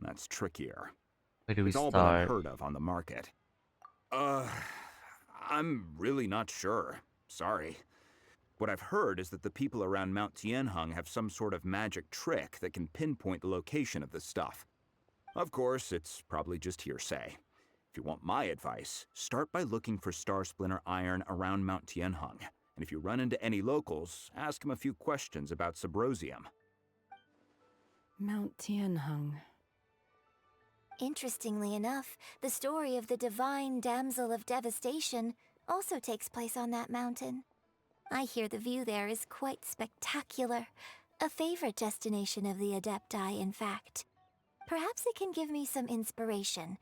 that's trickier. Where do we It's all start? but unheard of on the market. I'm really not sure. Sorry. What I've heard is that the people around Mount Tianheng have some sort of magic trick that can pinpoint the location of the stuff. Of course, it's probably just hearsay. If you want my advice, start by looking for Star Splinter Iron around Mount Tianheng. And if you run into any locals, ask them a few questions about Subrosium. Mount Tianheng. Interestingly enough, the story of the divine damsel of devastation also takes place on that mountain. I hear the view there is quite spectacular. A favorite destination of the Adepti, in fact. Perhaps it can give me some inspiration.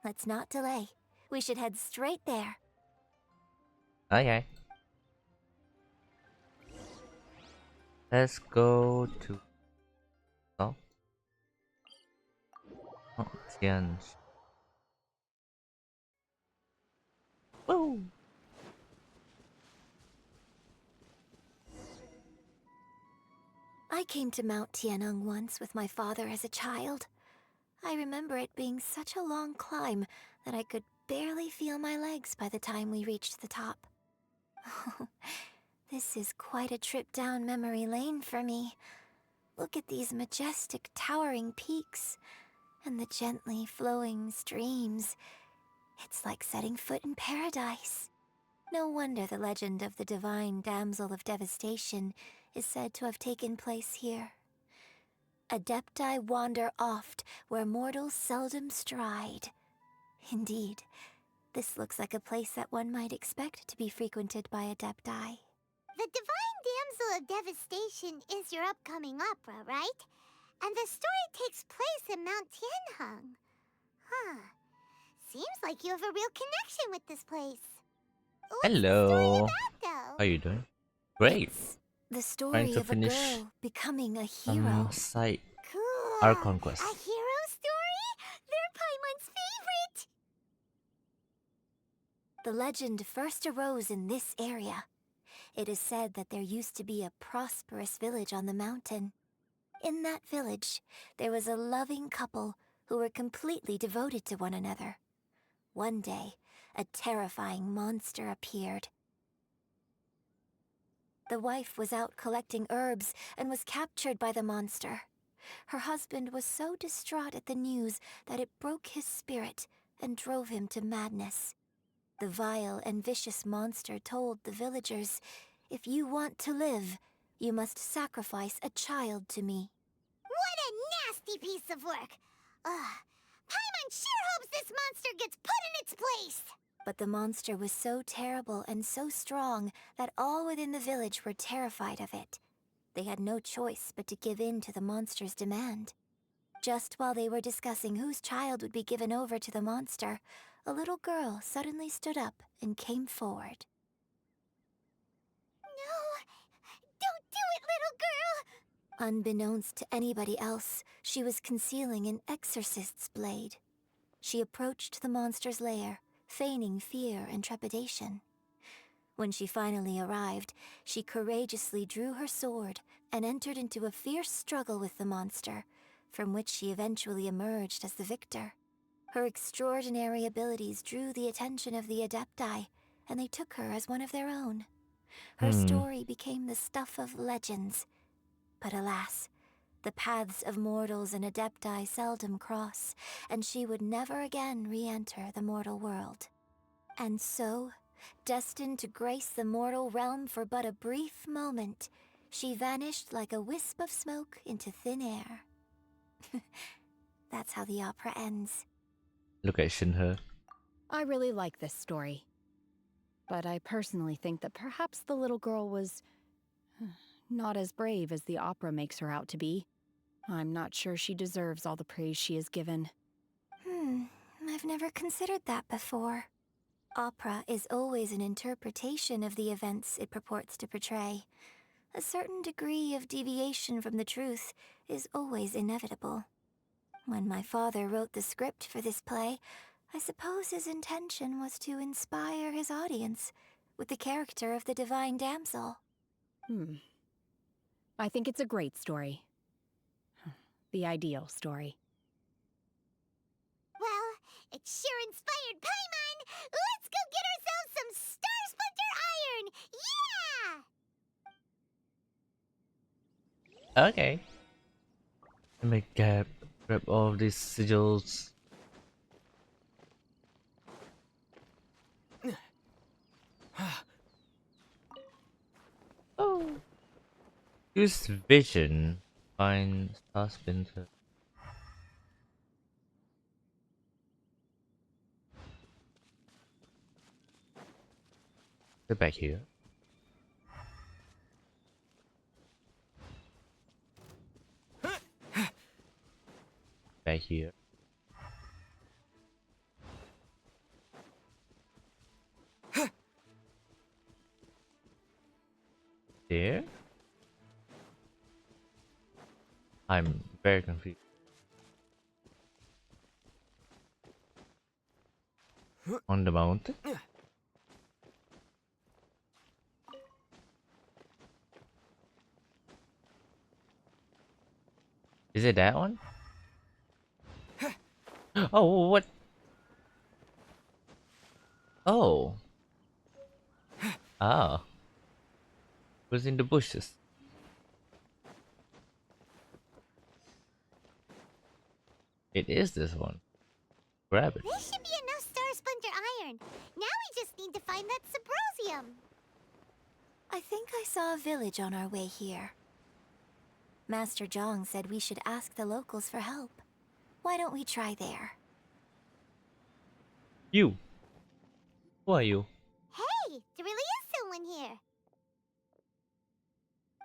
Let's not delay. We should head straight there. Okay. Let's go to... Oh. Oh, Tian. Woo! I came to Mount Tianheng once with my father as a child. I remember it being such a long climb that I could barely feel my legs by the time we reached the top. This is quite a trip down memory lane for me. Look at these majestic towering peaks and the gently flowing streams. It's like setting foot in paradise. No wonder the legend of the divine damsel of devastation is said to have taken place here. Adepti wander oft where mortals seldom stride. Indeed, this looks like a place that one might expect to be frequented by Adepti. The divine damsel of devastation is your upcoming opera, right? And the story takes place in Mount Tianheng. Huh. Seems like you have a real connection with this place. What's the story Hello. about, though? How you doing? Great. The Trying story to of a finish girl becoming a hero. side Cool. our conquest. A hero story? They're Paimon's favorite! The legend first arose in this area. It is said that there used to be a prosperous village on the mountain. In that village, there was a loving couple who were completely devoted to one another. One day, a terrifying monster appeared. The wife was out collecting herbs and was captured by the monster. Her husband was so distraught at the news that it broke his spirit and drove him to madness. The vile and vicious monster told the villagers, "If you want to live, you must sacrifice a child to me." What a nasty piece of work! Paimon sure hopes this monster gets put in its place! But the monster was so terrible and so strong that all within the village were terrified of it. They had no choice but to give in to the monster's demand. Just while they were discussing whose child would be given over to the monster, a little girl suddenly stood up and came forward. No! Don't do it, little girl! Unbeknownst to anybody else, she was concealing an exorcist's blade. She approached the monster's lair, feigning fear and trepidation. When she finally arrived, she courageously drew her sword and entered into a fierce struggle with the monster, from which she eventually emerged as the victor. Her extraordinary abilities drew the attention of the Adepti, and they took her as one of their own. Her story became the stuff of legends. But alas, the paths of mortals and Adepti seldom cross, and she would never again re-enter the mortal world. And so, destined to grace the mortal realm for but a brief moment, she vanished like a wisp of smoke into thin air. That's how the opera ends. Look at Shenhe. I really like this story. But I personally think that perhaps the little girl was not as brave as the opera makes her out to be. I'm not sure she deserves all the praise she is given. I've never considered that before. Opera is always an interpretation of the events it purports to portray. A certain degree of deviation from the truth is always inevitable. When my father wrote the script for this play, I suppose his intention was to inspire his audience with the character of the divine damsel. I think it's a great story. The ideal story. Well, it sure inspired Paimon! Let's go get ourselves some Star Splinter Iron! Yeah! Okay. Let me grab all of these sigils. Oh. Use vision. Find Star Splinter. Get back here. Back here. There? I'm very confused. On the mountain? Is it that one? Oh, what? Oh. Ah. Was in the bushes. It is this one. Grab it. This should be enough Star Splinter Iron. Now we just need to find that Subrosium. I think I saw a village on our way here. Master Zhang said we should ask the locals for help. Why don't we try there? You. Who are you? Hey, there really is someone here.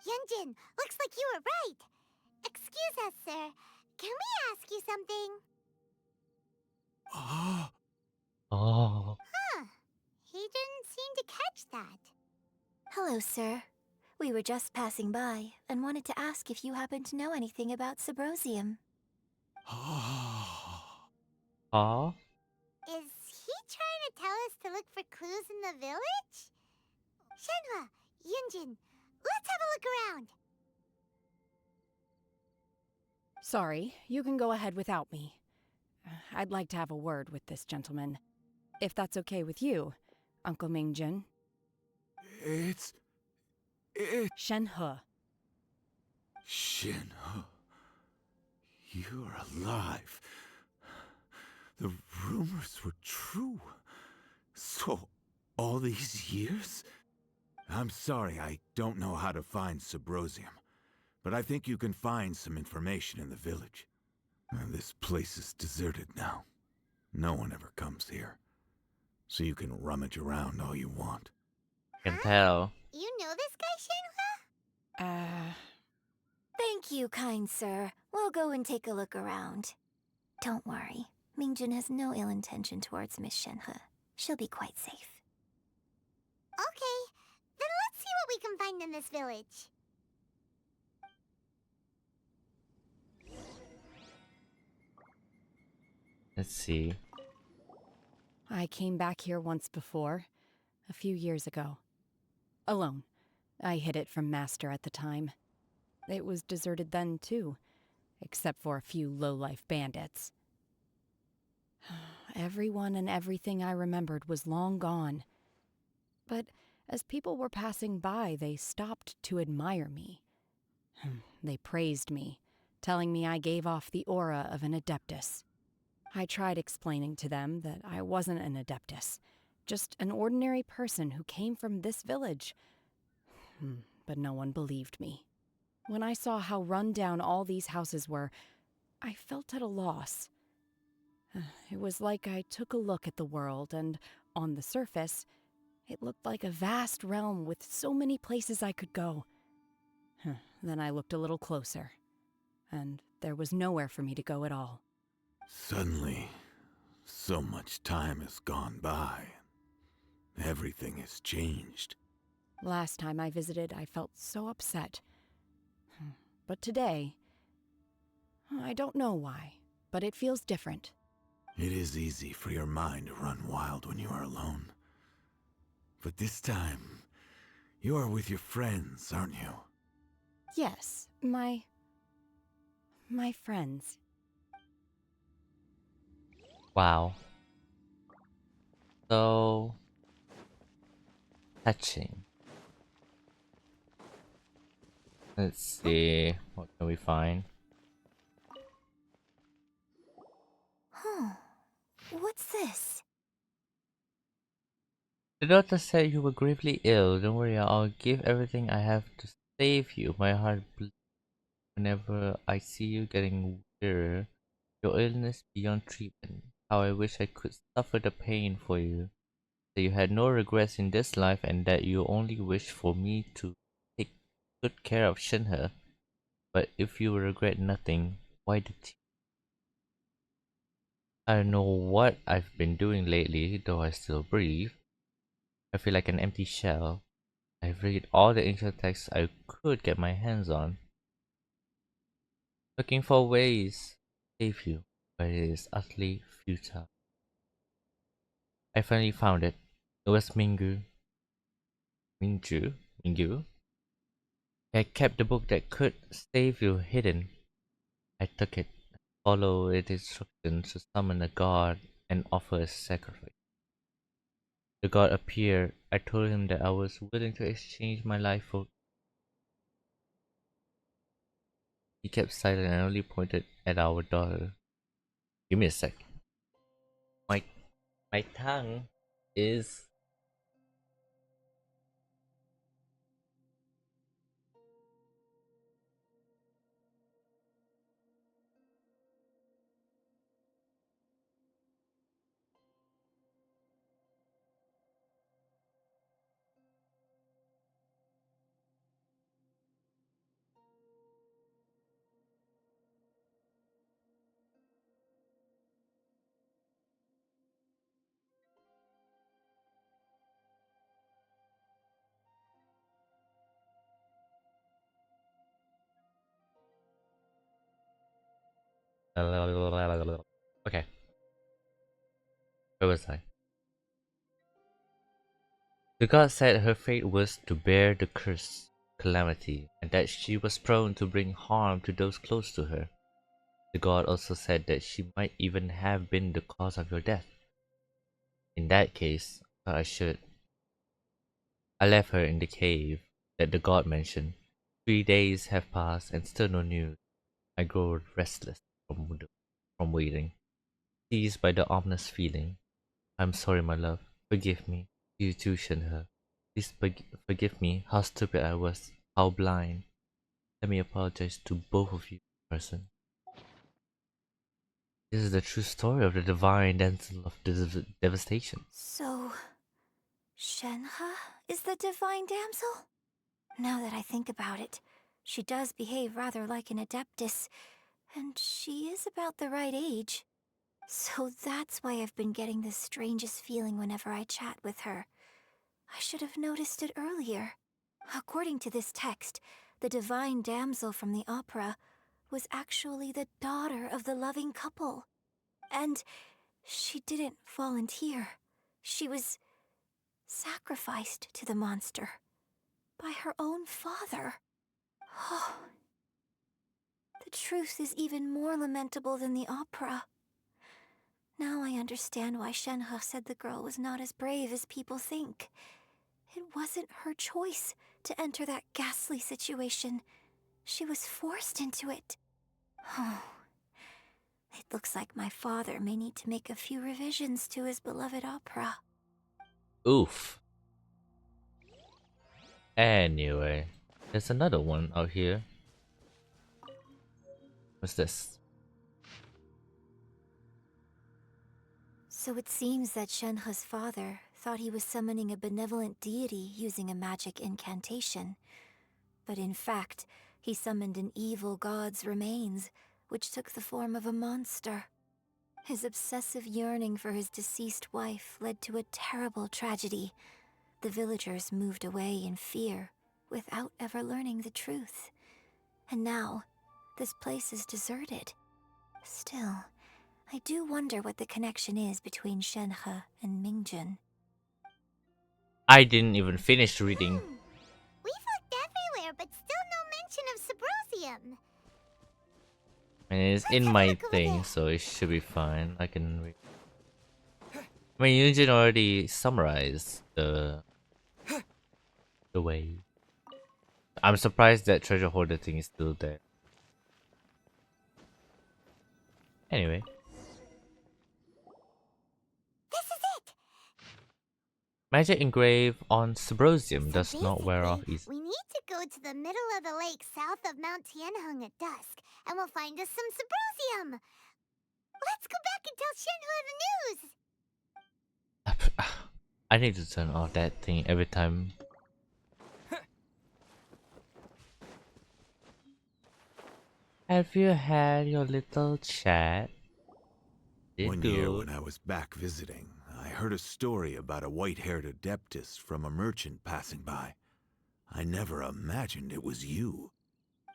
Yunjin, looks like you were right. Excuse us, sir. Can we ask you something? Oh. Huh. He didn't seem to catch that. Hello, sir. We were just passing by and wanted to ask if you happen to know anything about Subrosium. Ah. Is he trying to tell us to look for clues in the village? Shenhe, Yunjin, let's have a look around. Sorry, you can go ahead without me. I'd like to have a word with this gentleman. If that's okay with you, Uncle Mingjin. It's... Shenhe. Shenhe. You're alive. The rumors were true. So, all these years? I'm sorry, I don't know how to find Subrosium. But I think you can find some information in the village. This place is deserted now. No one ever comes here. So you can rummage around all you want. Can tell. You know this guy, Shenhe? Thank you, kind sir. We'll go and take a look around. Don't worry. Mingjin has no ill intention towards Miss Shenhe. She'll be quite safe. Okay, then let's see what we can find in this village. Let's see. I came back here once before, a few years ago. Alone. I hid it from Master at the time. It was deserted then, too, except for a few low-life bandits. Everyone and everything I remembered was long gone. But as people were passing by, they stopped to admire me. They praised me, telling me I gave off the aura of an Adeptus. I tried explaining to them that I wasn't an Adeptus, Just an ordinary person who came from this village. But no one believed me. When I saw how run down all these houses were, I felt at a loss. It was like I took a look at the world, and on the surface, it looked like a vast realm with so many places I could go. Then I looked a little closer, and there was nowhere for me to go at all. Suddenly, so much time has gone by. Everything has changed. Last time I visited, I felt so upset. But today, I don't know why, but it feels different. It is easy for your mind to run wild when you are alone. But this time, you are with your friends, aren't you? Yes, my friends. Wow. So touching. Let's see, what can we find? What's this? The doctor said you were gravely ill. Don't worry, I'll give everything I have to save you. My heart bleeds whenever I see you getting weaker. Your illness beyond treatment. How I wish I could suffer the pain for you. That you had no regrets in this life and that you only wish for me to take good care of Shenhe. But if you regret nothing, why the tears? I don't know what I've been doing lately, though I still breathe. I feel like an empty shell. I've read all the ancient texts I could get my hands on, looking for ways to save you, but it is utterly futile. I finally found it. It was Mingju. I kept the book that could save you hidden. I took it, followed its instructions to summon a god and offer a sacrifice. The god appeared. I told him that I was willing to exchange my life for. He kept silent and only pointed at our daughter. Give me a sec. My my tongue is okay. Where was I? The god said her fate was to bear the curse, calamity, and that she was prone to bring harm to those close to her. The god also said that she might even have been the cause of your death. In that case, I left her in the cave that the god mentioned. 3 days have passed and still no news. I grow restless from waiting, seized by the ominous feeling. I'm sorry, my love. Forgive me. You too, Shenhe. Please forgive me how stupid I was, how blind. Let me apologize to both of you in person. This is the true story of the divine damsel of devastation. So, Shenhe is the divine damsel? Now that I think about it, she does behave rather like an adeptus, and she is about the right age. So that's why I've been getting the strangest feeling whenever I chat with her. I should have noticed it earlier. According to this text, the divine damsel from the opera was actually the daughter of the loving couple. And she didn't volunteer. She was sacrificed to the monster by her own father. Oh, the truth is even more lamentable than the opera. Now I understand why Shenhe said the girl was not as brave as people think. It wasn't her choice to enter that ghastly situation. She was forced into it. Oh, it looks like my father may need to make a few revisions to his beloved opera. Oof. Anyway, there's another one out here. What's this? So it seems that Shenhe's father thought he was summoning a benevolent deity using a magic incantation. But in fact, he summoned an evil god's remains, which took the form of a monster. His obsessive yearning for his deceased wife led to a terrible tragedy. The villagers moved away in fear, without ever learning the truth. And now, this place is deserted. Still, I do wonder what the connection is between Shenhe and Mingjun. I didn't even finish reading. We've looked everywhere, but still no mention of Subrosium. And it's in my thing, so it should be fine. I can read. I mean, Yunjin already summarized the way. I'm surprised that treasure hoarder thing is still there. Anyway. This is it! Magic engrave on Subrosium So does not wear off basically, easily. we need to go to the middle of the lake south of Mount Tianheng at dusk, and we'll find us some Subrosium! Let's go back and tell Shenhe the news! I need to turn off that thing every time. Have you had your little chat? One year when I was back visiting, I heard a story about a white-haired adeptus from a merchant passing by. I never imagined it was you.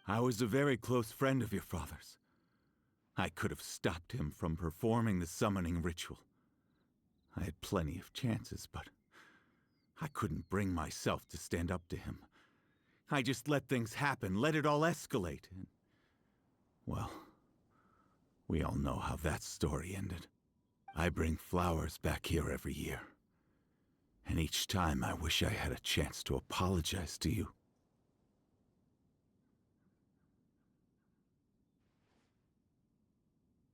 I was a very close friend of your father's. I could have stopped him from performing the summoning ritual. I had plenty of chances, but I couldn't bring myself to stand up to him. I just let things happen, let it all escalate. And, well, we all know how that story ended. I bring flowers back here every year. And each time I wish I had a chance to apologize to you.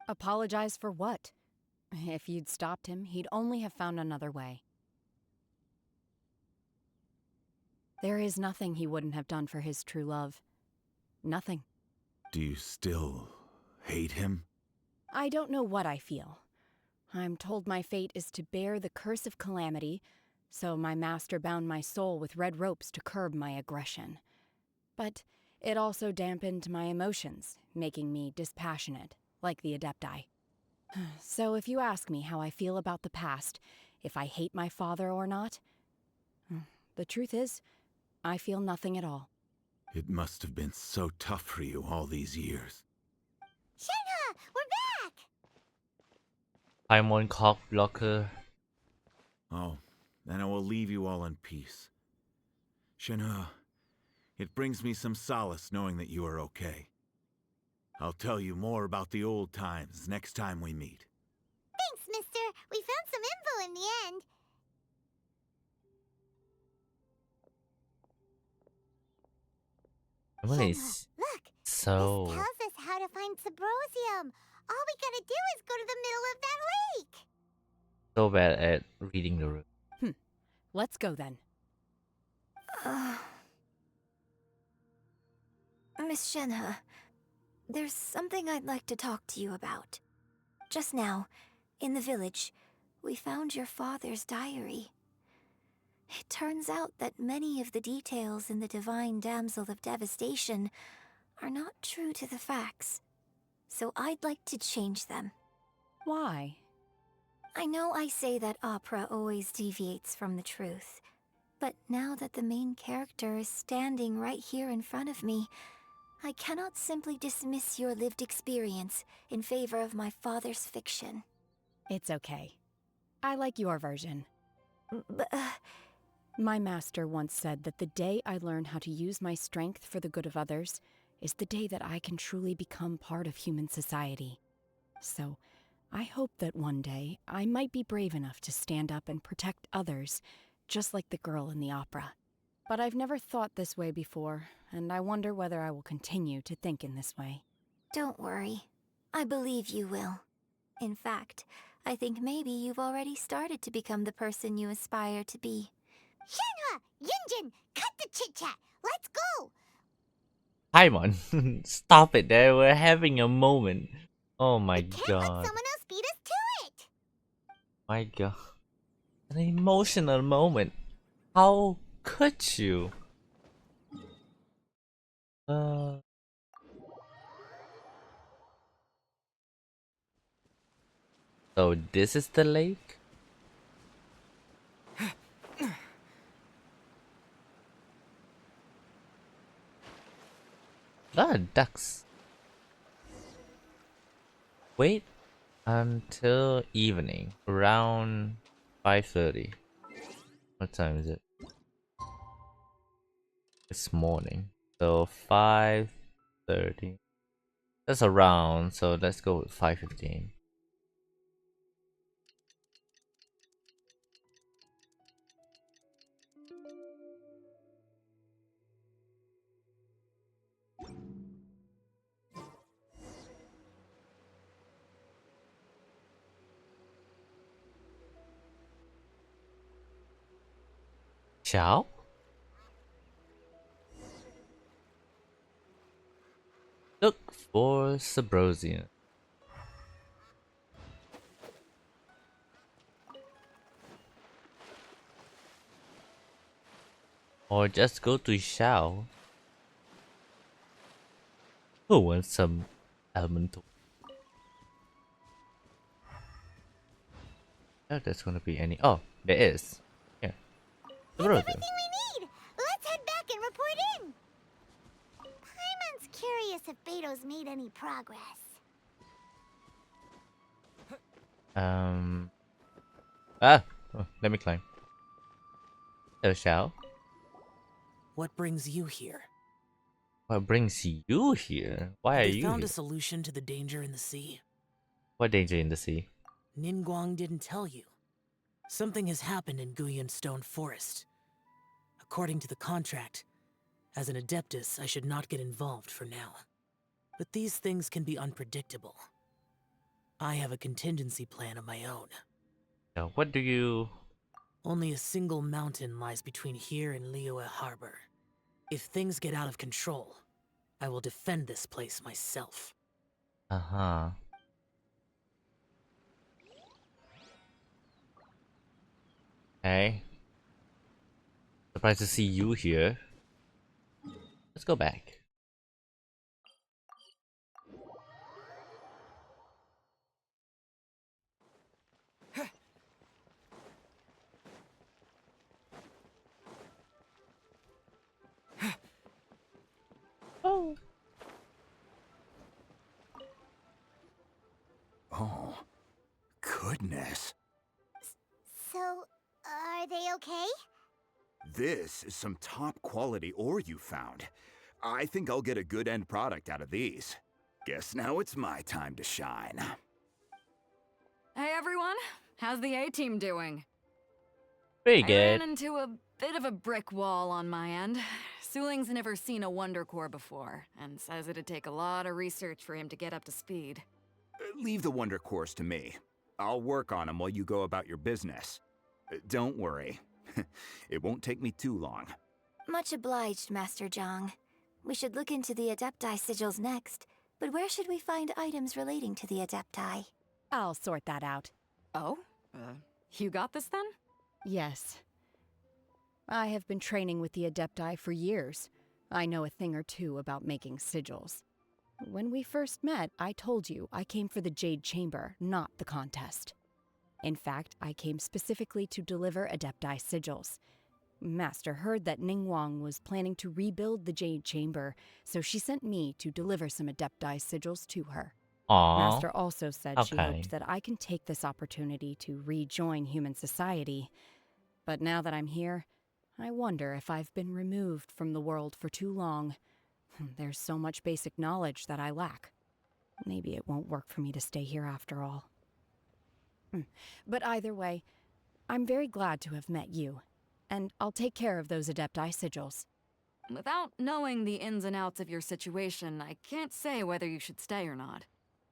Apologize for what? If you'd stopped him, he'd only have found another way. There is nothing he wouldn't have done for his true love. Nothing. Do you still hate him? I don't know what I feel. I'm told my fate is to bear the curse of calamity, so my master bound my soul with red ropes to curb my aggression. But it also dampened my emotions, making me dispassionate, like the Adepti. So if you ask me how I feel about the past, if I hate my father or not, the truth is, I feel nothing at all. It must have been so tough for you all these years. Shenhe! We're back! Paimon cock blocker. Oh, then I will leave you all in peace. Shenhe, it brings me some solace knowing that you are okay. I'll tell you more about the old times next time we meet. Thanks, mister. We found some info in the end. Is Look, so this tells us how to find Subrosium. All we gotta do is go to the middle of that lake. so bad at reading the room. Let's go then. Miss Shenhe, there's something I'd like to talk to you about. Just now, in the village, we found your father's diary. It turns out that many of the details in the Divine Damsel of Devastation are not true to the facts. So I'd like to change them. Why? I know I say that opera always deviates from the truth, but now that the main character is standing right here in front of me, I cannot simply dismiss your lived experience in favor of my father's fiction. It's okay. I like your version. But, My master once said that the day I learn how to use my strength for the good of others is the day that I can truly become part of human society. So, I hope that one day I might be brave enough to stand up and protect others, just like the girl in the opera. But I've never thought this way before, and I wonder whether I will continue to think in this way. Don't worry. I believe you will. In fact, I think maybe you've already started to become the person you aspire to be. Shenhe! Yunjin! Cut the chit-chat! Let's go! Paimon, stop it there. We're having a moment. Oh my Can't let god. someone else beat us to it! My god. An emotional moment. How could you? Uh. So this is the lake? Ah, ducks. Wait until evening, around 5:30. What time is it? It's morning. So 5:30. That's around, so let's go with 5:15. Ciao? Look for Subrosian. Or just go to Xiao. Who wants some elemental? Oh, there's gonna be any. Oh, there is. Yeah. That's everything we need! Let's head back and report in! Paimon's curious if Beto's made any progress. Oh, let me climb. Hello, Xiao. What brings you here? What brings you here? Why Have are they you found here? a solution to the danger in the sea? What danger in the sea? Ningguang didn't tell you. Something has happened in Guyan Stone Forest. According to the contract, as an Adeptus, I should not get involved for now. But these things can be unpredictable. I have a contingency plan of my own. Now, what do you... Only a single mountain lies between here and Liyue Harbor. If things get out of control, I will defend this place myself. Uh-huh. Okay. Surprised to see you here. Let's go back. Oh. Oh, goodness. So, are they okay? This is some top quality ore you found. I think I'll get a good end product out of these. Guess now it's my time to shine. Hey everyone, how's the A-team doing? Pretty I good. ran into a bit of a brick wall on my end. Suling's never seen a Wonder Core before, and says it'd take a lot of research for him to get up to speed. Leave the Wonder Cores to me. I'll work on them while you go about your business. Don't worry. It won't take me too long. Much obliged, Master Zhang. We should look into the Adepti sigils next, but where should we find items relating to the Adepti? I'll sort that out. Oh? You got this then? Yes. I have been training with the Adepti for years. I know a thing or two about making sigils. When we first met, I told you I came for the Jade Chamber, not the contest. In fact, I came specifically to deliver Adepti sigils. Master heard that Ningguang was planning to rebuild the Jade Chamber, so she sent me to deliver some Adepti sigils to her. Aww. Master also said she Okay. hoped that I can take this opportunity to rejoin human society. But now that I'm here, I wonder if I've been removed from the world for too long. There's so much basic knowledge that I lack. Maybe it won't work for me to stay here after all. But either way, I'm very glad to have met you, and I'll take care of those Adepti sigils. Without knowing the ins and outs of your situation, I can't say whether you should stay or not.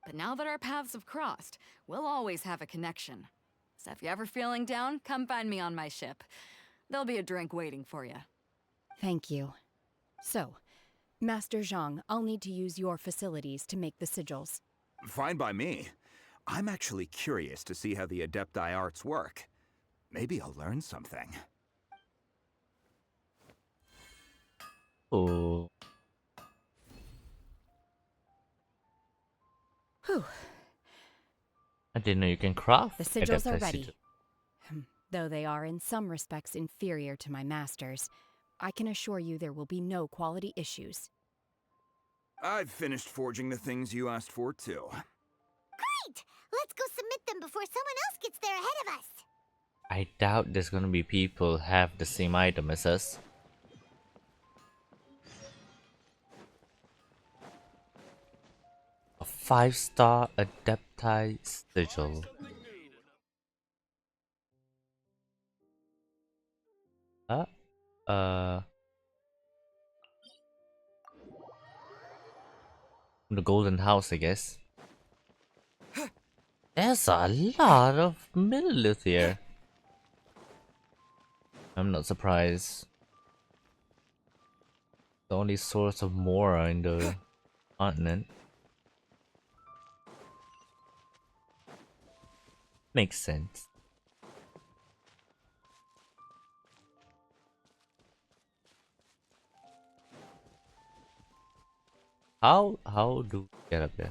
But now that our paths have crossed, we'll always have a connection. So if you're ever feeling down, come find me on my ship. There'll be a drink waiting for you. Thank you. So, Master Zhang, I'll need to use your facilities to make the sigils. Fine by me. I'm actually curious to see how the Adepti arts work. Maybe I'll learn something. Oh. Whew. I didn't know you can craft. The sigils are Adepti ready. sigil. Though they are in some respects inferior to my masters, I can assure you there will be no quality issues. I've finished forging the things you asked for, too. Great! Let's go submit them before someone else gets there ahead of us. I doubt there's gonna be people have the same item as us. A 5-star Adepti sigil. The golden house, I guess. There's a lot of millilith here. I'm not surprised. The only source of Mora in the continent. Makes sense. How do we get up there?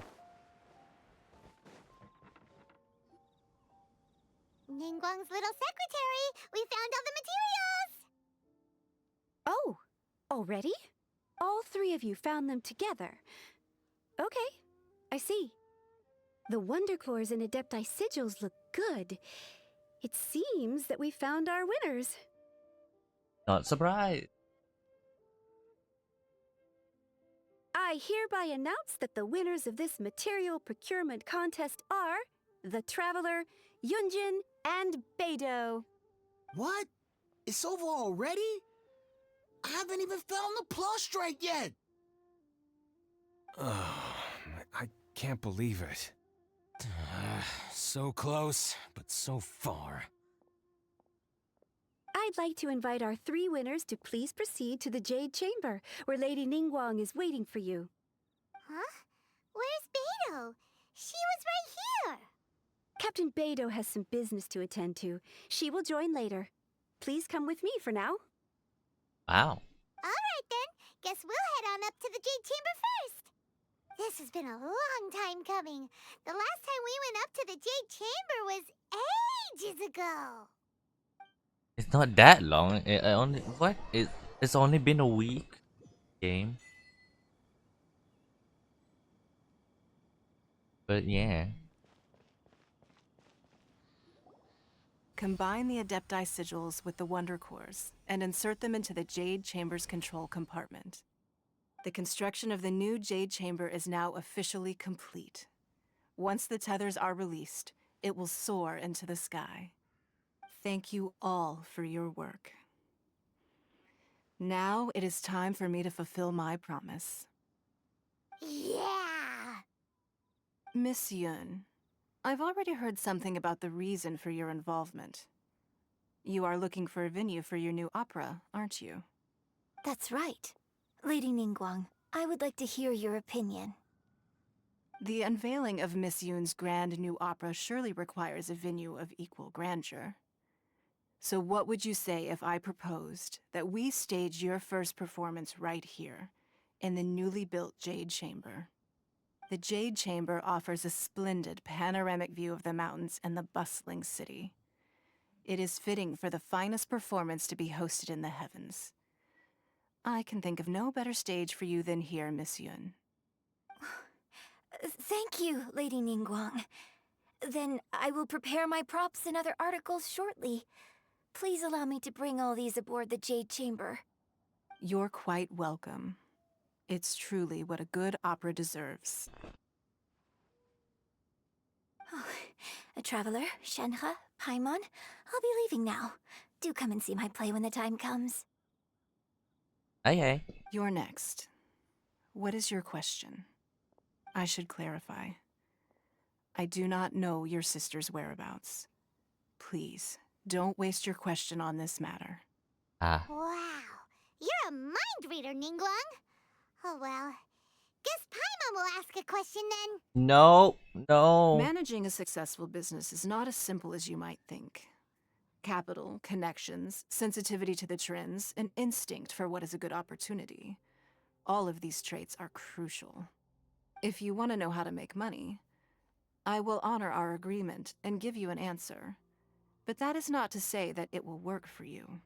Ningguang's little secretary! We found all the materials! Oh, already? All three of you found them together. Okay, I see. The Wonder Cores and Adepti sigils look good. It seems that we found our winners. Not surprised. I hereby announce that the winners of this material procurement contest are the Traveler, Yunjin, and Beidou. What? It's over already? I haven't even found the Plustrite yet! I can't believe it. So close, but so far. I'd like to invite our three winners to please proceed to the Jade Chamber, where Lady Ningguang is waiting for you. Huh? Where's Beidou? She was right here! Captain Beidou has some business to attend to. She will join later. Please come with me for now. Wow. Alright then, guess we'll head on up to the Jade Chamber first. This has been a long time coming. The last time we went up to the Jade Chamber was ages ago. It's not that long. It's only been a week. Game. But yeah. Combine the Adepti sigils with the Wonder Cores and insert them into the Jade Chamber's control compartment. The construction of the new Jade Chamber is now officially complete. Once the tethers are released, it will soar into the sky. Thank you all for your work. Now it is time for me to fulfill my promise. Yeah! Miss Yun, I've already heard something about the reason for your involvement. You are looking for a venue for your new opera, aren't you? That's right. Lady Ningguang, I would like to hear your opinion. The unveiling of Miss Yun's grand new opera surely requires a venue of equal grandeur. So what would you say if I proposed that we stage your first performance right here, in the newly built Jade Chamber? The Jade Chamber offers a splendid panoramic view of the mountains and the bustling city. It is fitting for the finest performance to be hosted in the heavens. I can think of no better stage for you than here, Miss Yun. Thank you, Lady Ningguang. Then I will prepare my props and other articles shortly. Please allow me to bring all these aboard the Jade Chamber. You're quite welcome. It's truly what a good opera deserves. Oh, a traveler, Shenhe, Paimon, I'll be leaving now. Do come and see my play when the time comes. Okay. You're next. What is your question? I should clarify. I do not know your sister's whereabouts. Please, don't waste your question on this matter. Ah. Wow, you're a mind reader, Ningguang. Oh well, guess Paimon will ask a question then. No, no. Managing a successful business is not as simple as you might think. Capital, connections, sensitivity to the trends, and instinct for what is a good opportunity. All of these traits are crucial. If you want to know how to make money, I will honor our agreement and give you an answer. But that is not to say that it will work for you.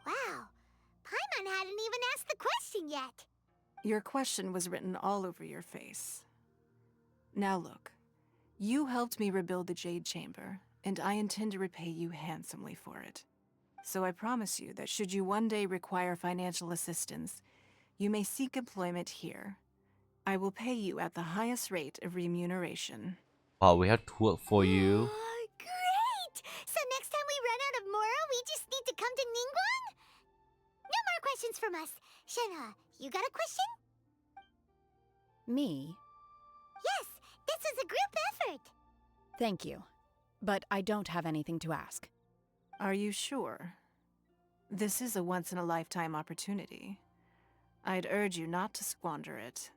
Wow, Paimon hadn't even asked the question yet. Your question was written all over your face. Now look, you helped me rebuild the Jade Chamber, and I intend to repay you handsomely for it. So I promise you that should you one day require financial assistance, you may seek employment here. I will pay you at the highest rate of remuneration. Wow, we have to work for you. Great! So next time we run out of Mora, we just need to come to Ningguang? No more questions from us. Shenhe, you got a question? Me? Yes, this is a group effort. Thank you. But I don't have anything to ask. Are you sure? This is a once-in-a-lifetime opportunity. I'd urge you not to squander it.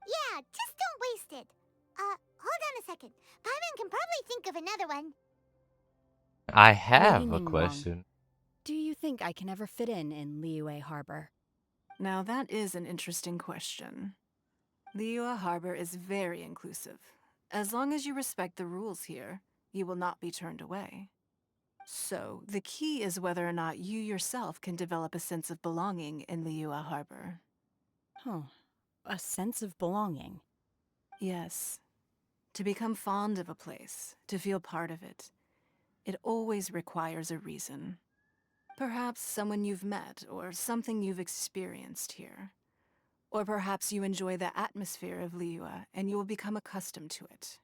Yeah, just don't waste it. Hold on a second. Paimon can probably think of another one. I have Lady a Ningguang, question. Do you think I can ever fit in Liyue Harbor? Now that is an interesting question. Liyue Harbor is very inclusive. As long as you respect the rules here, you will not be turned away. So, the key is whether or not you yourself can develop a sense of belonging in Liyue Harbor. Huh. A sense of belonging. Yes. To become fond of a place, to feel part of it, it always requires a reason. Perhaps someone you've met, or something you've experienced here. Or perhaps you enjoy the atmosphere of Liyue, and you will become accustomed to it.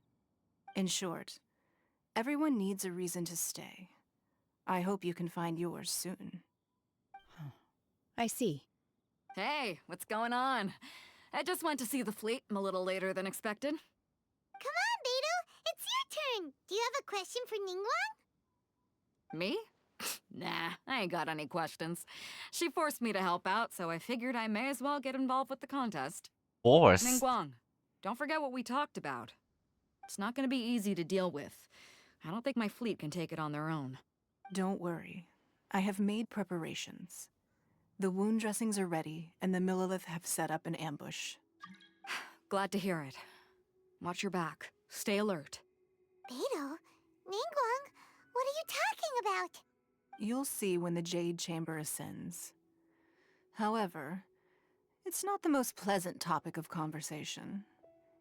In short, everyone needs a reason to stay. I hope you can find yours soon. I see. Hey, what's going on? I just went to see the fleet. I'm a little later than expected. Come on, Beidou, it's your turn. Do you have a question for Ningguang? Me? Nah, I ain't got any questions. She forced me to help out, so I figured I may as well get involved with the contest. Force? Ningguang, don't forget what we talked about. It's not gonna be easy to deal with. I don't think my fleet can take it on their own. Don't worry. I have made preparations. The wound dressings are ready, and the Millilith have set up an ambush. Glad to hear it. Watch your back. Stay alert. Beidou, Ningguang, what are you talking about? You'll see when the Jade Chamber ascends. However, it's not the most pleasant topic of conversation.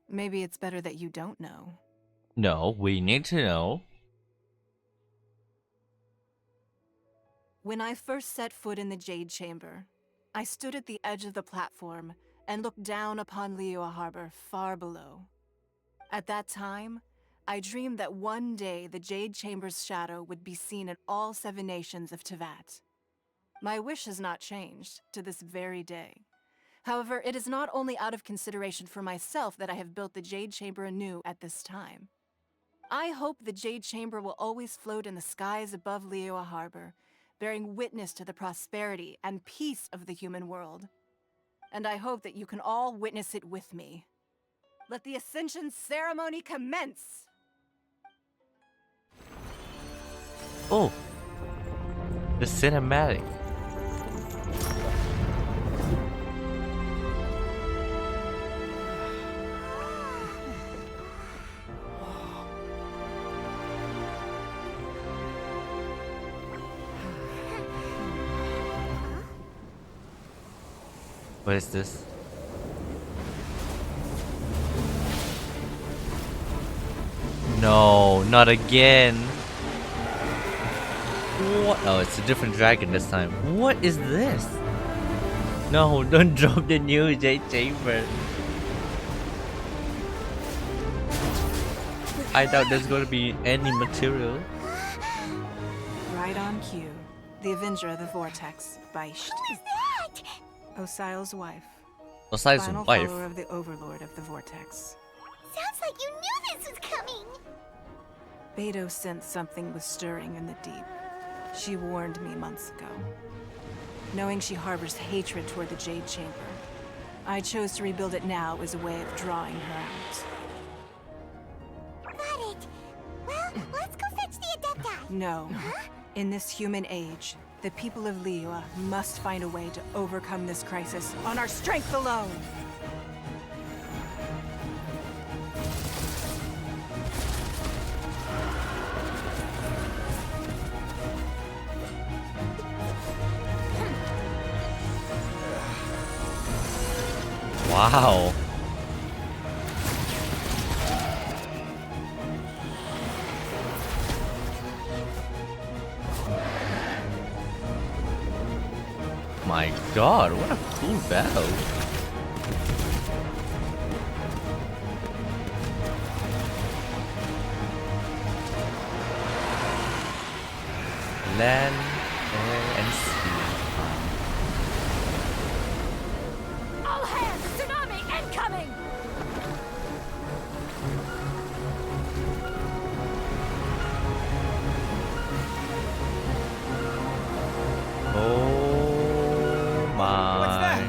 Maybe it's better that you don't know. No, we need to know. When I first set foot in the Jade Chamber, I stood at the edge of the platform and looked down upon Liyue Harbor far below. At that time, I dreamed that one day the Jade Chamber's shadow would be seen in all 7 nations of Teyvat. My wish has not changed to this very day. However, it is not only out of consideration for myself that I have built the Jade Chamber anew at this time. I hope the Jade Chamber will always float in the skies above Liyue Harbor, bearing witness to the prosperity and peace of the human world. And I hope that you can all witness it with me. Let the Ascension ceremony commence! Oh, the cinematic. What is this? No, not again. What? Oh, it's a different dragon this time. What is this? No, don't drop the new Jade Chamber. I doubt there's gonna be any material. Right on cue. The Avenger of the Vortex, Beisht. Who is that? Osial's wife. Osial's Final wife? follower of the Overlord of the Vortex. Sounds like you knew this was coming! Beidou sensed something was stirring in the deep. She warned me months ago. Knowing she harbors hatred toward the Jade Chamber, I chose to rebuild it now as a way of drawing her out. Got it! Well, let's go fetch the Adepti! No. In this human age, the people of Liyue must find a way to overcome this crisis on our strength alone! Wow. My god, what a cool battle. Land, air, and sea. All hands! Tsunami incoming! Oh my. What's that?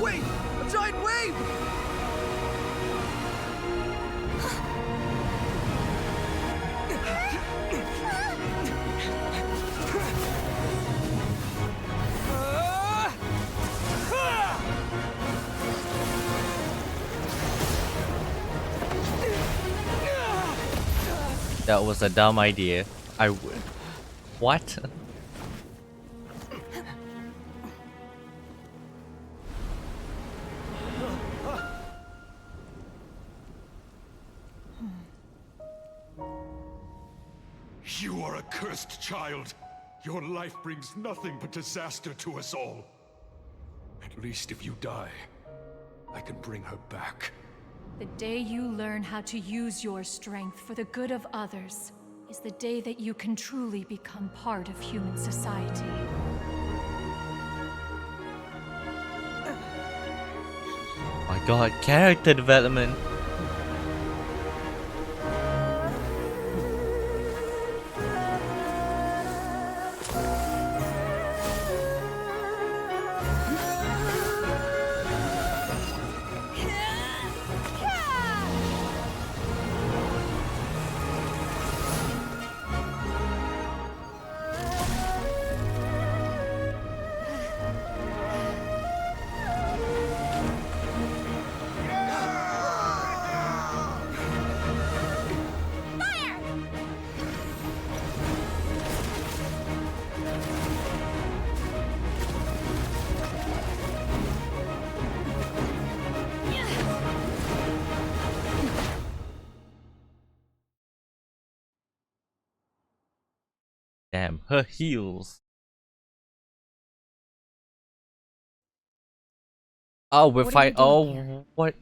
Wait! A giant wave! That was a dumb idea. What? You are a cursed child. Your life brings nothing but disaster to us all. At least if you die, I can bring her back. The day you learn how to use your strength for the good of others is the day that you can truly become part of human society. My god, character development. Damn, her heels. Oh, we're fighting. Oh, what?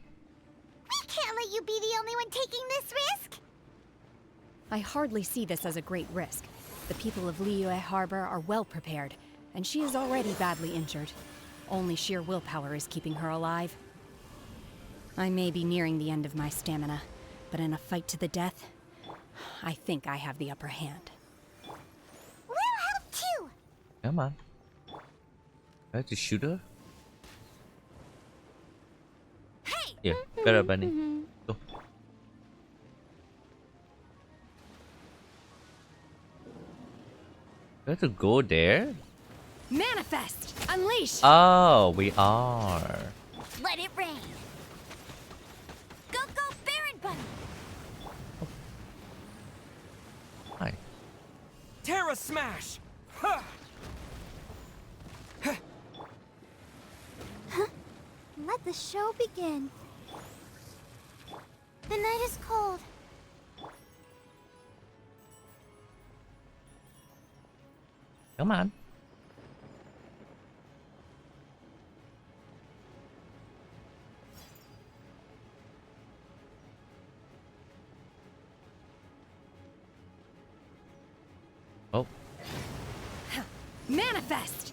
We can't let you be the only one taking this risk! I hardly see this as a great risk. The people of Liyue Harbor are well prepared, and she is already badly injured. Only sheer willpower is keeping her alive. I may be nearing the end of my stamina, but in a fight to the death, I think I have the upper hand. We'll help too! Come on. I have to shoot her? Hey! Here, get her, Bunny. Go. We have to go there? Manifest! Unleash! Oh, we are. Let it rain! Go, go, Baron Bunny! Hi. Terra Smash! Ha! Let the show begin. The night is cold. Come on. Oh. Manifest!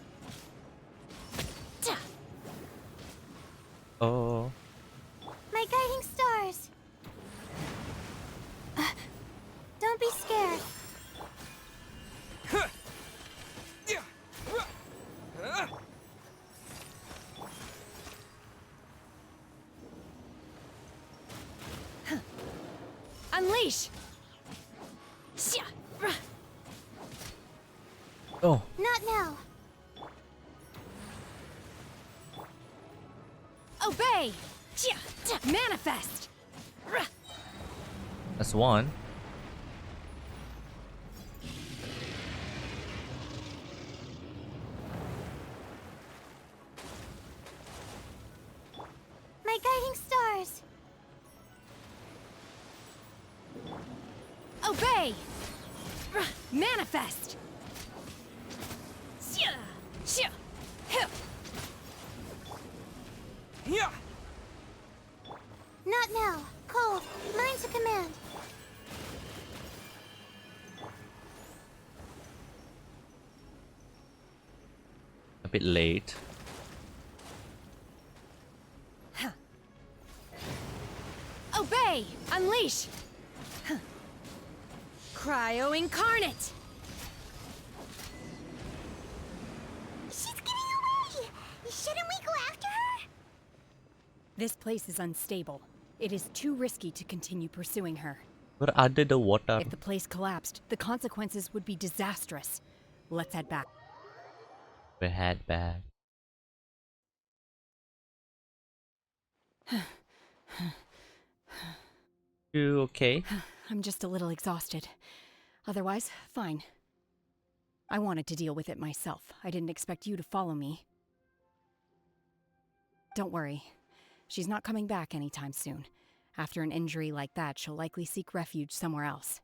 Oh. My guiding stars. Unleash! Oh. Not now. Obey! Manifest! That's one. My guiding stars. Obey! Manifest! Not now. Cold. Learn to command. A bit late. Obey! Unleash! Cryo Incarnate! She's getting away! Shouldn't we go after her? This place is unstable. It is too risky to continue pursuing her. But under the water. If the place collapsed, the consequences would be disastrous. Let's head back. We head back. You okay? I'm just a little exhausted. Otherwise, fine. I wanted to deal with it myself. I didn't expect you to follow me. Don't worry. She's not coming back anytime soon. After an injury like that, she'll likely seek refuge somewhere else.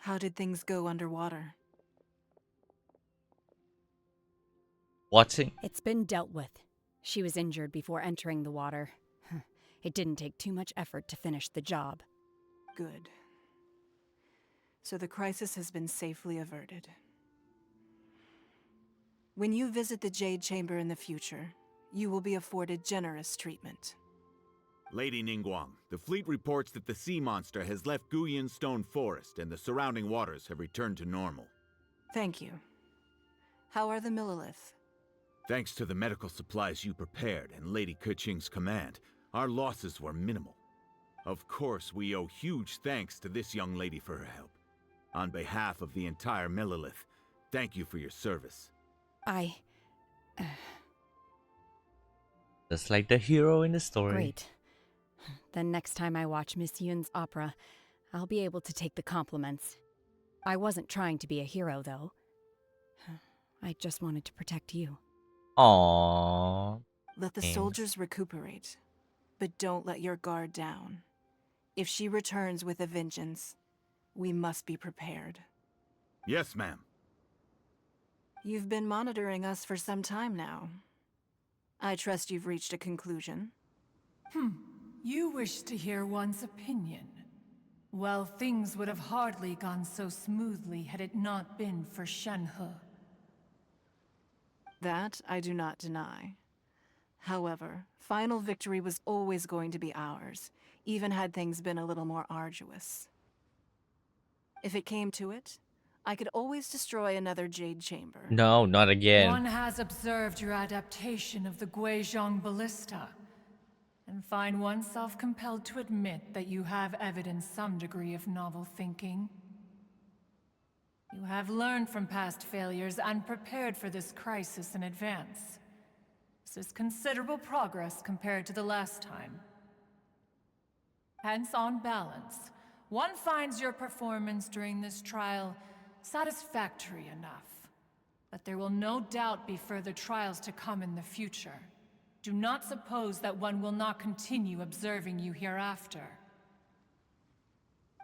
How did things go underwater? Watching. It's been dealt with. She was injured before entering the water. It didn't take too much effort to finish the job. Good. So the crisis has been safely averted. When you visit the Jade Chamber in the future, you will be afforded generous treatment. Lady Ningguang, the fleet reports that the sea monster has left Guyan Stone Forest and the surrounding waters have returned to normal. Thank you. How are the Millilith? Thanks to the medical supplies you prepared and Lady Keqing's command, our losses were minimal. Of course, we owe huge thanks to this young lady for her help. On behalf of the entire Millilith, thank you for your service. Just like the hero in the story. Great. Then next time I watch Miss Yun's opera, I'll be able to take the compliments. I wasn't trying to be a hero, though. I just wanted to protect you. Aww. Let the soldiers recuperate, but don't let your guard down. If she returns with a vengeance, we must be prepared. Yes, ma'am. You've been monitoring us for some time now. I trust you've reached a conclusion. You wish to hear one's opinion. Well, things would have hardly gone so smoothly had it not been for Shenhe. That I do not deny. However, final victory was always going to be ours, even had things been a little more arduous. If it came to it, I could always destroy another Jade Chamber. No, not again. One has observed your adaptation of the Guizhong Ballista, and find oneself compelled to admit that you have evidenced some degree of novel thinking. You have learned from past failures and prepared for this crisis in advance. This is considerable progress compared to the last time. Hence, on balance, one finds your performance during this trial satisfactory enough. But there will no doubt be further trials to come in the future. Do not suppose that one will not continue observing you hereafter.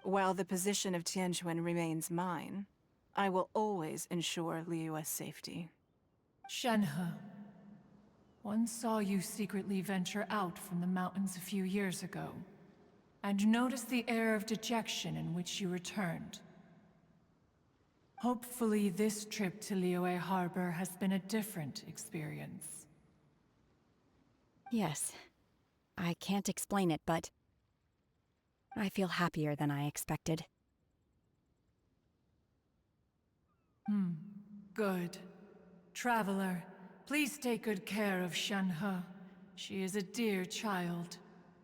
While the position of Tianquan remains mine, I will always ensure Liyue's safety. Shenhe, one saw you secretly venture out from the mountains a few years ago, and noticed the air of dejection in which you returned. Hopefully this trip to Liyue Harbor has been a different experience. Yes. I can't explain it, but I feel happier than I expected. Good. Traveler, please take good care of Shenhe. She is a dear child.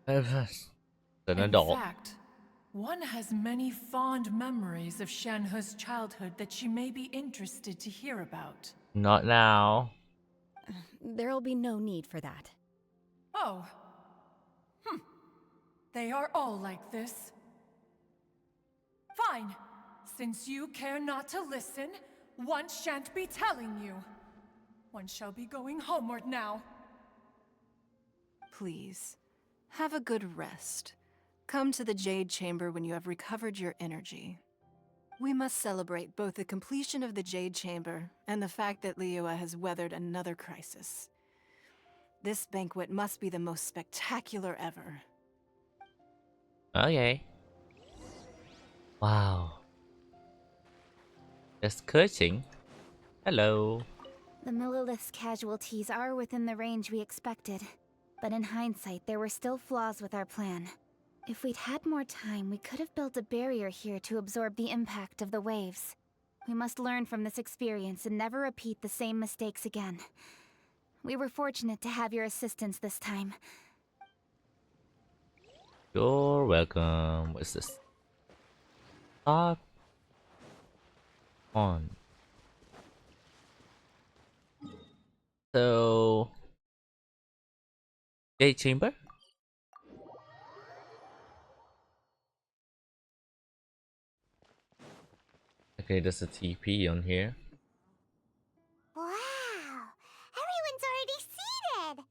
An In adult. fact, One has many fond memories of Shenhe's childhood that she may be interested to hear about. Not now. There'll be no need for that. Oh. They are all like this. Fine. Since you care not to listen, one shan't be telling you. One shall be going homeward now. Please, have a good rest. Come to the Jade Chamber when you have recovered your energy. We must celebrate both the completion of the Jade Chamber and the fact that Liyue has weathered another crisis. This banquet must be the most spectacular ever. Okay. Wow. Just coaching. Hello. The Millilith's casualties are within the range we expected. But in hindsight, there were still flaws with our plan. If we'd had more time, we could have built a barrier here to absorb the impact of the waves. We must learn from this experience and never repeat the same mistakes again. We were fortunate to have your assistance this time. You're welcome. What's this? Start on. So, Jade Chamber? Okay, there's a TP on here. Wow! Everyone's already seated!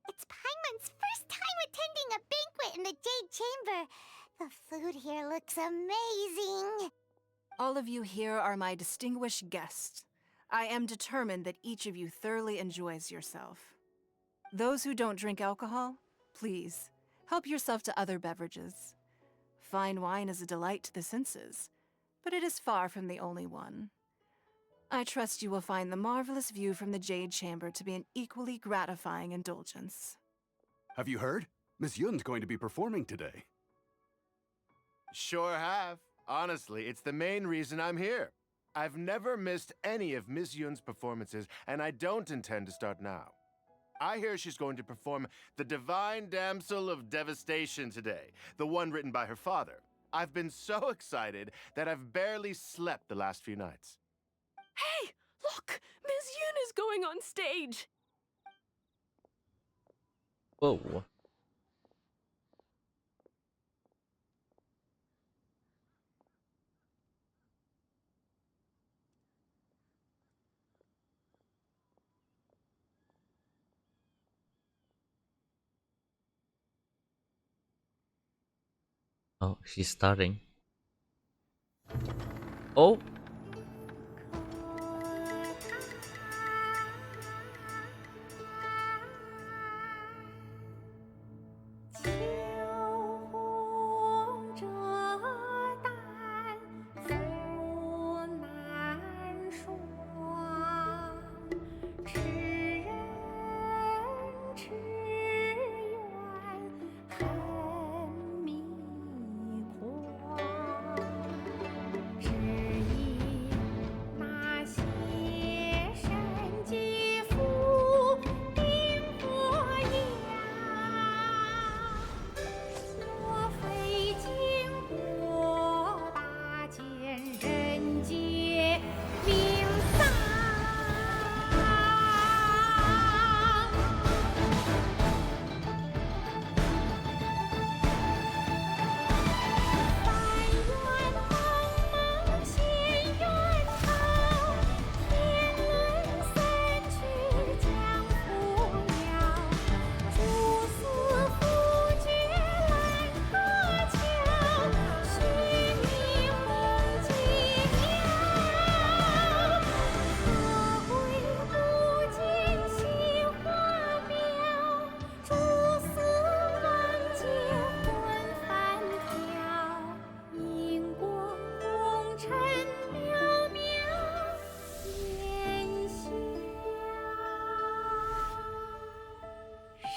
It's Paimon's first time attending a banquet in the Jade Chamber. The food here looks amazing. All of you here are my distinguished guests. I am determined that each of you thoroughly enjoys yourself. Those who don't drink alcohol, please, help yourself to other beverages. Fine wine is a delight to the senses, but it is far from the only one. I trust you will find the marvelous view from the Jade Chamber to be an equally gratifying indulgence. Have you heard? Miss Yun's going to be performing today. Sure have. Honestly, it's the main reason I'm here. I've never missed any of Miss Yun's performances, and I don't intend to start now. I hear she's going to perform The Divine Damsel of Devastation today, the one written by her father. I've been so excited that I've barely slept the last few nights. Hey, look! Miss Yun is going on stage! Whoa. Oh, she's starting. Oh!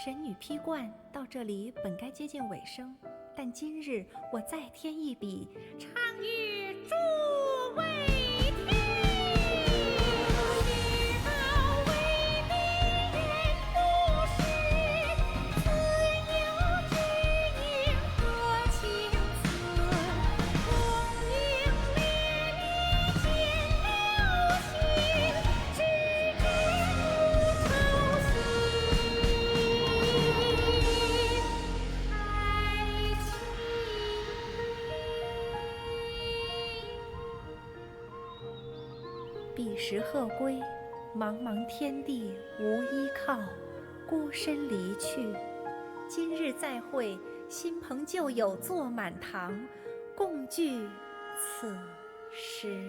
神女披冠到这里本该接近尾声，但今日我再添一笔，唱与诸位听。世道为敌人不识，自有知音何其彼时鹤归，茫茫天地无依靠，孤身离去。今日再会，新朋旧友坐满堂，共聚此时。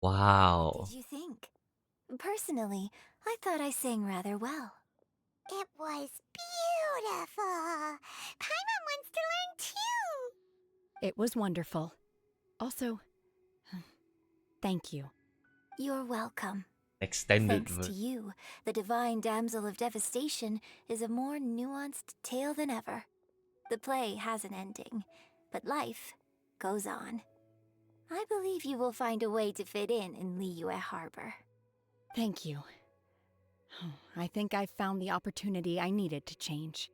Wow. What did you think? Personally, I thought I sang rather well. It was beautiful. Paimon wants to learn too. It was wonderful. Also, thank you. You're welcome. Extended Thanks to you, the Divine Damsel of Devastation is a more nuanced tale than ever. The play has an ending, but life goes on. I believe you will find a way to fit in Liyue Harbor. Thank you. I think I've found the opportunity I needed to change.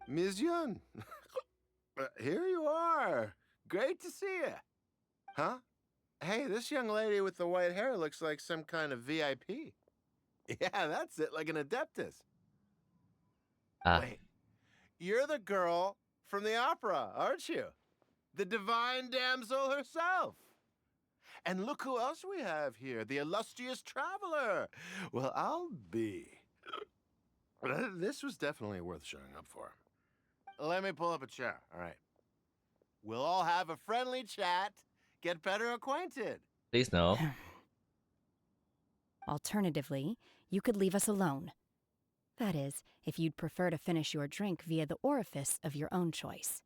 Ms. Yun, here you are. Great to see you. Huh? Hey, this young lady with the white hair looks like some kind of VIP. Yeah, that's it, like an adeptus. Wait, you're the girl from the opera, aren't you? The divine damsel herself. And look who else we have here, the illustrious traveler. Well, I'll be. This was definitely worth showing up for. Let me pull up a chair, all right? We'll all have a friendly chat, get better acquainted. Please no. Alternatively, you could leave us alone. That is, if you'd prefer to finish your drink via the orifice of your own choice.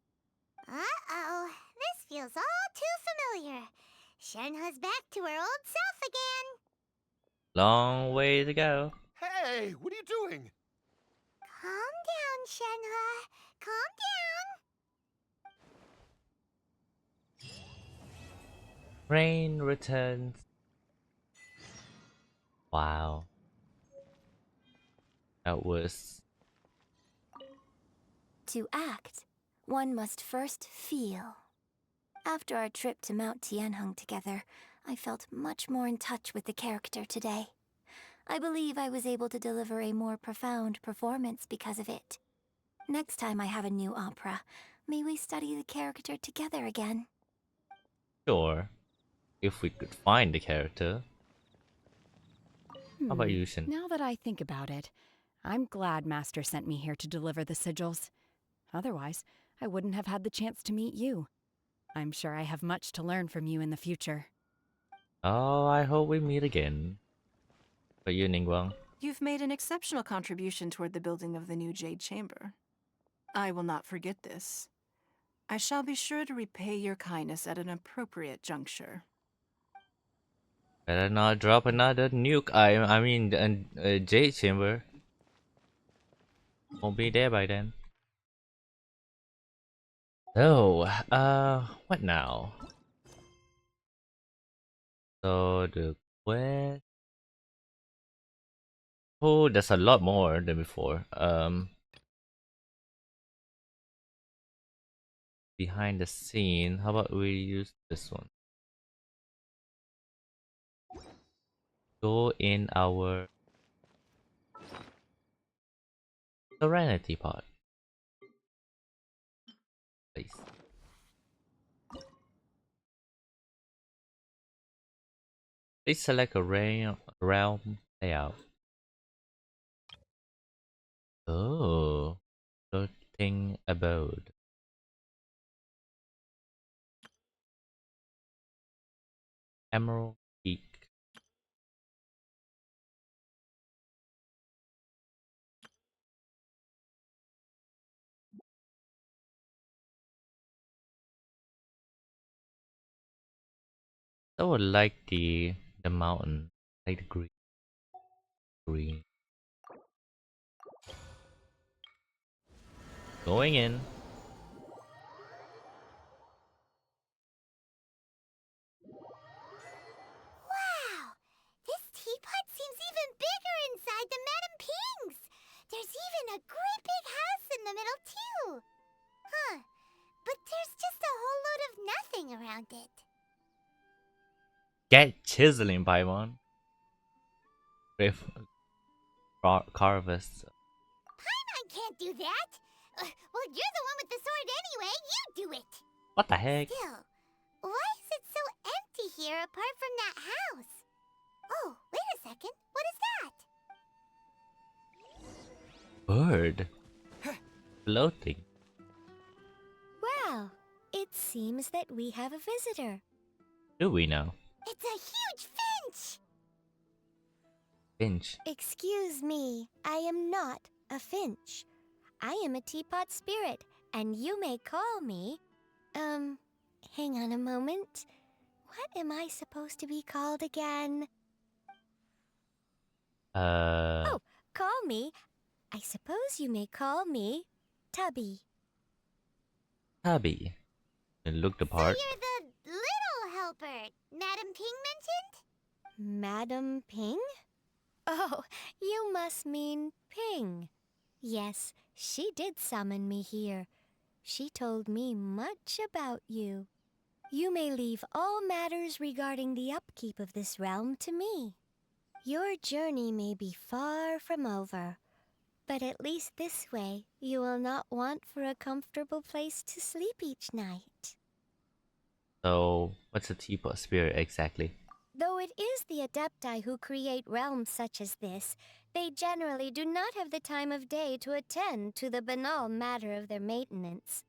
Uh-oh, this feels all too familiar. Shenhe's back to her old self again. Long way to go. Hey, what are you doing? Calm down, Shenhe. Calm down. Rain returns. Wow. That was... To act, one must first feel. After our trip to Mount Tianheng together, I felt much more in touch with the character today. I believe I was able to deliver a more profound performance because of it. Next time I have a new opera, may we study the character together again? Sure. If we could find the character. How about you, Shen? Now that I think about it, I'm glad Master sent me here to deliver the sigils. Otherwise, I wouldn't have had the chance to meet you. I'm sure I have much to learn from you in the future. Oh, I hope we meet again. But you, Ningguang? You've made an exceptional contribution toward the building of the new Jade Chamber. I will not forget this. I shall be sure to repay your kindness at an appropriate juncture. Better not drop another nuke. I mean, Jade Chamber. Won't be there by then. So, what now? So the quest. Oh, there's a lot more than before. Behind the scene. How about we use this one? Go in our Serenity pod. Please. Please select a realm layout. Oh, floating abode. Emerald Peak. I would like the mountain, like the green. Going in. Wow! This teapot seems even bigger inside than Madame Ping's. There's even a great big house in the middle, too. Huh. But there's just a whole load of nothing around it. Get chiseling, Paimon. Brave Carvest. Paimon can't do that. Well, you're the one with the sword anyway. You do it. What the heck? Still, why is it so empty here apart from that house? Oh, wait a second. What is that? Bird. Floating. Well, it seems that we have a visitor. Do we know? It's a huge finch! Finch. Excuse me, I am not a finch. I am a teapot spirit, and you may call me... hang on a moment. What am I supposed to be called again? Oh, call me. I suppose you may call me Tubby. Tubby. It looked the part. You're the little helper Madam Ping mentioned? Madam Ping? Oh, you must mean Ping. Yes, she did summon me here. She told me much about you. You may leave all matters regarding the upkeep of this realm to me. Your journey may be far from over, but at least this way you will not want for a comfortable place to sleep each night. So, what's a teapot spirit exactly? Though it is the Adepti who create realms such as this, they generally do not have the time of day to attend to the banal matter of their maintenance.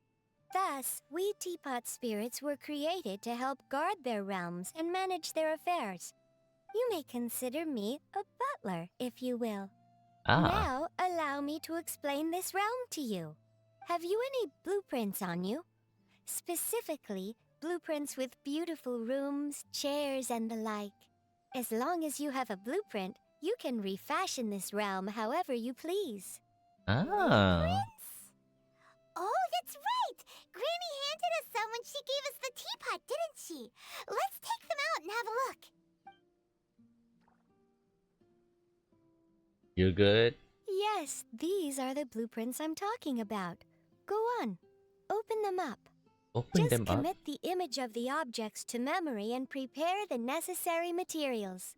Thus, we teapot spirits were created to help guard their realms and manage their affairs. You may consider me a butler, if you will. Now, allow me to explain this realm to you. Have you any blueprints on you? Specifically, blueprints with beautiful rooms, chairs, and the like. As long as you have a blueprint, you can refashion this realm however you please. Ah. Oh, that's right! Granny handed us some when she gave us the teapot, didn't she? Let's take them out and have a look. You good? Yes, these are the blueprints I'm talking about. Go on, open them up. Open them Just up. commit the image of the objects to memory and prepare the necessary materials.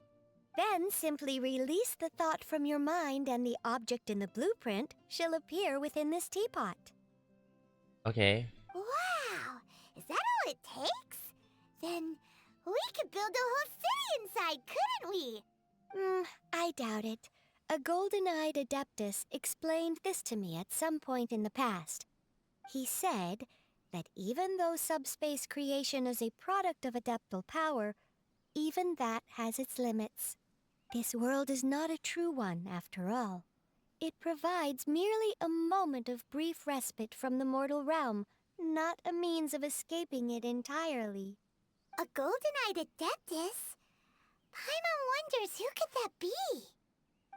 Then simply release the thought from your mind and the object in the blueprint shall appear within this teapot. Okay. Wow! Is that all it takes? Then we could build a whole city inside, couldn't we? I doubt it. A golden-eyed adeptus explained this to me at some point in the past. He said that even though subspace creation is a product of adeptal power, even that has its limits. This world is not a true one, after all. It provides merely a moment of brief respite from the mortal realm, not a means of escaping it entirely. A golden-eyed adeptus? Paimon wonders who could that be?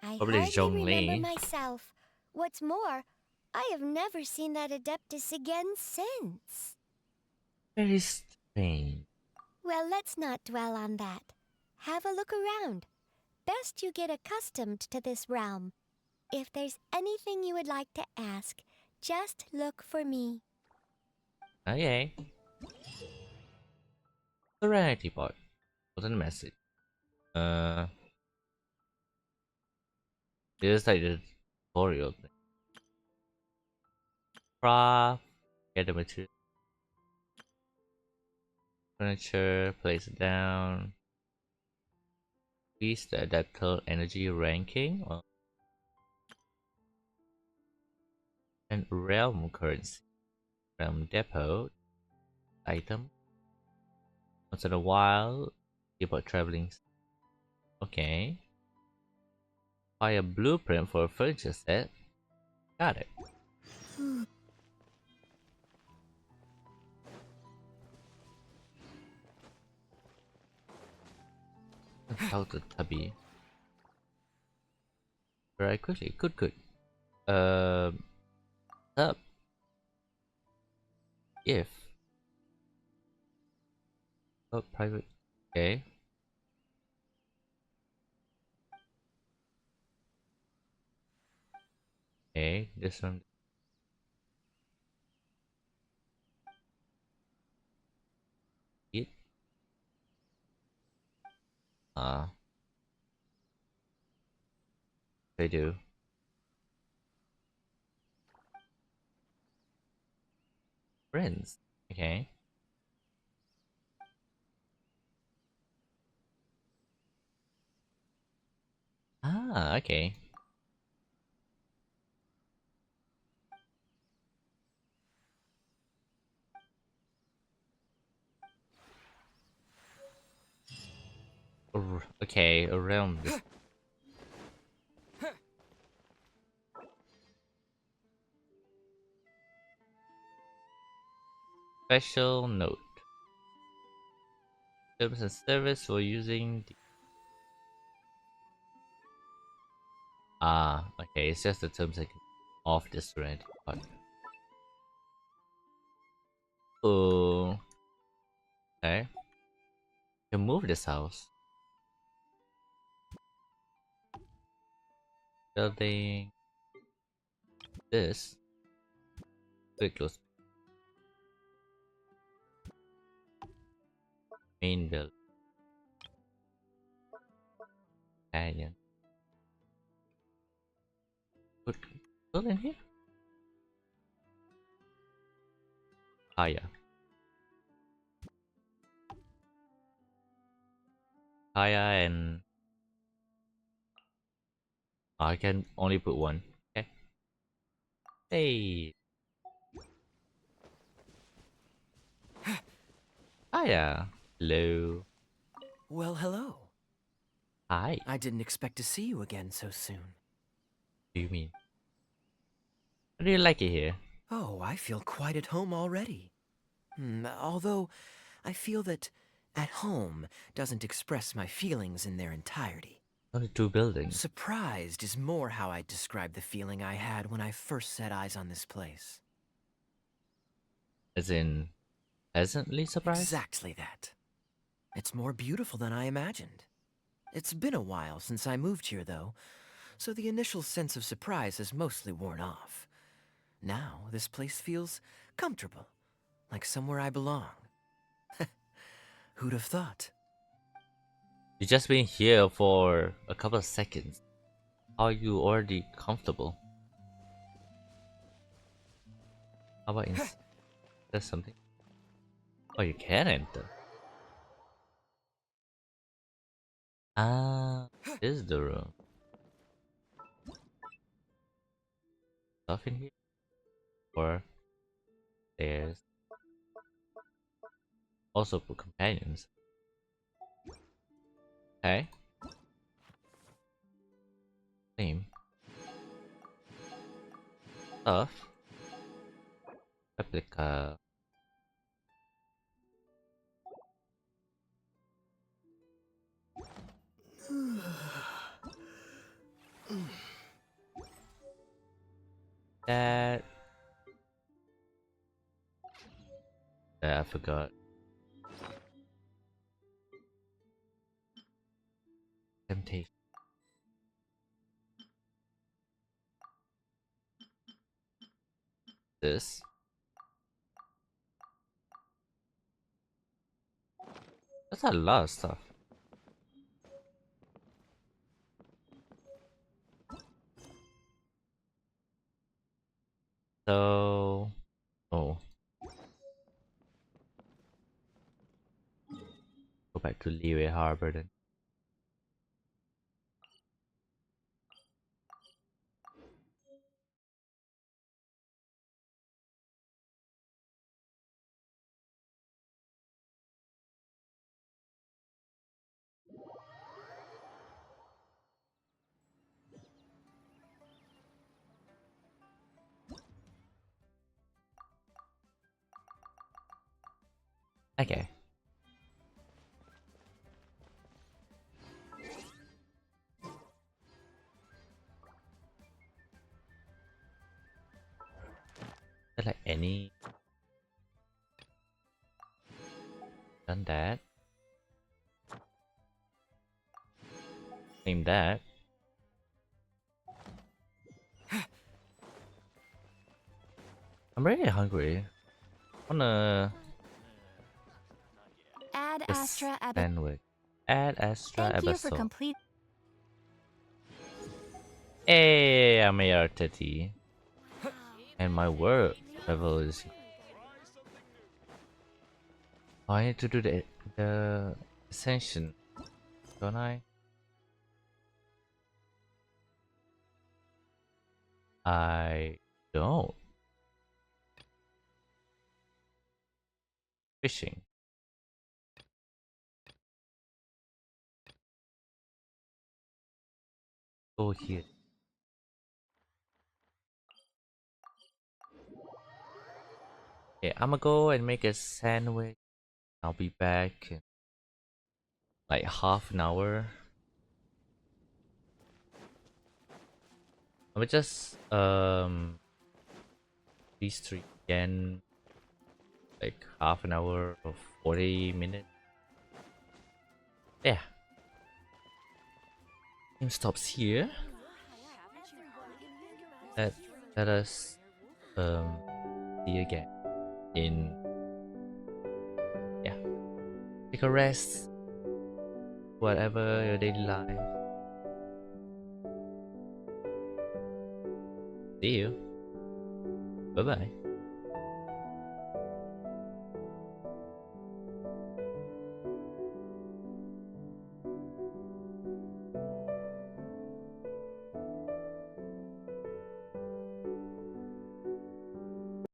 I Probably hardly Zhongli. remember myself. What's more, I have never seen that adeptus again since. Very strange. Well, let's not dwell on that. Have a look around. Best you get accustomed to this realm. If there's anything you would like to ask, just look for me. Okay. Serenity Pod. What's the message? This is like the tutorial thing. Craft. Get the material. Furniture. Place it down. Increase the adaptal energy ranking. And realm currency. Realm depot. Item. Once in a while. About traveling. Okay. Buy a blueprint for a furniture set. Got it. Let's talk to Tubby. Very quickly. Good. Up. If. Oh, private. Okay. Okay, this one. It. They do. Friends. Okay. Ah, okay. Okay, around this. Special note. Terms and service for using the... Ah, okay, it's just the terms I can off this red part. Oh, okay. Can move this house. Building this. Very close. Main build. Canyon. Put build in here? Ah, yeah. Kaya and... Oh, I can only put one. Okay. Hey. Hiya. Hello. Well, hello. Hi. I didn't expect to see you again so soon. What do you mean? How do you like it here? Oh, I feel quite at home already. Although, I feel that at home doesn't express my feelings in their entirety. Only 2 buildings. Surprised is more how I'd describe the feeling I had when I first set eyes on this place. As in, pleasantly surprised? Exactly that. It's more beautiful than I imagined. It's been a while since I moved here, though, so the initial sense of surprise has mostly worn off. Now, this place feels comfortable, like somewhere I belong. Who'd have thought? You just been here for a couple of seconds. How are you already comfortable? How about there's something? Oh, you can enter. Ah, this is the room. Stuff in here? Or there's also for companions. Okay. Same. Stuff. Replica. That... I forgot. Temptation. This. That's a lot of stuff. So... Oh. Go back to Leeway Harbor then. Okay. Like any... Done that. Claim that. I'm really hungry. Wanna... Add Astra sandwich. Add Astra Thank you for Abyssal. complete. Hey, I'm AR30. And my work level is... Oh, I need to do the ascension, don't I? I don't. Fishing. Go here. Okay, I'm gonna go and make a sandwich. I'll be back in like half an hour. I'm just these three again, like half an hour or 40 minutes. Yeah. Game stops here. Let us see again in, yeah, take a rest, whatever your daily life. See you. Bye bye.